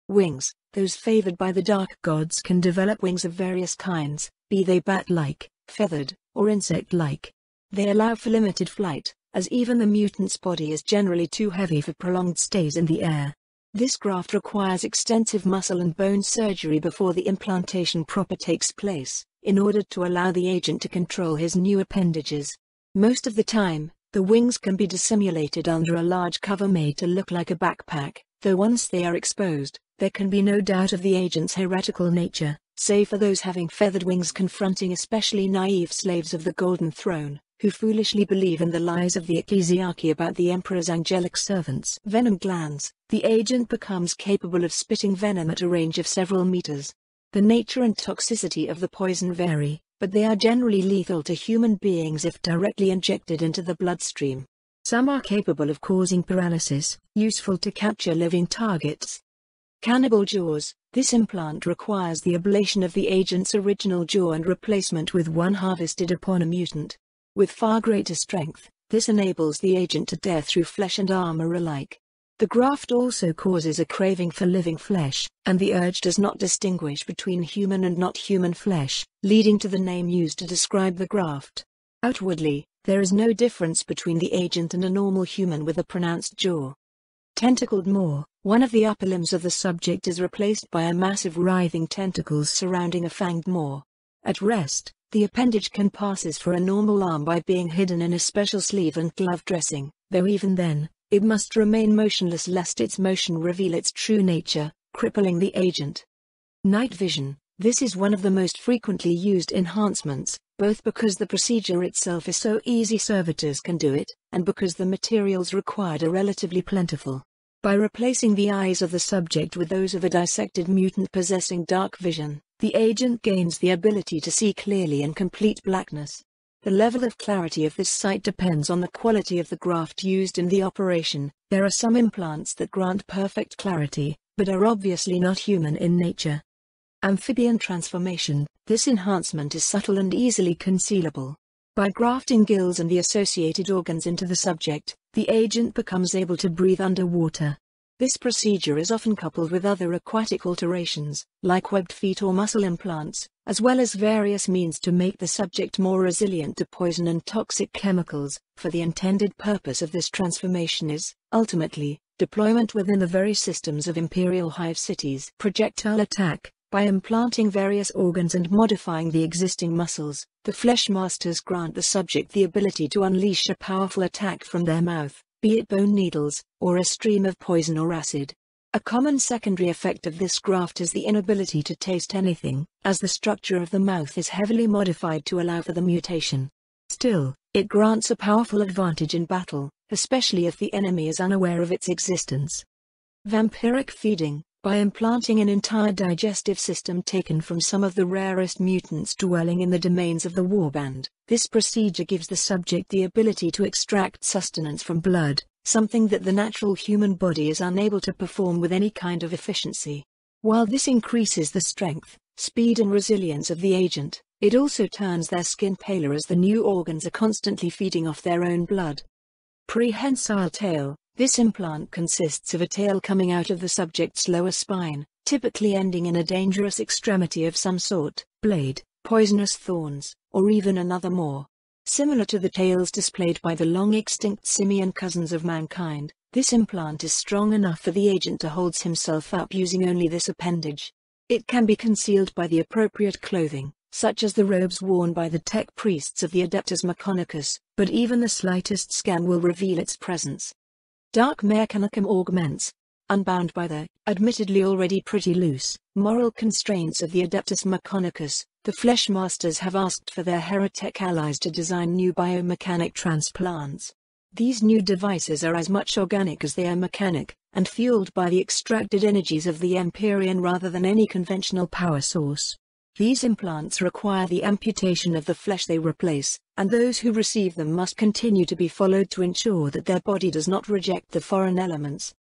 Wings. Those favored by the Dark Gods can develop wings of various kinds, be they bat-like, feathered, or insect-like. They allow for limited flight, as even the mutant's body is generally too heavy for prolonged stays in the air. This graft requires extensive muscle and bone surgery before the implantation proper takes place, in order to allow the agent to control his new appendages. Most of the time, the wings can be dissimulated under a large cover made to look like a backpack, though once they are exposed, there can be no doubt of the agent's heretical nature, save for those having feathered wings confronting especially naive slaves of the Golden Throne, who foolishly believe in the lies of the ecclesiarchy about the Emperor's angelic servants. Venom glands. The agent becomes capable of spitting venom at a range of several meters. The nature and toxicity of the poison vary, but they are generally lethal to human beings if directly injected into the bloodstream. Some are capable of causing paralysis, useful to capture living targets. Cannibal jaws. This implant requires the ablation of the agent's original jaw and replacement with one harvested upon a mutant. With far greater strength, this enables the agent to tear through flesh and armor alike. The graft also causes a craving for living flesh, and the urge does not distinguish between human and not human flesh, leading to the name used to describe the graft. Outwardly, there is no difference between the agent and a normal human with a pronounced jaw. Tentacled maw. One of the upper limbs of the subject is replaced by a massive writhing tentacles surrounding a fanged maw. At rest, the appendage can pass as for a normal arm by being hidden in a special sleeve and glove dressing, though even then, it must remain motionless lest its motion reveal its true nature, crippling the agent. Night vision. This is one of the most frequently used enhancements, both because the procedure itself is so easy servitors can do it, and because the materials required are relatively plentiful. By replacing the eyes of the subject with those of a dissected mutant possessing dark vision, the agent gains the ability to see clearly in complete blackness. The level of clarity of this sight depends on the quality of the graft used in the operation. There are some implants that grant perfect clarity, but are obviously not human in nature. Amphibian transformation. This enhancement is subtle and easily concealable. By grafting gills and the associated organs into the subject, the agent becomes able to breathe underwater. This procedure is often coupled with other aquatic alterations, like webbed feet or muscle implants, as well as various means to make the subject more resilient to poison and toxic chemicals, for the intended purpose of this transformation is, ultimately, deployment within the very systems of Imperial hive cities. Projectile attack. By implanting various organs and modifying the existing muscles, the Fleshmasters grant the subject the ability to unleash a powerful attack from their mouth, be it bone needles, or a stream of poison or acid. A common secondary effect of this graft is the inability to taste anything, as the structure of the mouth is heavily modified to allow for the mutation. Still, it grants a powerful advantage in battle, especially if the enemy is unaware of its existence. Vampiric feeding. By implanting an entire digestive system taken from some of the rarest mutants dwelling in the domains of the Warband, this procedure gives the subject the ability to extract sustenance from blood, something that the natural human body is unable to perform with any kind of efficiency. While this increases the strength, speed and resilience of the agent, it also turns their skin paler as the new organs are constantly feeding off their own blood. Prehensile tail. This implant consists of a tail coming out of the subject's lower spine, typically ending in a dangerous extremity of some sort, blade, poisonous thorns, or even another maw. Similar to the tails displayed by the long-extinct simian cousins of mankind, this implant is strong enough for the agent to hold himself up using only this appendage. It can be concealed by the appropriate clothing, such as the robes worn by the tech priests of the Adeptus Mechanicus, but even the slightest scan will reveal its presence. Dark Mechanicum augments. Unbound by the, admittedly already pretty loose, moral constraints of the Adeptus Mechanicus, the Flesh Masters have asked for their heretic allies to design new biomechanic transplants. These new devices are as much organic as they are mechanic, and fueled by the extracted energies of the Empyrean rather than any conventional power source. These implants require the amputation of the flesh they replace, and those who receive them must continue to be followed to ensure that their body does not reject the foreign elements.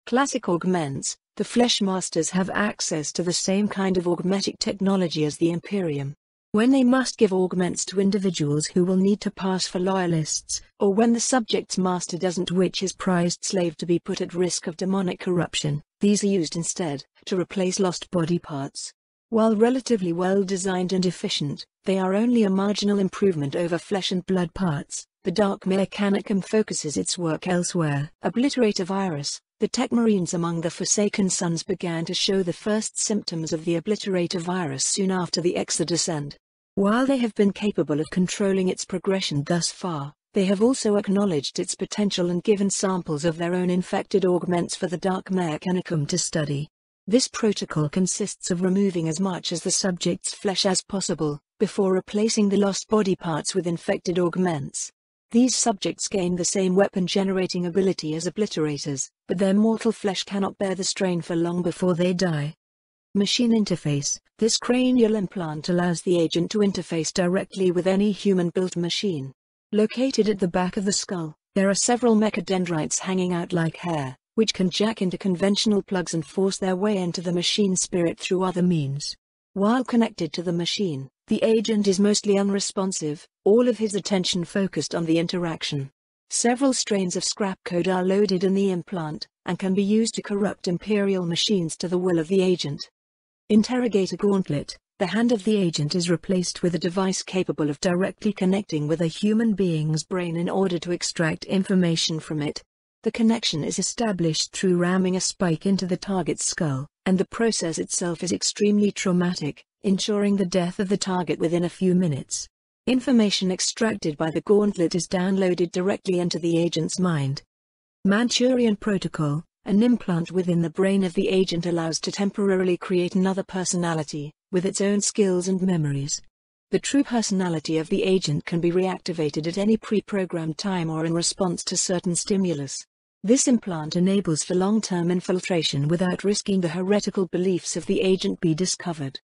Classic augments. The Flesh Masters have access to the same kind of augmetic technology as the Imperium. When they must give augments to individuals who will need to pass for loyalists, or when the subject's master doesn't wish his prized slave to be put at risk of demonic corruption, these are used instead, to replace lost body parts. While relatively well designed and efficient, they are only a marginal improvement over flesh and blood parts. The Dark Mechanicum focuses its work elsewhere. Obliterator virus. The tech marines among the Forsaken Sons began to show the first symptoms of the Obliterator virus soon after the Exodus end. While they have been capable of controlling its progression thus far, they have also acknowledged its potential and given samples of their own infected augments for the Dark Mechanicum to study. This protocol consists of removing as much as the subject's flesh as possible, before replacing the lost body parts with infected augments. These subjects gain the same weapon-generating ability as obliterators, but their mortal flesh cannot bear the strain for long before they die. Machine interface. This cranial implant allows the agent to interface directly with any human-built machine. Located at the back of the skull, there are several mechadendrites hanging out like hair, which can jack into conventional plugs and force their way into the machine spirit through other means. While connected to the machine, the agent is mostly unresponsive, all of his attention focused on the interaction. Several strains of scrap code are loaded in the implant, and can be used to corrupt Imperial machines to the will of the agent. Interrogator Gauntlet. The hand of the agent is replaced with a device capable of directly connecting with a human being's brain in order to extract information from it. The connection is established through ramming a spike into the target's skull, and the process itself is extremely traumatic, ensuring the death of the target within a few minutes. Information extracted by the gauntlet is downloaded directly into the agent's mind. Manchurian Protocol. An implant within the brain of the agent allows to temporarily create another personality, with its own skills and memories. The true personality of the agent can be reactivated at any pre-programmed time or in response to certain stimulus. This implant enables for long-term infiltration without risking the heretical beliefs of the agent be discovered.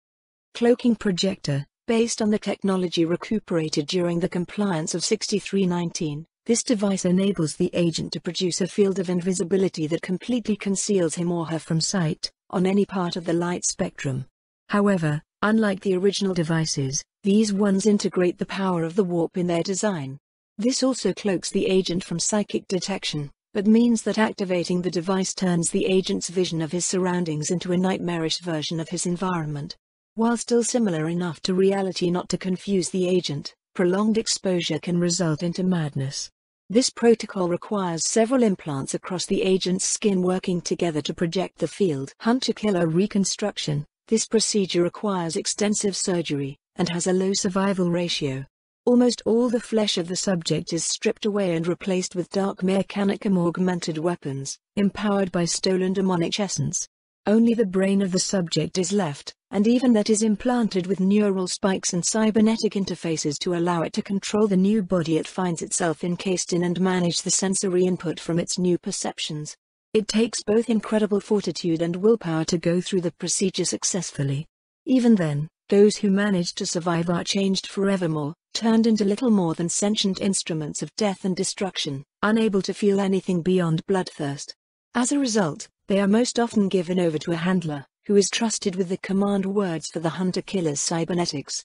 Cloaking Projector. Based on the technology recuperated during the compliance of 6319, this device enables the agent to produce a field of invisibility that completely conceals him or her from sight, on any part of the light spectrum. However, unlike the original devices, these ones integrate the power of the warp in their design. This also cloaks the agent from psychic detection, but means that activating the device turns the agent's vision of his surroundings into a nightmarish version of his environment. While still similar enough to reality not to confuse the agent, prolonged exposure can result into madness. This protocol requires several implants across the agent's skin working together to project the field. Hunter-killer reconstruction. This procedure requires extensive surgery, and has a low survival ratio. Almost all the flesh of the subject is stripped away and replaced with Dark Mechanicum augmented weapons, empowered by stolen demonic essence. Only the brain of the subject is left, and even that is implanted with neural spikes and cybernetic interfaces to allow it to control the new body it finds itself encased in and manage the sensory input from its new perceptions. It takes both incredible fortitude and willpower to go through the procedure successfully. Even then, those who managed to survive are changed forevermore, turned into little more than sentient instruments of death and destruction, unable to feel anything beyond bloodthirst. As a result, they are most often given over to a handler, who is trusted with the command words for the hunter-killer's cybernetics.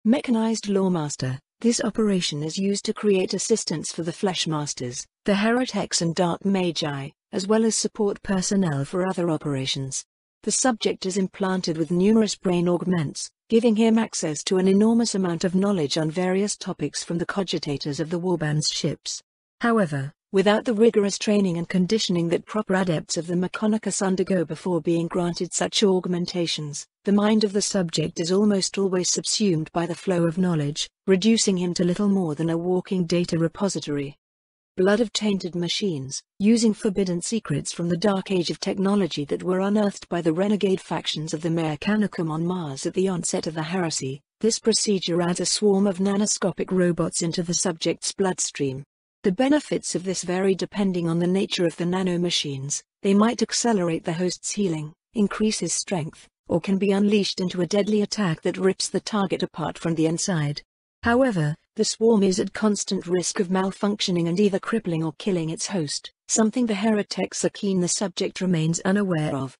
Mechanized Lawmaster. This operation is used to create assistance for the Fleshmasters, the Heretics and Dark Magi, as well as support personnel for other operations. The subject is implanted with numerous brain augments, giving him access to an enormous amount of knowledge on various topics from the cogitators of the Warband's ships. However, without the rigorous training and conditioning that proper adepts of the Mechonicus undergo before being granted such augmentations, the mind of the subject is almost always subsumed by the flow of knowledge, reducing him to little more than a walking data repository. Blood of tainted machines, using forbidden secrets from the dark age of technology that were unearthed by the renegade factions of the Mechanicum on Mars at the onset of the heresy, this procedure adds a swarm of nanoscopic robots into the subject's bloodstream. The benefits of this vary depending on the nature of the nanomachines. They might accelerate the host's healing, increase his strength, or can be unleashed into a deadly attack that rips the target apart from the inside. However, the swarm is at constant risk of malfunctioning and either crippling or killing its host, something the heretics are keen the subject remains unaware of.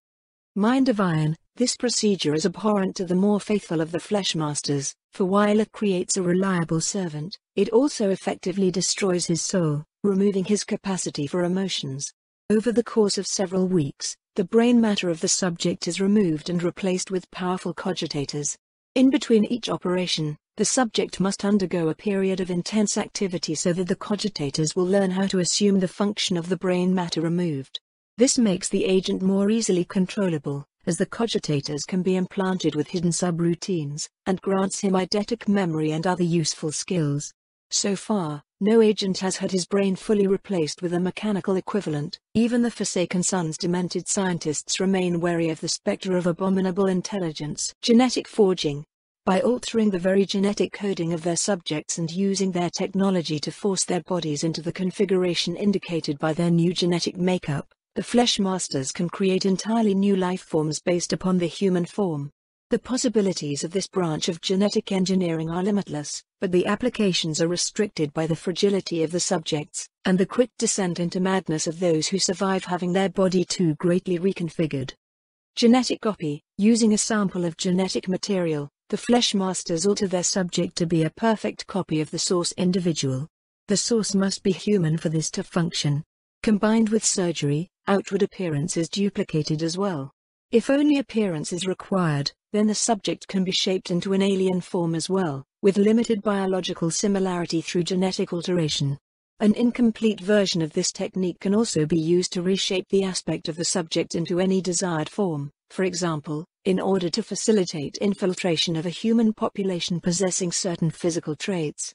Mind of Iron. This procedure is abhorrent to the more faithful of the Fleshmasters, for while it creates a reliable servant, it also effectively destroys his soul, removing his capacity for emotions. Over the course of several weeks, the brain matter of the subject is removed and replaced with powerful cogitators. In between each operation, the subject must undergo a period of intense activity so that the cogitators will learn how to assume the function of the brain matter removed. This makes the agent more easily controllable, as the cogitators can be implanted with hidden subroutines, and grants him eidetic memory and other useful skills. So far, no agent has had his brain fully replaced with a mechanical equivalent. Even the Forsaken Sun's demented scientists remain wary of the specter of abominable intelligence. Genetic forging. By altering the very genetic coding of their subjects and using their technology to force their bodies into the configuration indicated by their new genetic makeup, the Fleshmasters can create entirely new life forms based upon the human form. The possibilities of this branch of genetic engineering are limitless, but the applications are restricted by the fragility of the subjects, and the quick descent into madness of those who survive having their body too greatly reconfigured. Genetic copy. Using a sample of genetic material, the Fleshmasters alter their subject to be a perfect copy of the source individual. The source must be human for this to function. Combined with surgery, outward appearance is duplicated as well. If only appearance is required, then the subject can be shaped into an alien form as well, with limited biological similarity through genetic alteration. An incomplete version of this technique can also be used to reshape the aspect of the subject into any desired form, for example, in order to facilitate infiltration of a human population possessing certain physical traits.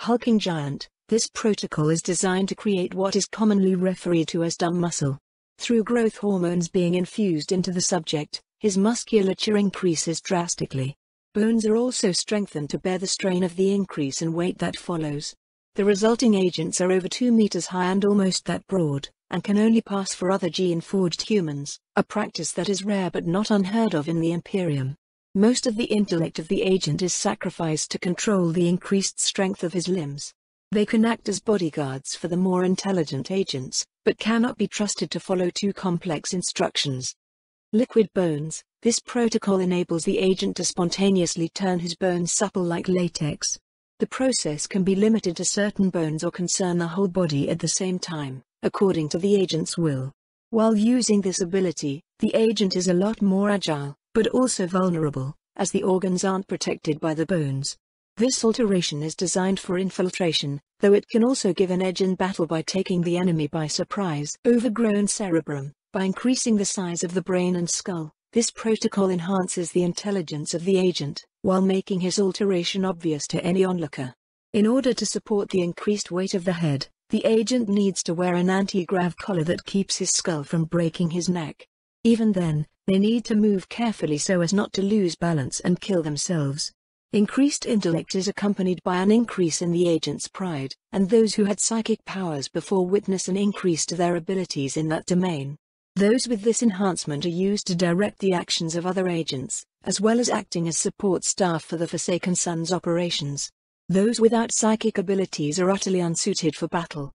Hulking giant. This protocol is designed to create what is commonly referred to as dumb muscle. Through growth hormones being infused into the subject, his musculature increases drastically. Bones are also strengthened to bear the strain of the increase in weight that follows. The resulting agents are over 2 meters high and almost that broad, and can only pass for other gene-forged humans, a practice that is rare but not unheard of in the Imperium. Most of the intellect of the agent is sacrificed to control the increased strength of his limbs. They can act as bodyguards for the more intelligent agents, but cannot be trusted to follow too complex instructions. Liquid bones. This protocol enables the agent to spontaneously turn his bones supple like latex. The process can be limited to certain bones or concern the whole body at the same time, according to the agent's will. While using this ability, the agent is a lot more agile, but also vulnerable, as the organs aren't protected by the bones. This alteration is designed for infiltration, though it can also give an edge in battle by taking the enemy by surprise. Overgrown cerebrum. By increasing the size of the brain and skull, this protocol enhances the intelligence of the agent, while making his alteration obvious to any onlooker. In order to support the increased weight of the head, the agent needs to wear an anti-grav collar that keeps his skull from breaking his neck. Even then, they need to move carefully so as not to lose balance and kill themselves. Increased intellect is accompanied by an increase in the agent's pride, and those who had psychic powers before witness an increase to their abilities in that domain. Those with this enhancement are used to direct the actions of other agents, as well as acting as support staff for the Forsaken Sun's operations. Those without psychic abilities are utterly unsuited for battle.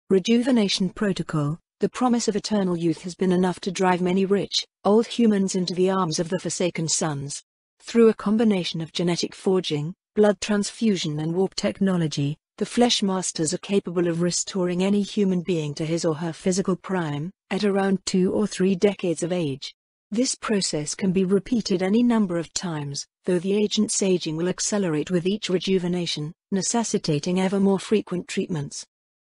Rejuvenation Protocol. The promise of eternal youth has been enough to drive many rich, old humans into the arms of the Forsaken Suns. Through a combination of genetic forging, blood transfusion and warp technology, the Flesh Masters are capable of restoring any human being to his or her physical prime, at around 2 or 3 decades of age. This process can be repeated any number of times, though the agent's aging will accelerate with each rejuvenation, necessitating ever more frequent treatments.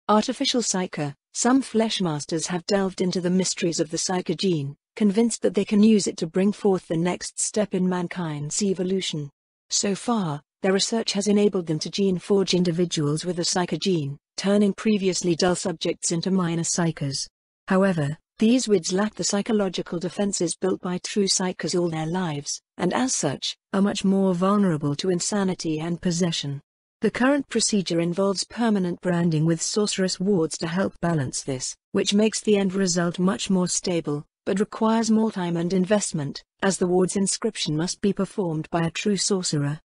Artificial psyche. Some Flesh Masters have delved into the mysteries of the psyche gene, convinced that they can use it to bring forth the next step in mankind's evolution. So far, their research has enabled them to gene forge individuals with a psyche gene, turning previously dull subjects into minor psyches. However, these wids lack the psychological defenses built by true psyches all their lives, and as such, are much more vulnerable to insanity and possession. The current procedure involves permanent branding with sorceress wards to help balance this, which makes the end result much more stable, but requires more time and investment, as the ward's inscription must be performed by a true sorcerer.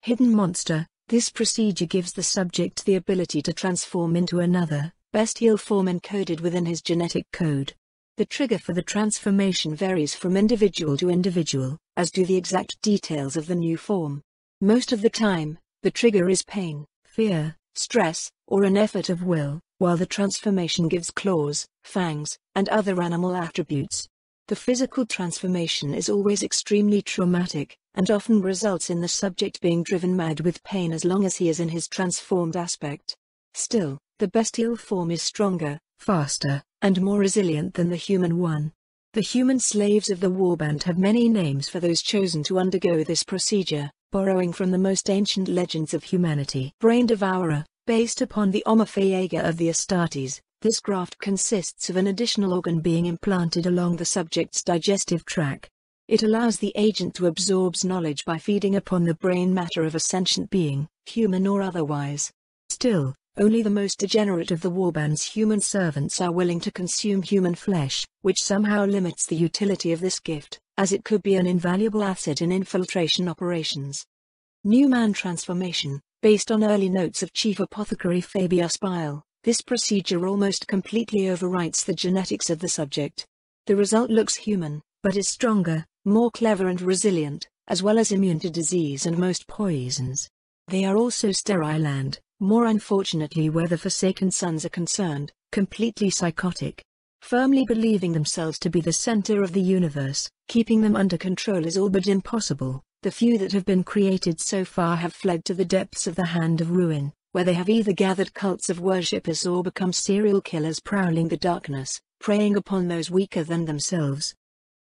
Hidden monster. This procedure gives the subject the ability to transform into another, bestial form encoded within his genetic code. The trigger for the transformation varies from individual to individual, as do the exact details of the new form. Most of the time, the trigger is pain, fear, stress, or an effort of will, while the transformation gives claws, fangs, and other animal attributes. The physical transformation is always extremely traumatic, and often results in the subject being driven mad with pain as long as he is in his transformed aspect. Still, the bestial form is stronger, faster, and more resilient than the human one. The human slaves of the Warband have many names for those chosen to undergo this procedure, borrowing from the most ancient legends of humanity. Brain Devourer. Based upon the Omophaga of the Astartes, this graft consists of an additional organ being implanted along the subject's digestive tract. It allows the agent to absorb knowledge by feeding upon the brain matter of a sentient being, human or otherwise. Still, only the most degenerate of the Warband's human servants are willing to consume human flesh, which somehow limits the utility of this gift, as it could be an invaluable asset in infiltration operations. New Man Transformation. Based on early notes of Chief Apothecary Fabius Bile, this procedure almost completely overwrites the genetics of the subject. The result looks human, but is stronger, more clever and resilient, as well as immune to disease and most poisons. They are also sterile and, more unfortunately where the Forsaken Sons are concerned, completely psychotic. Firmly believing themselves to be the center of the universe, keeping them under control is all but impossible. The few that have been created so far have fled to the depths of the Hand of Ruin, where they have either gathered cults of worshippers or become serial killers prowling the darkness, preying upon those weaker than themselves.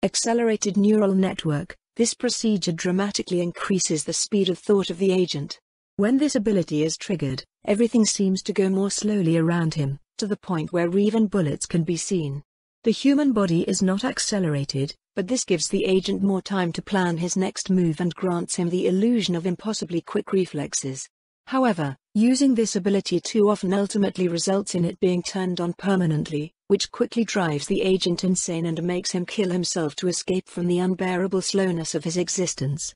Accelerated Neural Network. This procedure dramatically increases the speed of thought of the agent. When this ability is triggered, everything seems to go more slowly around him, to the point where even bullets can be seen. The human body is not accelerated, but this gives the agent more time to plan his next move and grants him the illusion of impossibly quick reflexes. However, using this ability too often ultimately results in it being turned on permanently, which quickly drives the agent insane and makes him kill himself to escape from the unbearable slowness of his existence.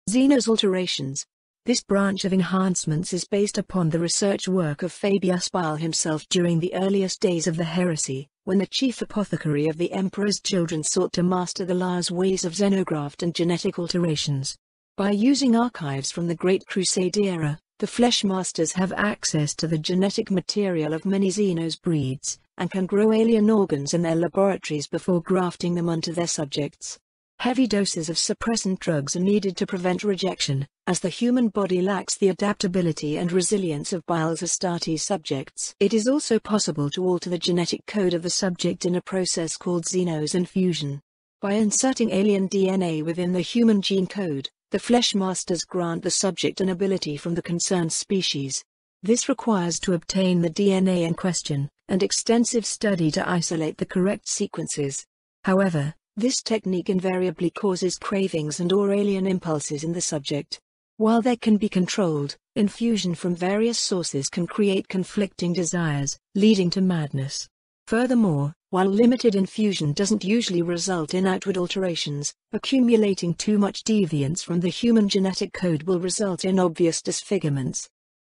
Xenos Alterations. This branch of enhancements is based upon the research work of Fabius Bile himself during the earliest days of the heresy, when the chief apothecary of the Emperor's children sought to master the last ways of xenograft and genetic alterations. By using archives from the Great Crusade era, the Flesh Masters have access to the genetic material of many Xenos breeds, and can grow alien organs in their laboratories before grafting them onto their subjects. Heavy doses of suppressant drugs are needed to prevent rejection, as the human body lacks the adaptability and resilience of Bile's Astartes subjects. It is also possible to alter the genetic code of the subject in a process called Xenos infusion. By inserting alien DNA within the human gene code, the Flesh Masters grant the subject an ability from the concerned species. This requires to obtain the DNA in question, and extensive study to isolate the correct sequences. However, this technique invariably causes cravings and/or alien impulses in the subject. While they can be controlled, infusion from various sources can create conflicting desires, leading to madness. Furthermore, while limited infusion doesn't usually result in outward alterations, accumulating too much deviance from the human genetic code will result in obvious disfigurements.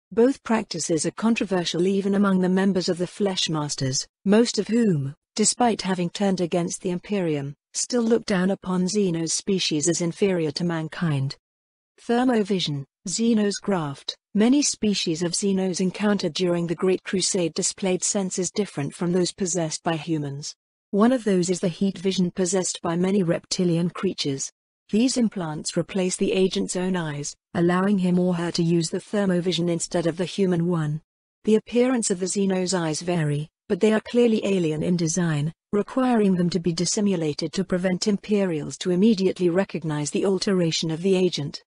Both practices are controversial even among the members of the Flesh Masters, most of whom, despite having turned against the Imperium, still look down upon Xenos species as inferior to mankind. Thermovision, Xenos graft. Many species of Xenos encountered during the Great Crusade displayed senses different from those possessed by humans. One of those is the heat vision possessed by many reptilian creatures. These implants replace the agent's own eyes, allowing him or her to use the thermovision instead of the human one. The appearance of the Xenos' eyes vary, but they are clearly alien in design, requiring them to be dissimulated to prevent Imperials to immediately recognize the alteration of the agent.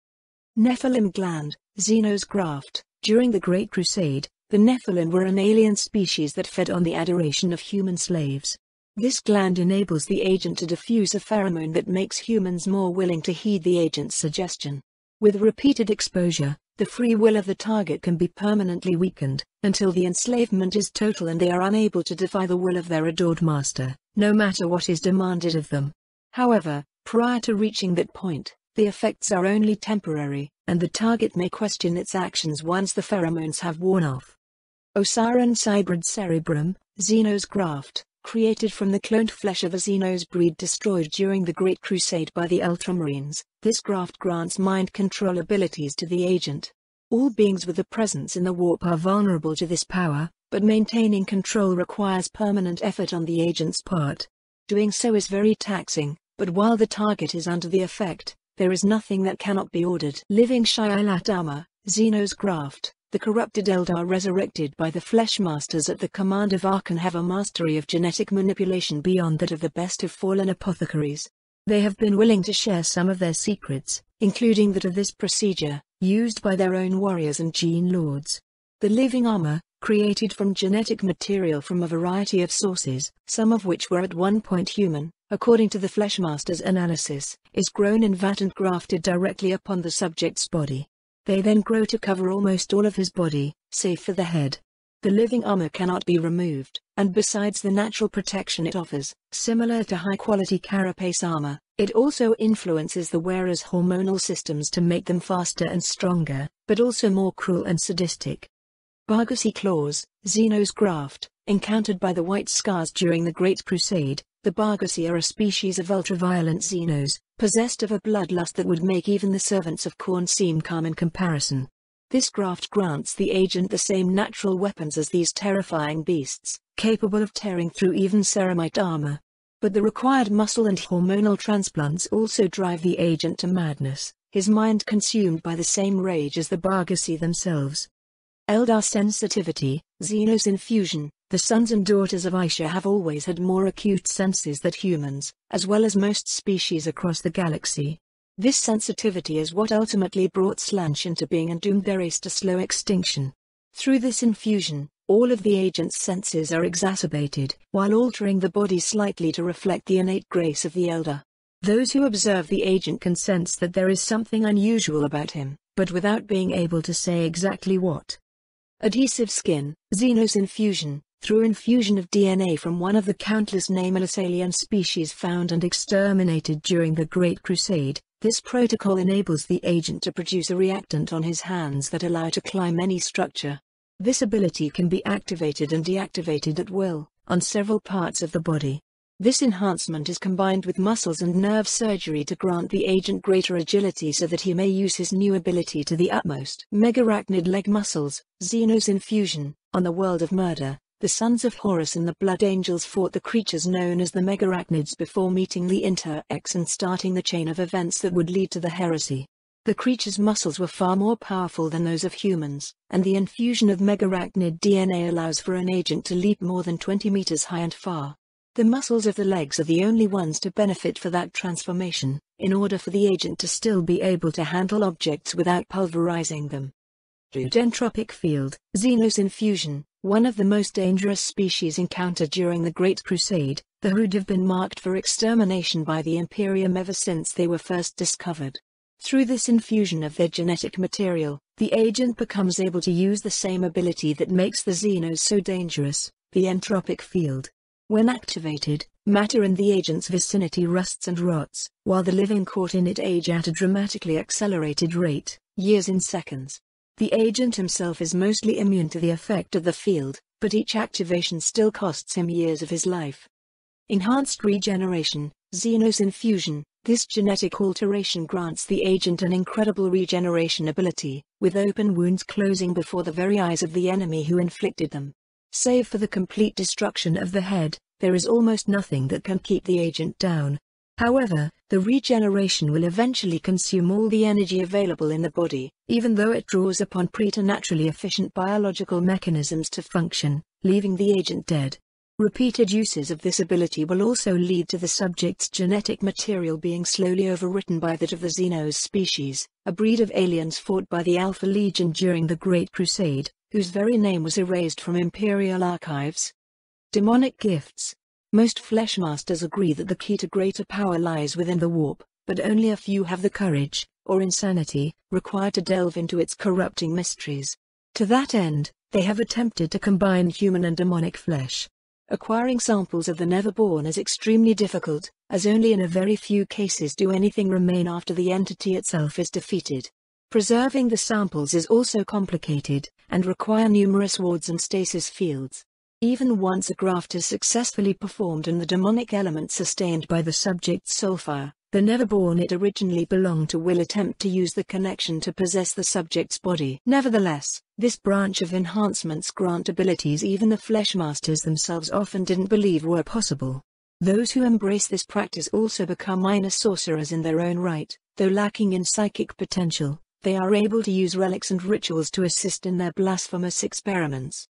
Nephilim gland, Xenos graft. During the Great Crusade, the Nephilim were an alien species that fed on the adoration of human slaves. This gland enables the agent to diffuse a pheromone that makes humans more willing to heed the agent's suggestion. With repeated exposure, the free will of the target can be permanently weakened, until the enslavement is total and they are unable to defy the will of their adored master, no matter what is demanded of them. However, prior to reaching that point, the effects are only temporary, and the target may question its actions once the pheromones have worn off. Osiris hybrid cerebrum, Xenos graft. Created from the cloned flesh of a Xenos breed destroyed during the Great Crusade by the Ultramarines, this graft grants mind control abilities to the agent. All beings with a presence in the warp are vulnerable to this power, but maintaining control requires permanent effort on the agent's part. Doing so is very taxing, but while the target is under the effect, there is nothing that cannot be ordered. Living Shi'alat armor, Xenos graft. The corrupted Eldar resurrected by the Fleshmasters at the command of Archon have a mastery of genetic manipulation beyond that of the best of fallen apothecaries. They have been willing to share some of their secrets, including that of this procedure, used by their own warriors and gene lords. The living armor, created from genetic material from a variety of sources, some of which were at one point human, according to the Fleshmasters' analysis, is grown in vat and grafted directly upon the subject's body. They then grow to cover almost all of his body, save for the head. The living armor cannot be removed, and besides the natural protection it offers, similar to high-quality carapace armor, it also influences the wearer's hormonal systems to make them faster and stronger, but also more cruel and sadistic. Bargasi claws, Xenos graft. Encountered by the White Scars during the Great Crusade, the Bargasi are a species of ultraviolent Xenos, possessed of a bloodlust that would make even the servants of Khorne seem calm in comparison. This graft grants the agent the same natural weapons as these terrifying beasts, capable of tearing through even ceramite armor. But the required muscle and hormonal transplants also drive the agent to madness, his mind consumed by the same rage as the Bargasi themselves. Eldar sensitivity, Xenos infusion. The sons and daughters of Aisha have always had more acute senses than humans, as well as most species across the galaxy. This sensitivity is what ultimately brought Slansh into being and doomed their race to slow extinction. Through this infusion, all of the agent's senses are exacerbated, while altering the body slightly to reflect the innate grace of the Eldar. Those who observe the agent can sense that there is something unusual about him, but without being able to say exactly what. Adhesive skin, Xenos infusion. Through infusion of DNA from one of the countless nameless alien species found and exterminated during the Great Crusade, this protocol enables the agent to produce a reactant on his hands that allow to climb any structure. This ability can be activated and deactivated at will, on several parts of the body. This enhancement is combined with muscles and nerve surgery to grant the agent greater agility so that he may use his new ability to the utmost. Megarachnid leg muscles, Xenos infusion. On the world of murder, the sons of Horus and the Blood Angels fought the creatures known as the Megarachnids before meeting the Inter-X and starting the chain of events that would lead to the heresy. The creatures' muscles were far more powerful than those of humans, and the infusion of Megarachnid DNA allows for an agent to leap more than 20 meters high and far. The muscles of the legs are the only ones to benefit for that transformation, in order for the agent to still be able to handle objects without pulverizing them. Entropic field, Xenos infusion. One of the most dangerous species encountered during the Great Crusade, the Hood have been marked for extermination by the Imperium ever since they were first discovered. Through this infusion of their genetic material, the agent becomes able to use the same ability that makes the Xenos so dangerous, the entropic field. When activated, matter in the agent's vicinity rusts and rots, while the living caught in it age at a dramatically accelerated rate, years in seconds. The agent himself is mostly immune to the effect of the field, but each activation still costs him years of his life. Enhanced regeneration, Xenos infusion. This genetic alteration grants the agent an incredible regeneration ability, with open wounds closing before the very eyes of the enemy who inflicted them. Save for the complete destruction of the head, there is almost nothing that can keep the agent down. However, the regeneration will eventually consume all the energy available in the body, even though it draws upon preternaturally efficient biological mechanisms to function, leaving the agent dead. Repeated uses of this ability will also lead to the subject's genetic material being slowly overwritten by that of the Xenos species, a breed of aliens fought by the Alpha Legion during the Great Crusade, whose very name was erased from Imperial archives. Demonic gifts. Most Fleshmasters agree that the key to greater power lies within the warp, but only a few have the courage, or insanity, required to delve into its corrupting mysteries. To that end, they have attempted to combine human and demonic flesh. Acquiring samples of the Neverborn is extremely difficult, as only in a very few cases do anything remain after the entity itself is defeated. Preserving the samples is also complicated, and require numerous wards and stasis fields. Even once a graft is successfully performed and the demonic element sustained by the subject's soulfire, the Neverborn it originally belonged to will attempt to use the connection to possess the subject's body. Nevertheless, this branch of enhancements grant abilities even the Fleshmasters themselves often didn't believe were possible. Those who embrace this practice also become minor sorcerers in their own right, though lacking in psychic potential. They are able to use relics and rituals to assist in their blasphemous experiments.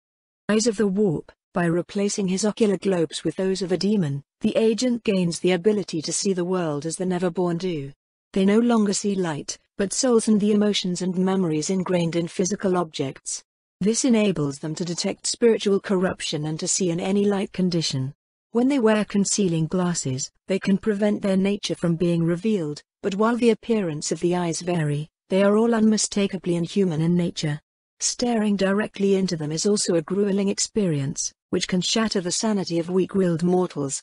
Eyes of the Warp. By replacing his ocular globes with those of a demon, the agent gains the ability to see the world as the Neverborn do. They no longer see light, but souls and the emotions and memories ingrained in physical objects. This enables them to detect spiritual corruption and to see in any light condition. When they wear concealing glasses, they can prevent their nature from being revealed, but while the appearance of the eyes vary, they are all unmistakably inhuman in nature. Staring directly into them is also a grueling experience, which can shatter the sanity of weak-willed mortals.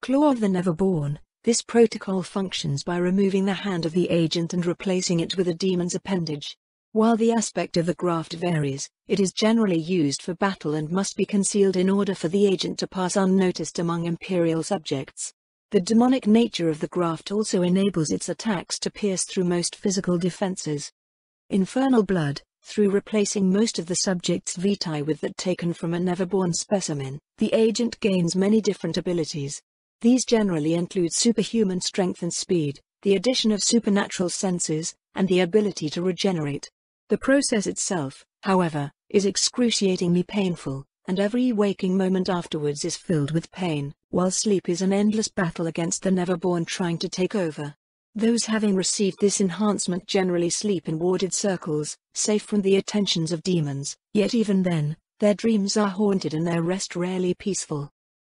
Claw of the Neverborn. This protocol functions by removing the hand of the agent and replacing it with a demon's appendage. While the aspect of the graft varies, it is generally used for battle and must be concealed in order for the agent to pass unnoticed among Imperial subjects. The demonic nature of the graft also enables its attacks to pierce through most physical defenses. Infernal blood. Through replacing most of the subject's vitae with that taken from a Neverborn specimen, the agent gains many different abilities. These generally include superhuman strength and speed, the addition of supernatural senses, and the ability to regenerate. The process itself, however, is excruciatingly painful, and every waking moment afterwards is filled with pain, while sleep is an endless battle against the Neverborn trying to take over. Those having received this enhancement generally sleep in warded circles, safe from the attentions of demons, yet even then, their dreams are haunted and their rest rarely peaceful.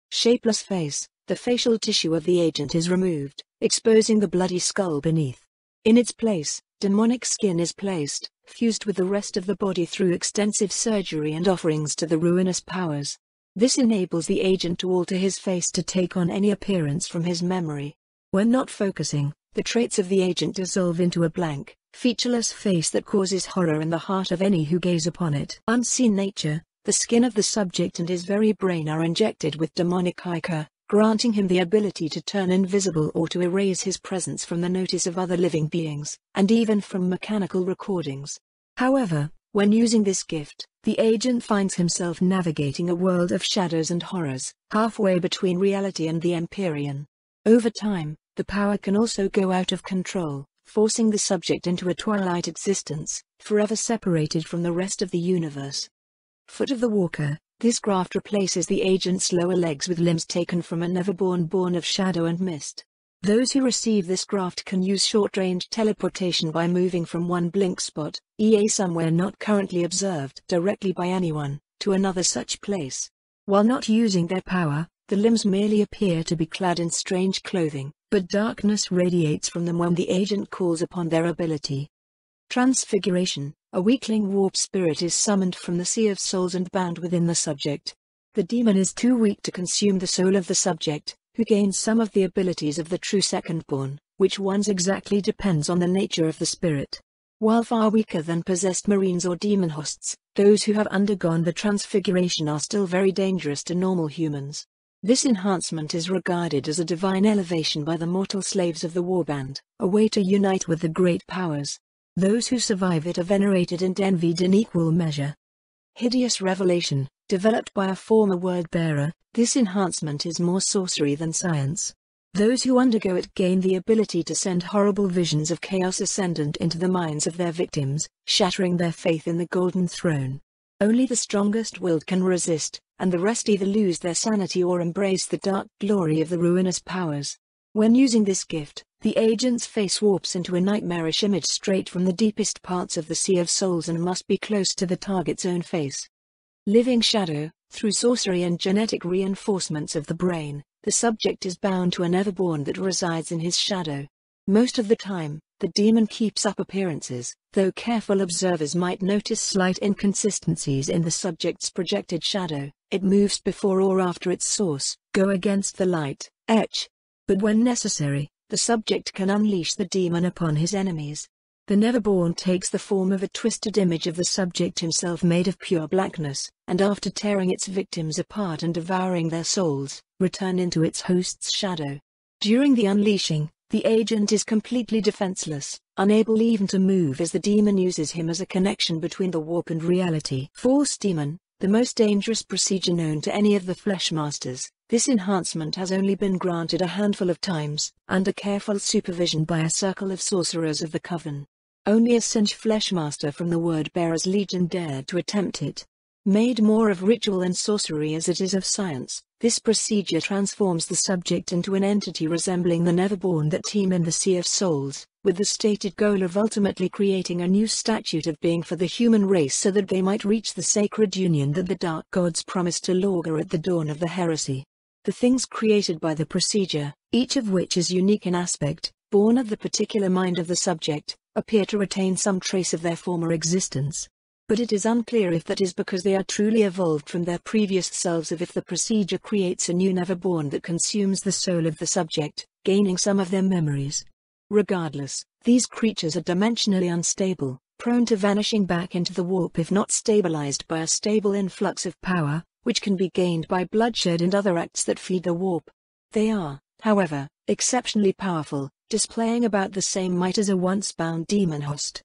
Shapeless face. The facial tissue of the agent is removed, exposing the bloody skull beneath. In its place, demonic skin is placed, fused with the rest of the body through extensive surgery and offerings to the ruinous powers. This enables the agent to alter his face to take on any appearance from his memory. When not focusing, the traits of the agent dissolve into a blank, featureless face that causes horror in the heart of any who gaze upon it. Unseen nature. The skin of the subject and his very brain are injected with demonic ichor, granting him the ability to turn invisible or to erase his presence from the notice of other living beings, and even from mechanical recordings. However, when using this gift, the agent finds himself navigating a world of shadows and horrors, halfway between reality and the Empyrean. Over time, the power can also go out of control, forcing the subject into a twilight existence, forever separated from the rest of the universe. Foot of the Walker. This graft replaces the agent's lower legs with limbs taken from a Neverborn born of shadow and mist. Those who receive this graft can use short-range teleportation by moving from one blink spot, e.a. somewhere not currently observed directly by anyone, to another such place. While not using their power, the limbs merely appear to be clad in strange clothing, but darkness radiates from them when the agent calls upon their ability. Transfiguration. A weakling warp spirit is summoned from the sea of souls and bound within the subject. The demon is too weak to consume the soul of the subject, who gains some of the abilities of the true secondborn, which ones exactly depends on the nature of the spirit. While far weaker than possessed marines or demon hosts, those who have undergone the transfiguration are still very dangerous to normal humans. This enhancement is regarded as a divine elevation by the mortal slaves of the Warband, a way to unite with the great powers. Those who survive it are venerated and envied in equal measure. Hideous Revelation, developed by a former word-bearer, this enhancement is more sorcery than science. Those who undergo it gain the ability to send horrible visions of chaos ascendant into the minds of their victims, shattering their faith in the Golden Throne. Only the strongest-willed can resist, and the rest either lose their sanity or embrace the dark glory of the ruinous powers. When using this gift, the agent's face warps into a nightmarish image straight from the deepest parts of the Sea of Souls and must be close to the target's own face. Living Shadow, through sorcery and genetic reinforcements of the brain, the subject is bound to a Neverborn that resides in his shadow. Most of the time, the demon keeps up appearances, though careful observers might notice slight inconsistencies in the subject's projected shadow. It moves before or after its source, go against the light, etch. But when necessary, the subject can unleash the demon upon his enemies. The Neverborn takes the form of a twisted image of the subject himself made of pure blackness, and after tearing its victims apart and devouring their souls, return into its host's shadow. During the unleashing, the agent is completely defenseless, unable even to move as the demon uses him as a connection between the warp and reality. False Demon, the most dangerous procedure known to any of the Fleshmasters. This enhancement has only been granted a handful of times, under careful supervision by a circle of sorcerers of the Coven. Only a Singe Fleshmaster from the Word-Bearers Legion dared to attempt it. Made more of ritual and sorcery as it is of science, this procedure transforms the subject into an entity resembling the Neverborn that teem in the Sea of Souls, with the stated goal of ultimately creating a new statute of being for the human race so that they might reach the sacred union that the Dark Gods promised to Lorgar at the dawn of the heresy. The things created by the procedure, each of which is unique in aspect, born of the particular mind of the subject, appear to retain some trace of their former existence. But it is unclear if that is because they are truly evolved from their previous selves or if the procedure creates a new Neverborn that consumes the soul of the subject, gaining some of their memories. Regardless, these creatures are dimensionally unstable, prone to vanishing back into the warp if not stabilized by a stable influx of power, which can be gained by bloodshed and other acts that feed the warp. They are, however, exceptionally powerful, displaying about the same might as a once-bound demon host.